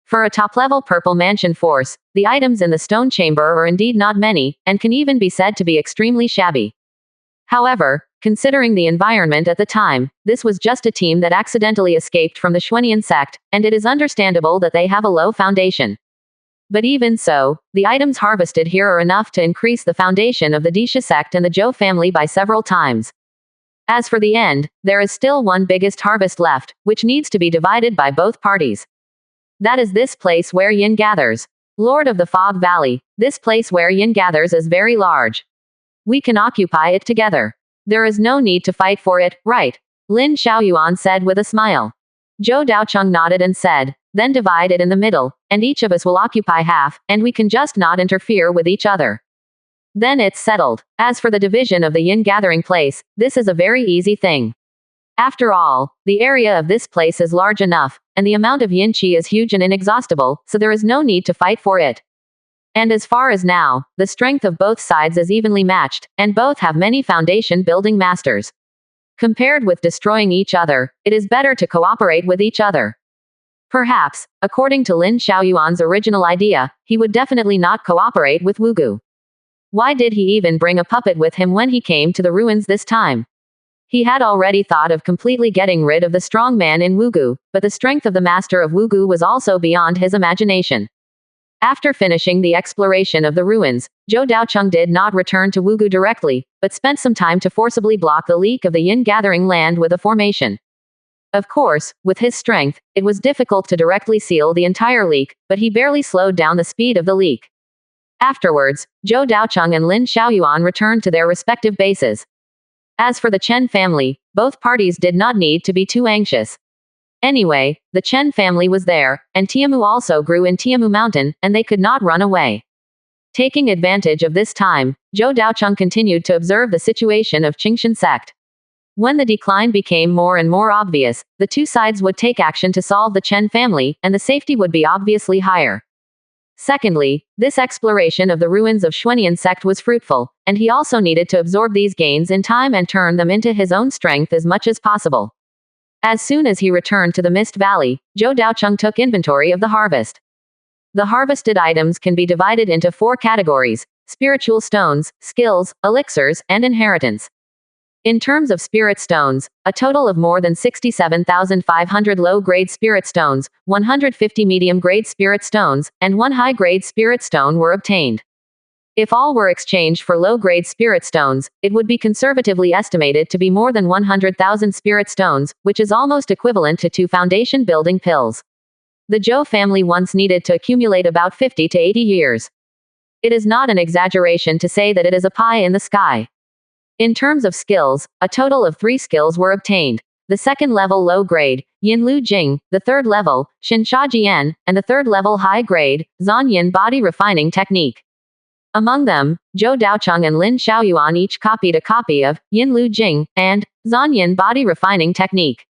For a top-level purple mansion force, the items in the stone chamber are indeed not many, and can even be said to be extremely shabby. However, considering the environment at the time, this was just a team that accidentally escaped from the Xuanian sect, and it is understandable that they have a low foundation. But even so, the items harvested here are enough to increase the foundation of the Disha sect and the Zhou family by several times. As for the end, there is still one biggest harvest left, which needs to be divided by both parties. That is this place where yin gathers. Lord of the Fog Valley, this place where yin gathers is very large. We can occupy it together. There is no need to fight for it, right? Lin Xiaoyuan said with a smile. Zhou Daocheng nodded and said, then divide it in the middle, and each of us will occupy half, and we can just not interfere with each other. Then it's settled. As for the division of the yin gathering place, this is a very easy thing. After all, the area of this place is large enough, and the amount of yin qi is huge and inexhaustible, so there is no need to fight for it. And as far as now, the strength of both sides is evenly matched, and both have many foundation building masters. Compared with destroying each other, it is better to cooperate with each other. Perhaps, according to Lin Xiaoyuan's original idea, he would definitely not cooperate with Wugu. Why did he even bring a puppet with him when he came to the ruins this time? He had already thought of completely getting rid of the strong man in Wugu, but the strength of the master of Wugu was also beyond his imagination. After finishing the exploration of the ruins, Zhou Daocheng did not return to Wugu directly, but spent some time to forcibly block the leak of the yin gathering land with a formation. Of course, with his strength, it was difficult to directly seal the entire leak, but he barely slowed down the speed of the leak. Afterwards, Zhou Daocheng and Lin Xiaoyuan returned to their respective bases. As for the Chen family, both parties did not need to be too anxious. Anyway, the Chen family was there, and Tiamu also grew in Tiamu Mountain, and they could not run away. Taking advantage of this time, Zhou Daocheng continued to observe the situation of Qingshan sect. When the decline became more and more obvious, the two sides would take action to solve the Chen family, and the safety would be obviously higher. Secondly, this exploration of the ruins of Xuanian sect was fruitful, and he also needed to absorb these gains in time and turn them into his own strength as much as possible. As soon as he returned to the Mist Valley, Zhou Daocheng took inventory of the harvest. The harvested items can be divided into 4 categories: spiritual stones, skills, elixirs, and inheritance. In terms of spirit stones, a total of more than 67,500 low-grade spirit stones, 150 medium-grade spirit stones, and 1 high-grade spirit stone were obtained. If all were exchanged for low-grade spirit stones, it would be conservatively estimated to be more than 100,000 spirit stones, which is almost equivalent to 2 foundation building pills. The Zhou family once needed to accumulate about 50 to 80 years. It is not an exaggeration to say that it is a pie in the sky. In terms of skills, a total of 3 skills were obtained. The second level low grade, Yin Lu Jing, the third level, Xin Sha Jian, and the third level high grade, Zan Yin body refining technique. Among them, Zhou Daocheng and Lin Xiaoyuan each copied a copy of Yin Lu Jing and Zan Yin body refining technique.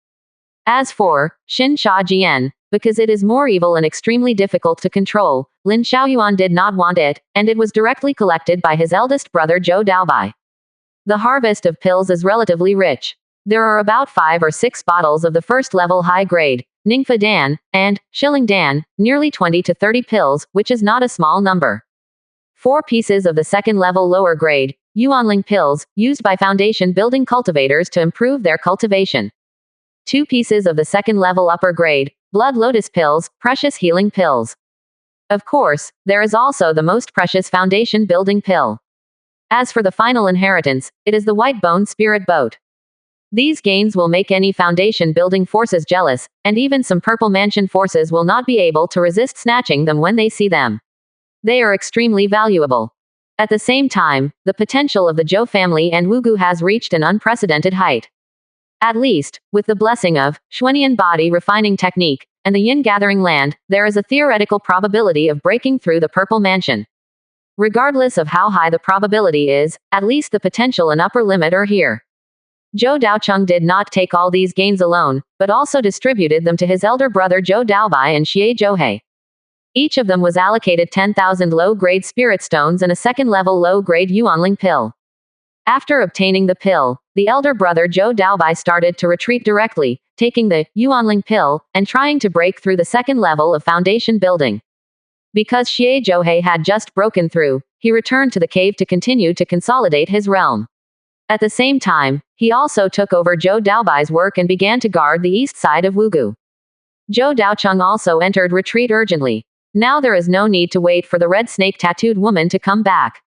As for Xin Sha Jian, because it is more evil and extremely difficult to control, Lin Xiaoyuan did not want it, and it was directly collected by his eldest brother Zhou Daobai. The harvest of pills is relatively rich. There are about 5 or 6 bottles of the first level high grade, Ningfa Dan, and Shilling Dan, nearly 20 to 30 pills, which is not a small number. 4 pieces of the second level lower grade, Yuanling pills, used by foundation building cultivators to improve their cultivation. 2 pieces of the second level upper grade, blood lotus pills, precious healing pills. Of course, there is also the most precious foundation building pill. As for the final inheritance, it is the white bone spirit boat. These gains will make any foundation building forces jealous, and even some purple mansion forces will not be able to resist snatching them when they see them. They are extremely valuable. At the same time, the potential of the Zhou family and Wugu has reached an unprecedented height. At least, with the blessing of Xuanian body refining technique and the Yin gathering land, there is a theoretical probability of breaking through the purple mansion. Regardless of how high the probability is, at least the potential and upper limit are here. Zhou Daocheng did not take all these gains alone, but also distributed them to his elder brother Zhou Daobai and Xie Zhouhei. Each of them was allocated 10,000 low-grade spirit stones and a second-level low-grade Yuanling pill. After obtaining the pill, the elder brother Zhou Daobai started to retreat directly, taking the Yuanling pill and trying to break through the second level of foundation building. Because Xie Zhouhei had just broken through, he returned to the cave to continue to consolidate his realm. At the same time, he also took over Zhou Daobai's work and began to guard the east side of Wugu. Zhou Daocheng also entered retreat urgently. Now there is no need to wait for the red snake tattooed woman to come back.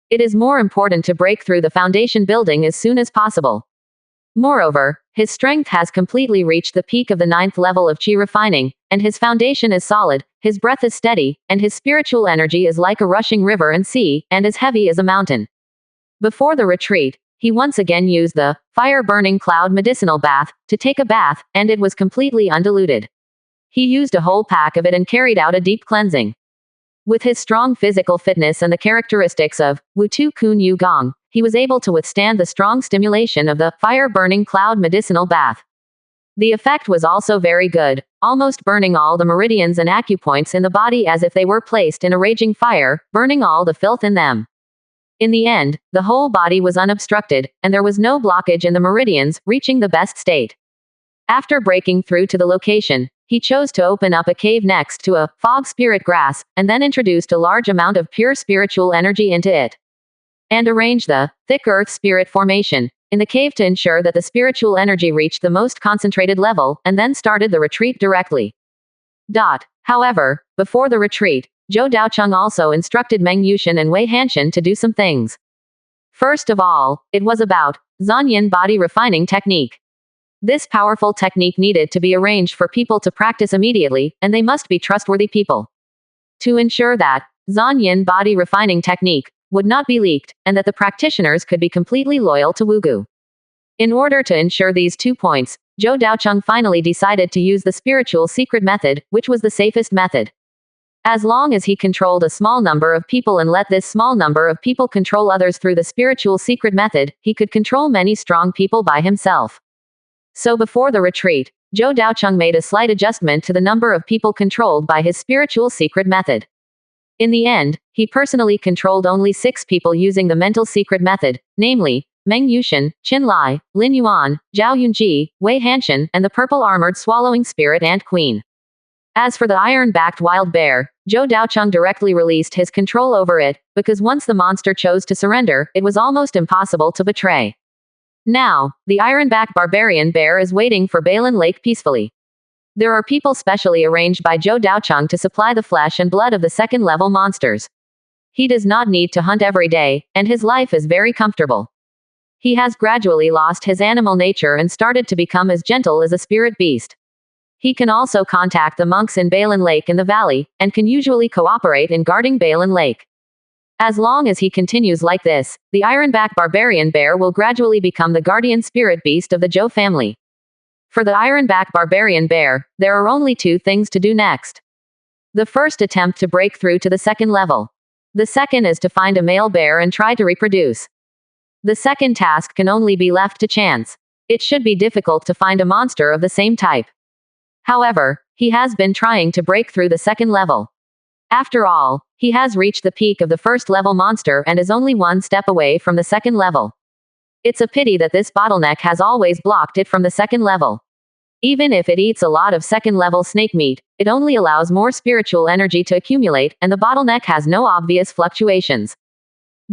It is more important to break through the foundation building as soon as possible. Moreover, his strength has completely reached the peak of the 9th level of Qi refining, and his foundation is solid, his breath is steady, and his spiritual energy is like a rushing river and sea, and as heavy as a mountain. Before the retreat, he once again used the fire-burning cloud medicinal bath to take a bath, and it was completely undiluted. He used a whole pack of it and carried out a deep cleansing. With his strong physical fitness and the characteristics of Wutu Kun Yu Gong, he was able to withstand the strong stimulation of the fire-burning cloud medicinal bath. The effect was also very good, almost burning all the meridians and acupoints in the body as if they were placed in a raging fire, burning all the filth in them. In the end, the whole body was unobstructed, and there was no blockage in the meridians, reaching the best state. After breaking through to the location, he chose to open up a cave next to a fog spirit grass, and then introduced a large amount of pure spiritual energy into it. And arranged the thick earth spirit formation in the cave to ensure that the spiritual energy reached the most concentrated level, and then started the retreat directly. However, before the retreat, Zhou Daocheng also instructed Meng Yushan and Wei Hanshan to do some things. First of all, it was about Zan Yin body refining technique. This powerful technique needed to be arranged for people to practice immediately, and they must be trustworthy people. To ensure that Zan Yin body refining technique would not be leaked, and that the practitioners could be completely loyal to Wugu. In order to ensure these 2 points, Zhou Daocheng finally decided to use the spiritual secret method, which was the safest method. As long as he controlled a small number of people and let this small number of people control others through the spiritual secret method, he could control many strong people by himself. So before the retreat, Zhou Daocheng made a slight adjustment to the number of people controlled by his spiritual secret method. In the end, he personally controlled only 6 people using the mental secret method, namely, Meng Yushan, Qin Lai, Lin Yuan, Zhao Yunji, Wei Hanshan, and the purple-armored swallowing spirit ant queen. As for the iron-backed wild bear, Zhou Daocheng directly released his control over it, because once the monster chose to surrender, it was almost impossible to betray. Now, the iron-backed barbarian bear is waiting for Balin Lake peacefully. There are people specially arranged by Zhou Daocheng to supply the flesh and blood of the second-level monsters. He does not need to hunt every day, and his life is very comfortable. He has gradually lost his animal nature and started to become as gentle as a spirit beast. He can also contact the monks in Balin Lake in the valley, and can usually cooperate in guarding Balin Lake. As long as he continues like this, the iron-backed barbarian bear will gradually become the guardian spirit beast of the Zhou family. For the iron-backed barbarian bear, there are only 2 things to do next. The first, attempt to break through to the second level. The second is to find a male bear and try to reproduce. The second task can only be left to chance. It should be difficult to find a monster of the same type. However, he has been trying to break through the second level. After all, he has reached the peak of the first level monster and is only 1 step away from the second level. It's a pity that this bottleneck has always blocked it from the second level. Even if it eats a lot of second level snake meat, it only allows more spiritual energy to accumulate, and the bottleneck has no obvious fluctuations.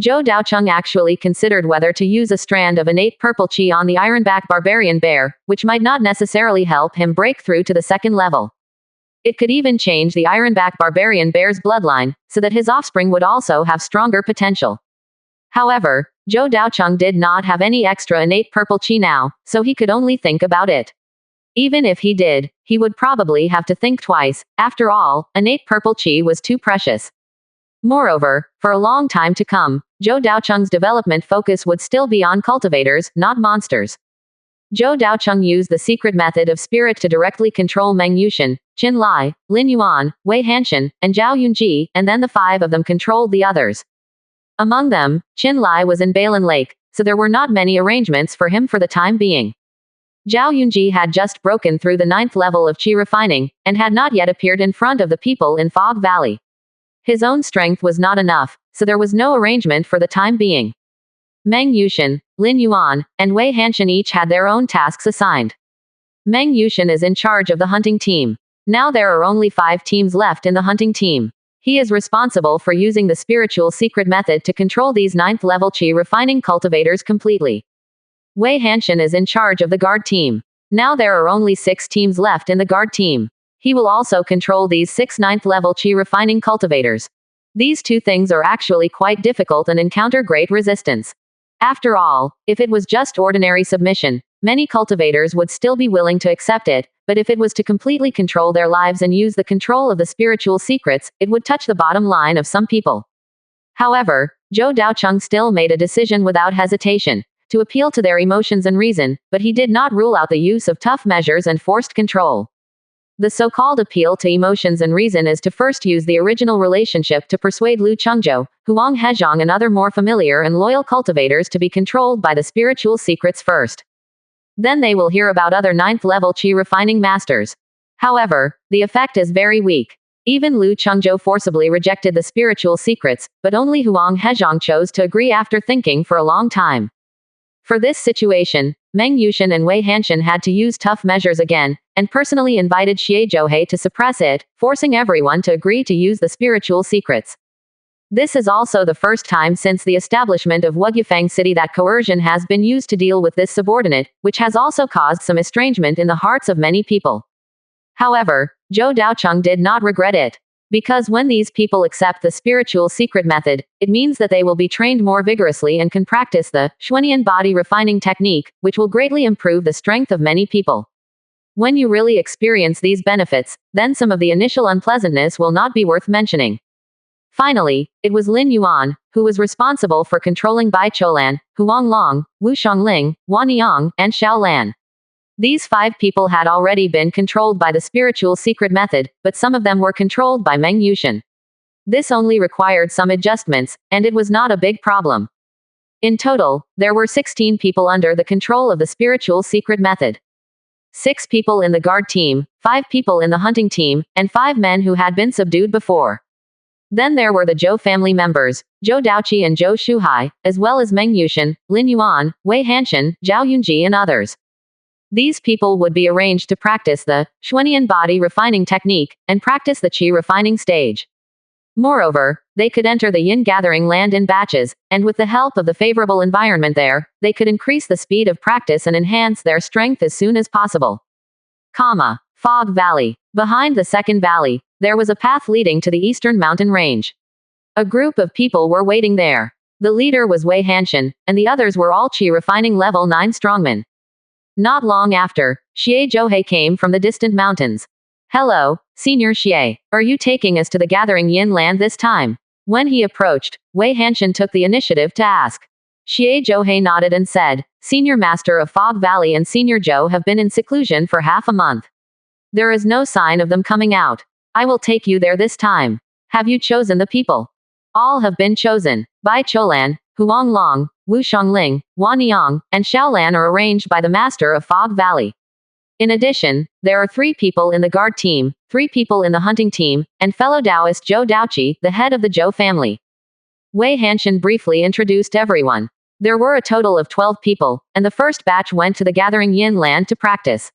Zhou Daocheng actually considered whether to use a strand of innate purple qi on the iron-backed barbarian bear, which might not necessarily help him break through to the second level. It could even change the iron-backed barbarian bear's bloodline, so that his offspring would also have stronger potential. However, Zhou Daocheng did not have any extra innate purple qi now, so he could only think about it. Even if he did, he would probably have to think twice. After all, innate purple qi was too precious. Moreover, for a long time to come, Zhou Daocheng's development focus would still be on cultivators, not monsters. Zhou Daocheng used the secret method of spirit to directly control Meng Yushan, Qin Lai, Lin Yuan, Wei Hanshan, and Zhao Yunji, and then the 5 of them controlled the others. Among them, Qin Lai was in Balin Lake, so there were not many arrangements for him for the time being. Zhao Yunji had just broken through the 9th level of qi refining, and had not yet appeared in front of the people in Fog Valley. His own strength was not enough, so there was no arrangement for the time being. Meng Yushan, Lin Yuan, and Wei Hanshan each had their own tasks assigned. Meng Yushan is in charge of the hunting team. Now there are only 5 teams left in the hunting team. He is responsible for using the spiritual secret method to control these 9th level qi refining cultivators completely. Wei Hanshan is in charge of the guard team. Now there are only 6 teams left in the guard team. He will also control these 6 9th level qi refining cultivators. These 2 things are actually quite difficult and encounter great resistance. After all, if it was just ordinary submission, many cultivators would still be willing to accept it, but if it was to completely control their lives and use the control of the spiritual secrets, it would touch the bottom line of some people. However, Zhou Daocheng still made a decision without hesitation, to appeal to their emotions and reason, but he did not rule out the use of tough measures and forced control. The so-called appeal to emotions and reason is to first use the original relationship to persuade Lu Chengzhou, Huang Hezhong and other more familiar and loyal cultivators to be controlled by the spiritual secrets first. Then they will hear about other 9th level qi refining masters. However, the effect is very weak. Even Lu Chengzhou forcibly rejected the spiritual secrets, but only Huang Hezhong chose to agree after thinking for a long time. For this situation, Meng Yushan and Wei Hanshan had to use tough measures again, and personally invited Xie Zhouhei to suppress it, forcing everyone to agree to use the spiritual secrets. This is also the first time since the establishment of Wugyufang City that coercion has been used to deal with this subordinate, which has also caused some estrangement in the hearts of many people. However, Zhou Daocheng did not regret it. Because when these people accept the spiritual secret method, it means that they will be trained more vigorously and can practice the Xuanian body refining technique, which will greatly improve the strength of many people. When you really experience these benefits, then some of the initial unpleasantness will not be worth mentioning. Finally, it was Lin Yuan, who was responsible for controlling Bai Cholan, Huang Long, Wu Shangling, Wan Yang, and Xiao Lan. These 5 people had already been controlled by the spiritual secret method, but some of them were controlled by Meng Yushan. This only required some adjustments, and it was not a big problem. In total, there were 16 people under the control of the spiritual secret method. 6 people in the guard team, 5 people in the hunting team, and 5 men who had been subdued before. Then there were the Zhou family members, Zhou Daoqi and Zhou Shuhai, as well as Meng Yushan, Lin Yuan, Wei Hanshan, Zhao Yunji and others. These people would be arranged to practice the Xuanian body refining technique, and practice the Qi refining stage. Moreover, they could enter the Yin gathering land in batches, and with the help of the favorable environment there, they could increase the speed of practice and enhance their strength as soon as possible. Fog Valley. Behind the second valley, there was a path leading to the eastern mountain range. A group of people were waiting there. The leader was Wei Hanshan, and the others were all Qi refining level 9 strongmen. Not long after, Xie Zhouhei came from the distant mountains. "Hello, Senior Xie. Are you taking us to the gathering Yin land this time?" When he approached, Wei Hanshan took the initiative to ask. Xie Zhouhei nodded and said, "Senior Master of Fog Valley and Senior Zhou have been in seclusion for half a month. There is no sign of them coming out. I will take you there this time. Have you chosen the people?" "All have been chosen. Bai Cholan, Huang Long, Wu Shangling, Wan Yang, and Xiao Lan are arranged by the Master of Fog Valley. In addition, there are 3 people in the guard team, 3 people in the hunting team, and fellow Taoist Zhou Daoqi, the head of the Zhou family." Wei Hanshan briefly introduced everyone. There were a total of 12 people, and the first batch went to the gathering Yin land to practice.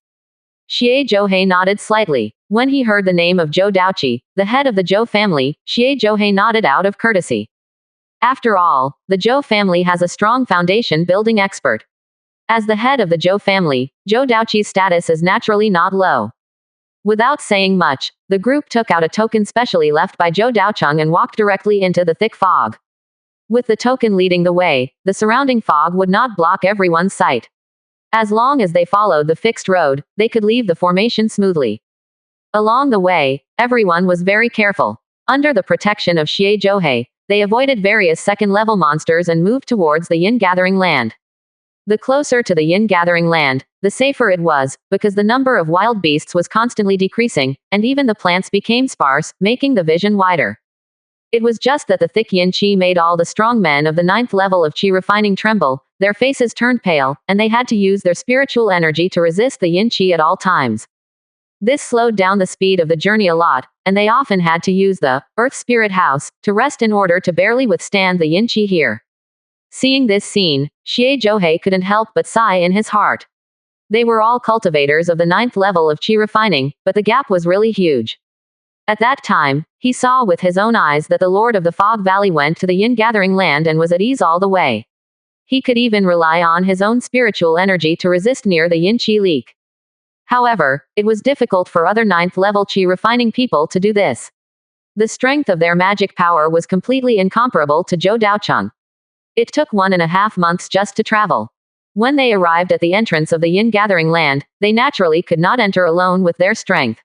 Xie Zhouhei nodded slightly. When he heard the name of Zhou Daoqi, the head of the Zhou family, Xie Zhouhei nodded out of courtesy. After all, the Zhou family has a strong foundation building expert. As the head of the Zhou family, Zhou Daoqi's status is naturally not low. Without saying much, the group took out a token specially left by Zhou Daocheng and walked directly into the thick fog. With the token leading the way, the surrounding fog would not block everyone's sight. As long as they followed the fixed road, they could leave the formation smoothly. Along the way, everyone was very careful. Under the protection of Xie Zhouhei, they avoided various second-level monsters and moved towards the Yin gathering land. The closer to the Yin gathering land, the safer it was, because the number of wild beasts was constantly decreasing, and even the plants became sparse, making the vision wider. It was just that the thick Yin Qi made all the strong men of the 9th level of Qi refining tremble, their faces turned pale, and they had to use their spiritual energy to resist the Yin Qi at all times. This slowed down the speed of the journey a lot, and they often had to use the Earth Spirit House to rest in order to barely withstand the Yin Qi here. Seeing this scene, Xie Zhouhei couldn't help but sigh in his heart. They were all cultivators of the 9th level of Qi refining, but the gap was really huge. At that time, he saw with his own eyes that the Lord of the Fog Valley went to the Yin gathering land and was at ease all the way. He could even rely on his own spiritual energy to resist near the Yin Qi leak. However, it was difficult for other 9th level Qi refining people to do this. The strength of their magic power was completely incomparable to Zhou Daocheng. It took 1.5 months just to travel. When they arrived at the entrance of the Yin gathering land, they naturally could not enter alone with their strength.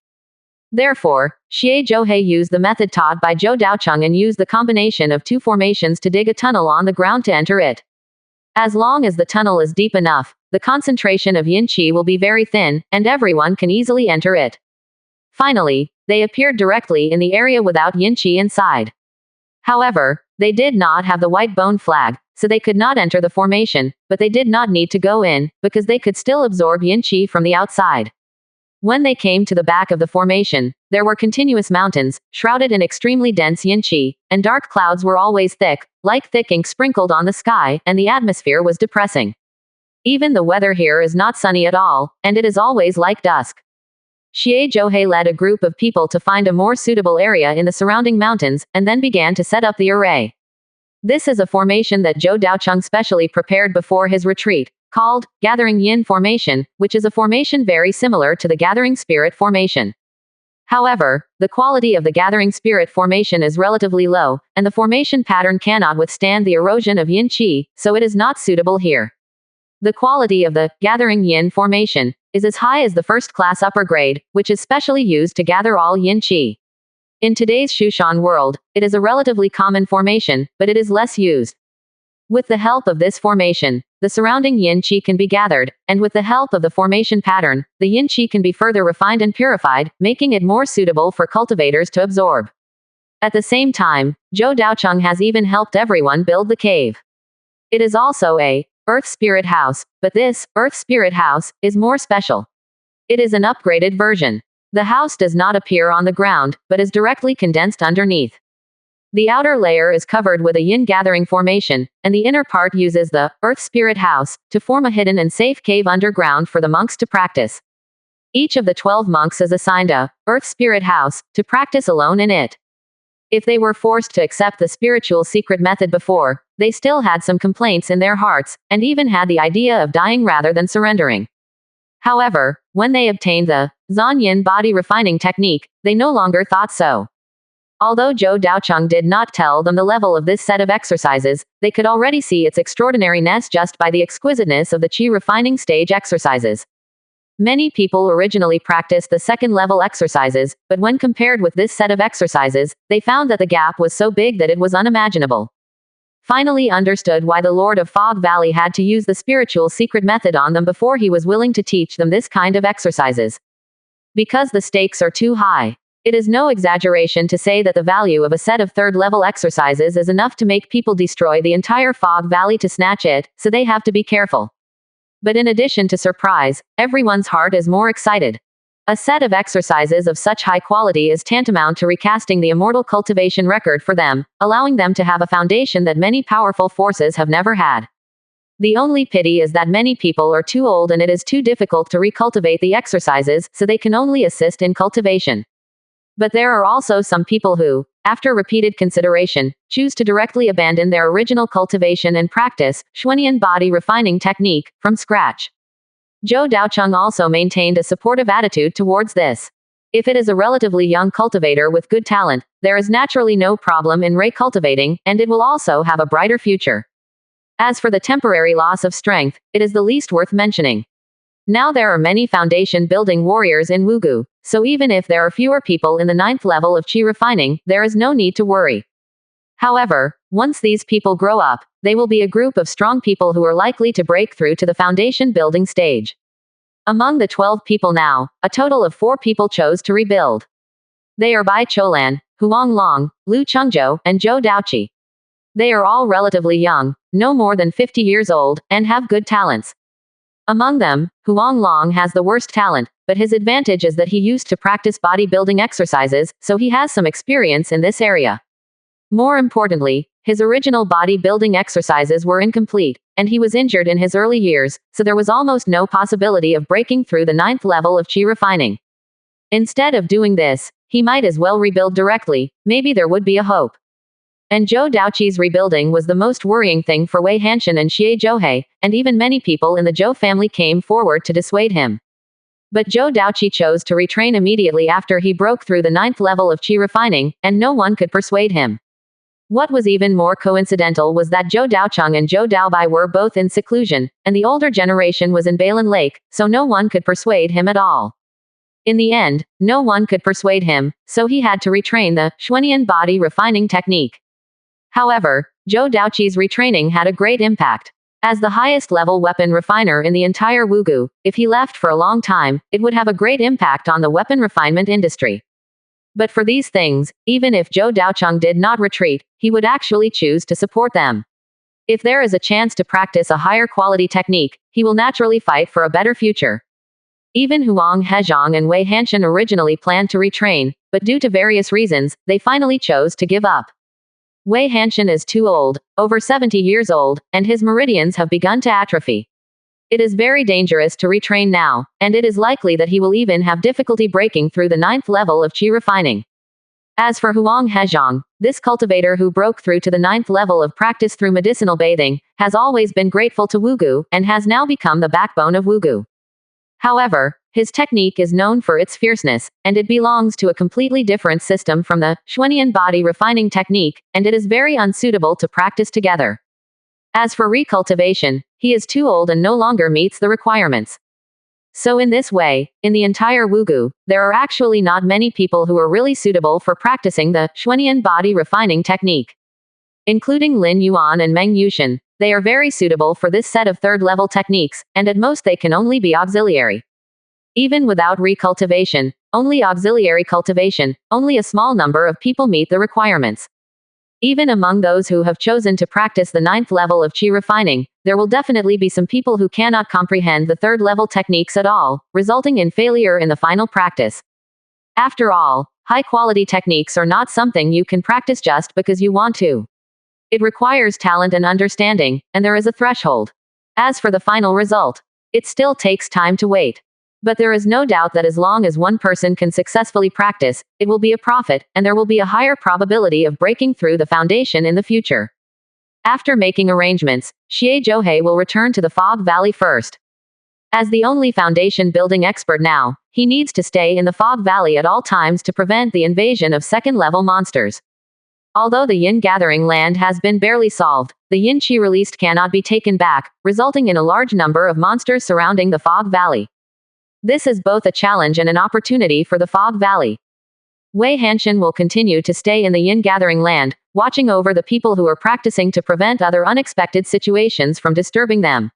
Therefore, Xie Zhouhei used the method taught by Zhou Daocheng and used the combination of 2 formations to dig a tunnel on the ground to enter it. As long as the tunnel is deep enough, the concentration of Yin Qi will be very thin, and everyone can easily enter it. Finally, they appeared directly in the area without Yin Qi inside. However, they did not have the white bone flag, so they could not enter the formation, but they did not need to go in, because they could still absorb Yin Qi from the outside. When they came to the back of the formation, there were continuous mountains, shrouded in extremely dense Yin Qi, and dark clouds were always thick, like thick ink sprinkled on the sky, and the atmosphere was depressing. Even the weather here is not sunny at all, and it is always like dusk. Xie Zhouhei led a group of people to find a more suitable area in the surrounding mountains, and then began to set up the array. This is a formation that Zhou Daocheng specially prepared before his retreat, called Gathering Yin Formation, which is a formation very similar to the Gathering Spirit Formation. However, the quality of the Gathering Spirit Formation is relatively low, and the formation pattern cannot withstand the erosion of Yin Qi, so it is not suitable here. The quality of the Gathering Yin Formation is as high as the first-class upper grade, which is specially used to gather all Yin Qi. In today's Shushan world, it is a relatively common formation, but it is less used. With the help of this formation, the surrounding yin qi can be gathered, and with the help of the formation pattern, the yin qi can be further refined and purified, making it more suitable for cultivators to absorb. At the same time, Zhou Daocheng has even helped everyone build the cave. It is also a Earth Spirit House, but this Earth Spirit House is more special. It is an upgraded version. The house does not appear on the ground, but is directly condensed underneath. The outer layer is covered with a yin gathering formation, and the inner part uses the Earth Spirit House to form a hidden and safe cave underground for the monks to practice. Each of the 12 monks is assigned a Earth Spirit House to practice alone in it. If they were forced to accept the spiritual secret method before, they still had some complaints in their hearts, and even had the idea of dying rather than surrendering. However, when they obtained the Zhan Yin body refining technique, they no longer thought so. Although Zhou Daocheng did not tell them the level of this set of exercises, they could already see its extraordinariness just by the exquisiteness of the qi refining stage exercises. Many people originally practiced the second level exercises, but when compared with this set of exercises, they found that the gap was so big that it was unimaginable. Finally understood why the Lord of Fog Valley had to use the spiritual secret method on them before he was willing to teach them this kind of exercises. Because the stakes are too high. It is no exaggeration to say that the value of a set of third-level exercises is enough to make people destroy the entire Fog Valley to snatch it, so they have to be careful. But in addition to surprise, everyone's heart is more excited. A set of exercises of such high quality is tantamount to recasting the immortal cultivation record for them, allowing them to have a foundation that many powerful forces have never had. The only pity is that many people are too old and it is too difficult to recultivate the exercises, so they can only assist in cultivation. But there are also some people who, after repeated consideration, choose to directly abandon their original cultivation and practice Xuanyan body refining technique from scratch. Zhou Daocheng also maintained a supportive attitude towards this. If it is a relatively young cultivator with good talent, there is naturally no problem in recultivating, and it will also have a brighter future. As for the temporary loss of strength, it is the least worth mentioning. Now there are many foundation building warriors in Wugu, so even if there are fewer people in the 9th level of qi refining, there is no need to worry. However, once these people grow up, they will be a group of strong people who are likely to break through to the foundation building stage. Among the 12 people now, a total of 4 people chose to rebuild. They are Bai Cholan, Huang Long, Lu Chengzhou, and Zhou Daoqi. They are all relatively young, no more than 50 years old, and have good talents. Among them, Huang Long has the worst talent, but his advantage is that he used to practice bodybuilding exercises, so he has some experience in this area. More importantly, his original bodybuilding exercises were incomplete, and he was injured in his early years, so there was almost no possibility of breaking through the 9th level of qi refining. Instead of doing this, he might as well rebuild directly, maybe there would be a hope. And Zhou Daoqi's rebuilding was the most worrying thing for Wei Hanshan and Xie Zhouhe, and even many people in the Zhou family came forward to dissuade him. But Zhou Daoqi chose to retrain immediately after he broke through the 9th level of qi refining, and no one could persuade him. What was even more coincidental was that Zhou Daocheng and Zhou Daobai were both in seclusion, and the older generation was in Balan Lake, so no one could persuade him at all. In the end, no one could persuade him, so he had to retrain the Xuanyan body refining technique. However, Zhou Daoqi's retraining had a great impact. As the highest level weapon refiner in the entire Wugu, if he left for a long time, it would have a great impact on the weapon refinement industry. But for these things, even if Zhou Daocheng did not retreat, he would actually choose to support them. If there is a chance to practice a higher quality technique, he will naturally fight for a better future. Even Huang Hezhong and Wei Hanshan originally planned to retrain, but due to various reasons, they finally chose to give up. Wei Hanshan is too old, over 70 years old, and his meridians have begun to atrophy. It is very dangerous to retrain now, and it is likely that he will even have difficulty breaking through the 9th level of qi refining. As for Huang Hezhong, this cultivator who broke through to the 9th level of practice through medicinal bathing, has always been grateful to Wugu, and has now become the backbone of Wugu. However, his technique is known for its fierceness, and it belongs to a completely different system from the Xuanyan body refining technique, and it is very unsuitable to practice together. As for recultivation, he is too old and no longer meets the requirements. So in this way, in the entire Wugu, there are actually not many people who are really suitable for practicing the Xuanian body refining technique. Including Lin Yuan and Meng Yushan, they are very suitable for this set of third-level techniques, and at most they can only be auxiliary. Even without recultivation, only auxiliary cultivation, only a small number of people meet the requirements. Even among those who have chosen to practice the 9th level of qi refining, there will definitely be some people who cannot comprehend the 3rd level techniques at all, resulting in failure in the final practice. After all, high-quality techniques are not something you can practice just because you want to. It requires talent and understanding, and there is a threshold. As for the final result, it still takes time to wait. But there is no doubt that as long as one person can successfully practice, it will be a profit, and there will be a higher probability of breaking through the foundation in the future. After making arrangements, Xie Zhouhe will return to the Fog Valley first. As the only foundation building expert now, he needs to stay in the Fog Valley at all times to prevent the invasion of second-level monsters. Although the Yin gathering land has been barely solved, the Yin Qi released cannot be taken back, resulting in a large number of monsters surrounding the Fog Valley. This is both a challenge and an opportunity for the Fog Valley. Wei Hanshan will continue to stay in the Yin gathering land, watching over the people who are practicing to prevent other unexpected situations from disturbing them.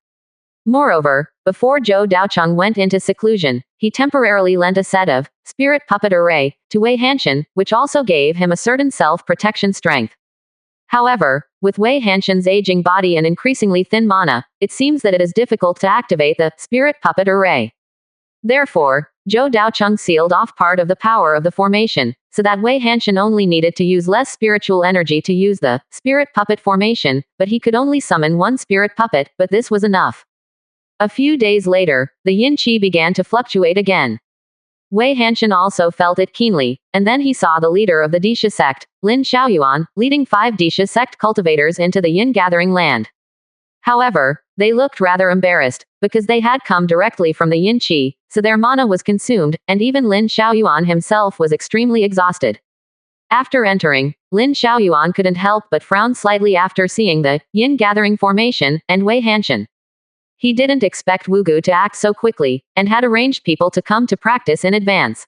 Moreover, before Zhou Daocheng went into seclusion, he temporarily lent a set of spirit puppet array to Wei Hanshan, which also gave him a certain self-protection strength. However, with Wei Hanshan's aging body and increasingly thin mana, it seems that it is difficult to activate the spirit puppet array. Therefore, Zhou Daocheng sealed off part of the power of the formation, so that Wei Hanshan only needed to use less spiritual energy to use the spirit puppet formation, but he could only summon one spirit puppet, but this was enough. A few days later, the Yin Qi began to fluctuate again. Wei Hanshan also felt it keenly, and then he saw the leader of the Disha sect, Lin Xiaoyuan, leading 5 Disha sect cultivators into the Yin gathering land. However, they looked rather embarrassed, because they had come directly from the Yin Qi, so their mana was consumed, and even Lin Xiaoyuan himself was extremely exhausted. After entering, Lin Xiaoyuan couldn't help but frown slightly after seeing the Yin gathering formation and Wei Hanshan. He didn't expect Wugu to act so quickly, and had arranged people to come to practice in advance.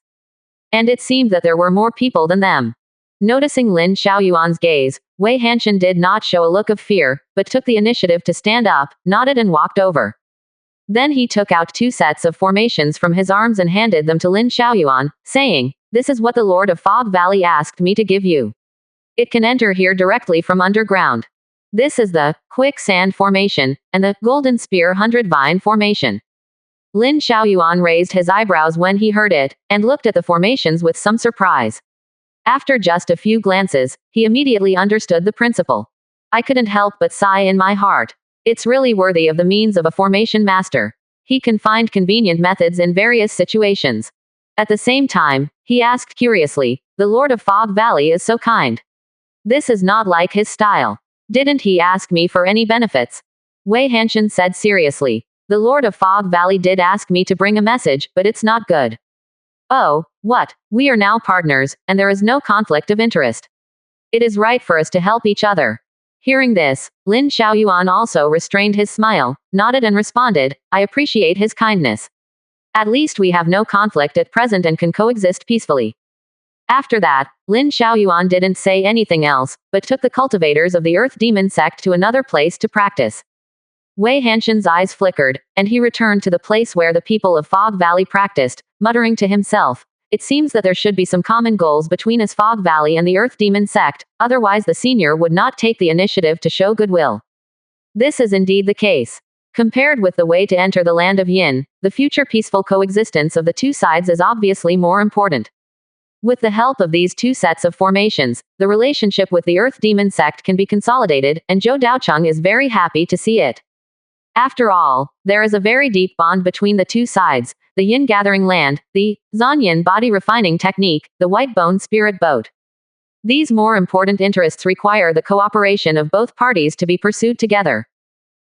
And it seemed that there were more people than them. Noticing Lin Xiaoyuan's gaze, Wei Hanshan did not show a look of fear, but took the initiative to stand up, nodded and walked over. Then he took out 2 sets of formations from his arms and handed them to Lin Xiaoyuan, saying, "This is what the Lord of Fog Valley asked me to give you. It can enter here directly from underground. This is the Quicksand Formation, and the Golden Spear 100 Vine Formation." Lin Xiaoyuan raised his eyebrows when he heard it, and looked at the formations with some surprise. After just a few glances, he immediately understood the principle. I couldn't help but sigh in my heart. It's really worthy of the means of a formation master. He can find convenient methods in various situations. At the same time, he asked curiously, "The Lord of Fog Valley is so kind. This is not like his style. Didn't he ask me for any benefits?" Wei Hanshan said seriously, "The Lord of Fog Valley did ask me to bring a message, but it's not good." "Oh, what? We are now partners, and there is no conflict of interest. It is right for us to help each other." Hearing this, Lin Xiaoyuan also restrained his smile, nodded and responded, "I appreciate his kindness. At least we have no conflict at present and can coexist peacefully." After that, Lin Xiaoyuan didn't say anything else, but took the cultivators of the Earth Demon sect to another place to practice. Wei Hanshan's eyes flickered, and he returned to the place where the people of Fog Valley practiced, muttering to himself, "It seems that there should be some common goals between us Fog Valley and the Earth Demon sect, otherwise the senior would not take the initiative to show goodwill." This is indeed the case. Compared with the way to enter the land of Yin, the future peaceful coexistence of the two sides is obviously more important. With the help of these 2 sets of formations, the relationship with the Earth Demon sect can be consolidated, and Zhou Daocheng is very happy to see it. After all, there is a very deep bond between the 2 sides, the Yin gathering land, the Zanyin body refining technique, the white bone spirit boat. These more important interests require the cooperation of both parties to be pursued together.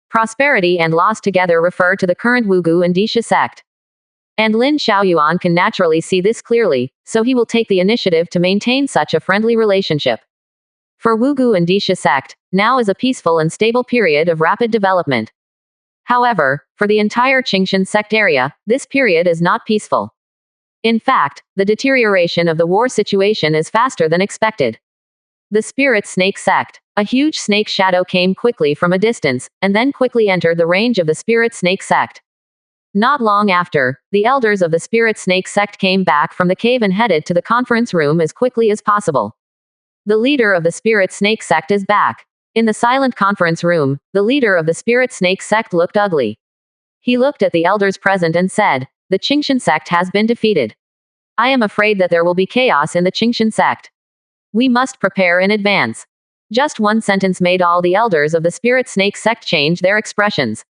Prosperity and loss together refer to the current Wugu and Disha sect. And Lin Xiaoyuan can naturally see this clearly, so he will take the initiative to maintain such a friendly relationship. For Wugu and Disha sect, now is a peaceful and stable period of rapid development. However, for the entire Qingshan sect area, this period is not peaceful. In fact, the deterioration of the war situation is faster than expected. The Spirit Snake Sect. A huge snake shadow came quickly from a distance, and then quickly entered the range of the Spirit Snake Sect. Not long after, the elders of the Spirit Snake Sect came back from the cave and headed to the conference room as quickly as possible. The leader of the Spirit Snake Sect is back. In the silent conference room, the leader of the Spirit Snake Sect looked ugly. He looked at the elders present and said, "The Qingshan sect has been defeated. I am afraid that there will be chaos in the Qingshan sect. We must prepare in advance." Just one sentence made all the elders of the Spirit Snake Sect change their expressions.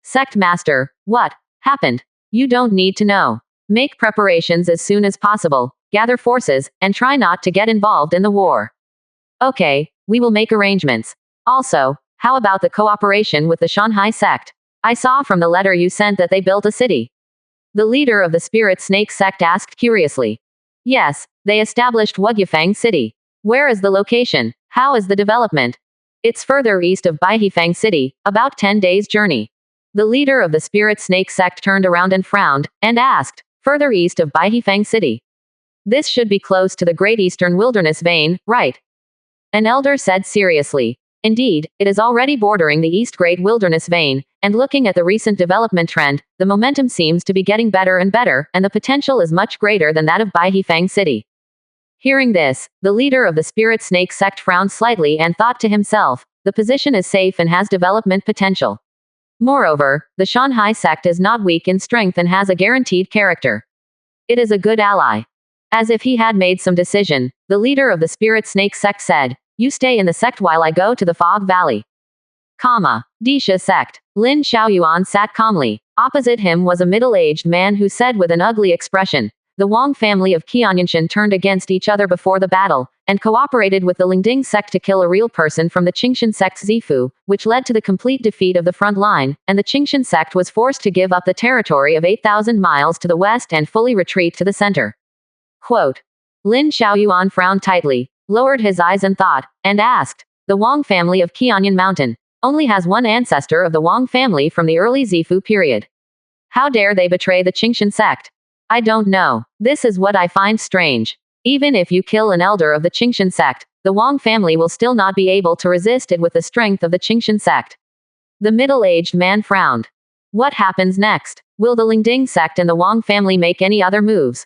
Sect Master, what happened? You don't need to know. Make preparations as soon as possible, gather forces, and try not to get involved in the war. Okay, we will make arrangements. Also, how about the cooperation with the Shanghai sect? I saw from the letter you sent that they built a city. The leader of the Spirit Snake Sect asked curiously. Yes, they established Wugyufang City. Where is the location? How is the development? It's further east of Baihifang City, about 10 days' journey. The leader of the Spirit Snake Sect turned around and frowned, and asked, further east of Baihifang City. This should be close to the Great Eastern Wilderness Vein, right? An elder said seriously. Indeed, it is already bordering the East Great Wilderness Vein, and looking at the recent development trend, the momentum seems to be getting better and better, and the potential is much greater than that of Baihifang City. Hearing this, the leader of the Spirit Snake Sect frowned slightly and thought to himself, the position is safe and has development potential. Moreover, the Shanghai sect is not weak in strength and has a guaranteed character. It is a good ally. As if he had made some decision, the leader of the Spirit Snake Sect said, "You stay in the sect while I go to the Fog Valley." Disha sect. Lin Xiaoyuan sat calmly. Opposite him was a middle-aged man who said with an ugly expression, "The Wang family of Qianyanshan turned against each other before the battle, and cooperated with the Lingding sect to kill a real person from the Qingshan sect's Zifu, which led to the complete defeat of the front line, and the Qingshan sect was forced to give up the territory of 8,000 miles to the west and fully retreat to the center." Quote. Lin Xiaoyuan frowned tightly, lowered his eyes and thought, and asked, "The Wang family of Qianyan Mountain only has one ancestor of the Wang family from the early Zifu period. How dare they betray the Qingshan sect? I don't know. This is what I find strange. Even if you kill an elder of the Qingshan sect, the Wang family will still not be able to resist it with the strength of the Qingshan sect." The middle-aged man frowned. What happens next? Will the Lingding sect and the Wang family make any other moves?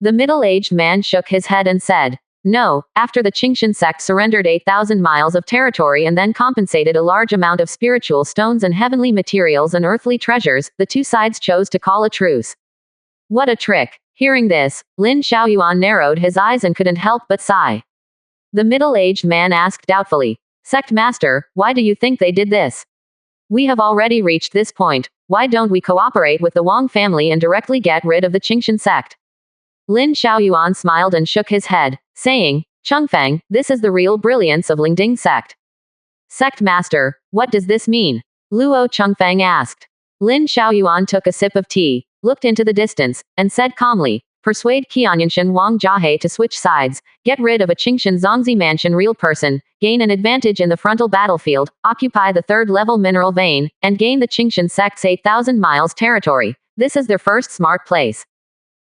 The middle-aged man shook his head and said, "No, after the Qingshan sect surrendered 8,000 miles of territory and then compensated a large amount of spiritual stones and heavenly materials and earthly treasures, the two sides chose to call a truce." What a trick. Hearing this, Lin Xiaoyuan narrowed his eyes and couldn't help but sigh. The middle-aged man asked doubtfully, "Sect Master, why do you think they did this? We have already reached this point, why don't we cooperate with the Wang family and directly get rid of the Qingshan sect?" Lin Xiaoyuan smiled and shook his head, saying, "Chengfeng, this is the real brilliance of Lingding sect." "Sect Master, what does this mean?" Luo Chengfeng asked. Lin Xiaoyuan took a sip of tea, looked into the distance, and said calmly, "Persuade Qianyanshan Wang Jiahe to switch sides, get rid of a Qingshan Zongzi Mansion real person, gain an advantage in the frontal battlefield, occupy the third-level mineral vein, and gain the Qingshan sect's 8,000 miles territory. This is their first smart place."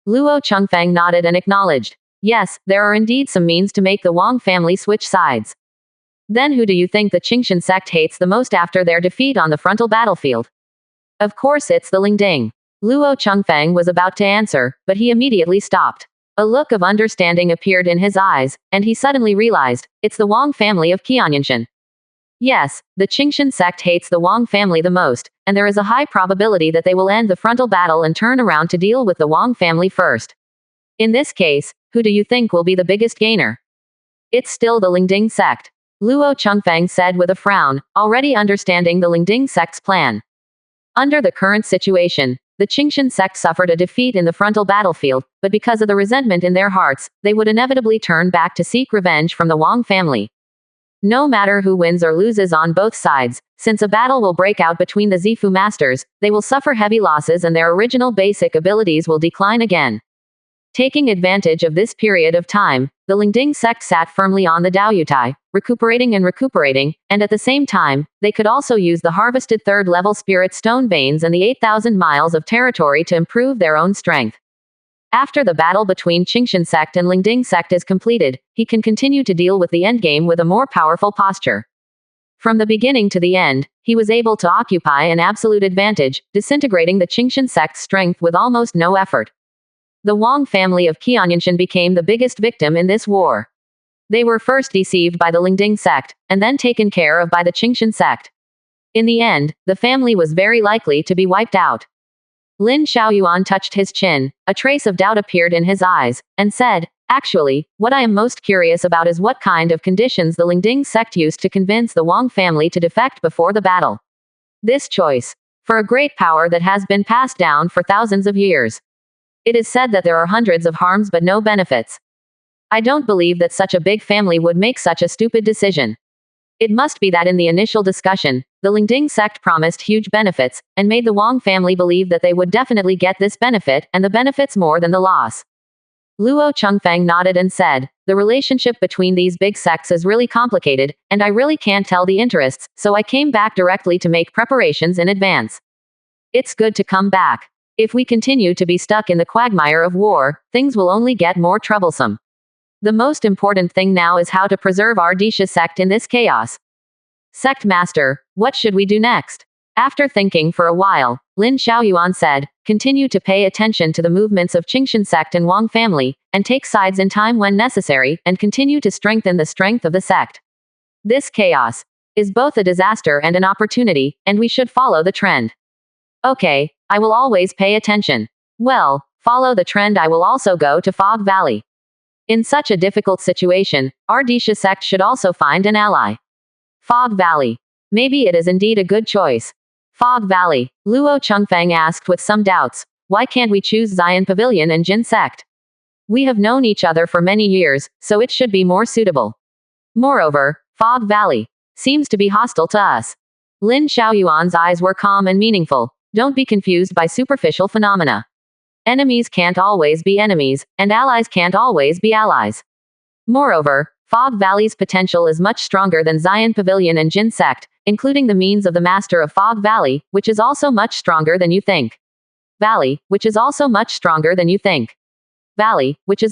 Luo Chengfeng nodded and acknowledged. Yes, there are indeed some means to make the Wang family switch sides. Then who do you think the Qingshan sect hates the most after their defeat on the frontal battlefield? Of course it's the Lingding. Luo Chengfeng was about to answer, but he immediately stopped. A look of understanding appeared in his eyes, and he suddenly realized, it's the Wang family of Qianyanshan. Yes, the Qingshan sect hates the Wang family the most, and there is a high probability that they will end the frontal battle and turn around to deal with the Wang family first. In this case, who do you think will be the biggest gainer? It's still the Lingding sect. Luo Chengfeng said with a frown, already understanding the Lingding sect's plan. Under the current situation, the Qingshan sect suffered a defeat in the frontal battlefield, but because of the resentment in their hearts, they would inevitably turn back to seek revenge from the Wang family. No matter who wins or loses on both sides, since a battle will break out between the Zifu masters, they will suffer heavy losses and their original basic abilities will decline again. Taking advantage of this period of time, the Lingding sect sat firmly on the Daoyutai, recuperating, and at the same time, they could also use the harvested third-level spirit stone veins and the 8,000 miles of territory to improve their own strength. After the battle between Qingshan sect and Lingding sect is completed, he can continue to deal with the endgame with a more powerful posture. From the beginning to the end, he was able to occupy an absolute advantage, disintegrating the Qingshan sect's strength with almost no effort. The Wang family of Qianyanshan became the biggest victim in this war. They were first deceived by the Lingding sect, and then taken care of by the Qingshan sect. In the end, the family was very likely to be wiped out. Lin Xiaoyuan touched his chin, a trace of doubt appeared in his eyes, and said, "Actually, what I am most curious about is what kind of conditions the Lingding sect used to convince the Wang family to defect before the battle. This choice, for a great power that has been passed down for thousands of years. It is said that there are hundreds of harms but no benefits. I don't believe that such a big family would make such a stupid decision. It must be that in the initial discussion, the Lingding sect promised huge benefits, and made the Wang family believe that they would definitely get this benefit, and the benefits more than the loss." Luo Chengfeng nodded and said, "The relationship between these big sects is really complicated, and I really can't tell the interests, so I came back directly to make preparations in advance. It's good to come back. If we continue to be stuck in the quagmire of war, things will only get more troublesome. The most important thing now is how to preserve our Disha sect in this chaos. Sect Master, what should we do next?" After thinking for a while, Lin Xiaoyuan said, "Continue to pay attention to the movements of Qingshan sect and Wang family, and take sides in time when necessary, and continue to strengthen the strength of the sect. This chaos is both a disaster and an opportunity, and we should follow the trend." "Okay, I will always pay attention. Well, follow the trend. I will also go to Fog Valley. In such a difficult situation, our Disha sect should also find an ally. Fog Valley. Maybe it is indeed a good choice. Fog Valley." Luo Chengfeng asked with some doubts, "Why can't we choose Xian Pavilion and Jin sect? We have known each other for many years, so it should be more suitable. Moreover, Fog Valley seems to be hostile to us." Lin Xiaoyuan's eyes were calm and meaningful. "Don't be confused by superficial phenomena. Enemies can't always be enemies, and allies can't always be allies. Moreover, Fog Valley's potential is much stronger than Xian Pavilion and Jin sect, including the means of the Master of Fog Valley, which is also much stronger than you think. Valley, which is also much stronger than you think. Valley, which is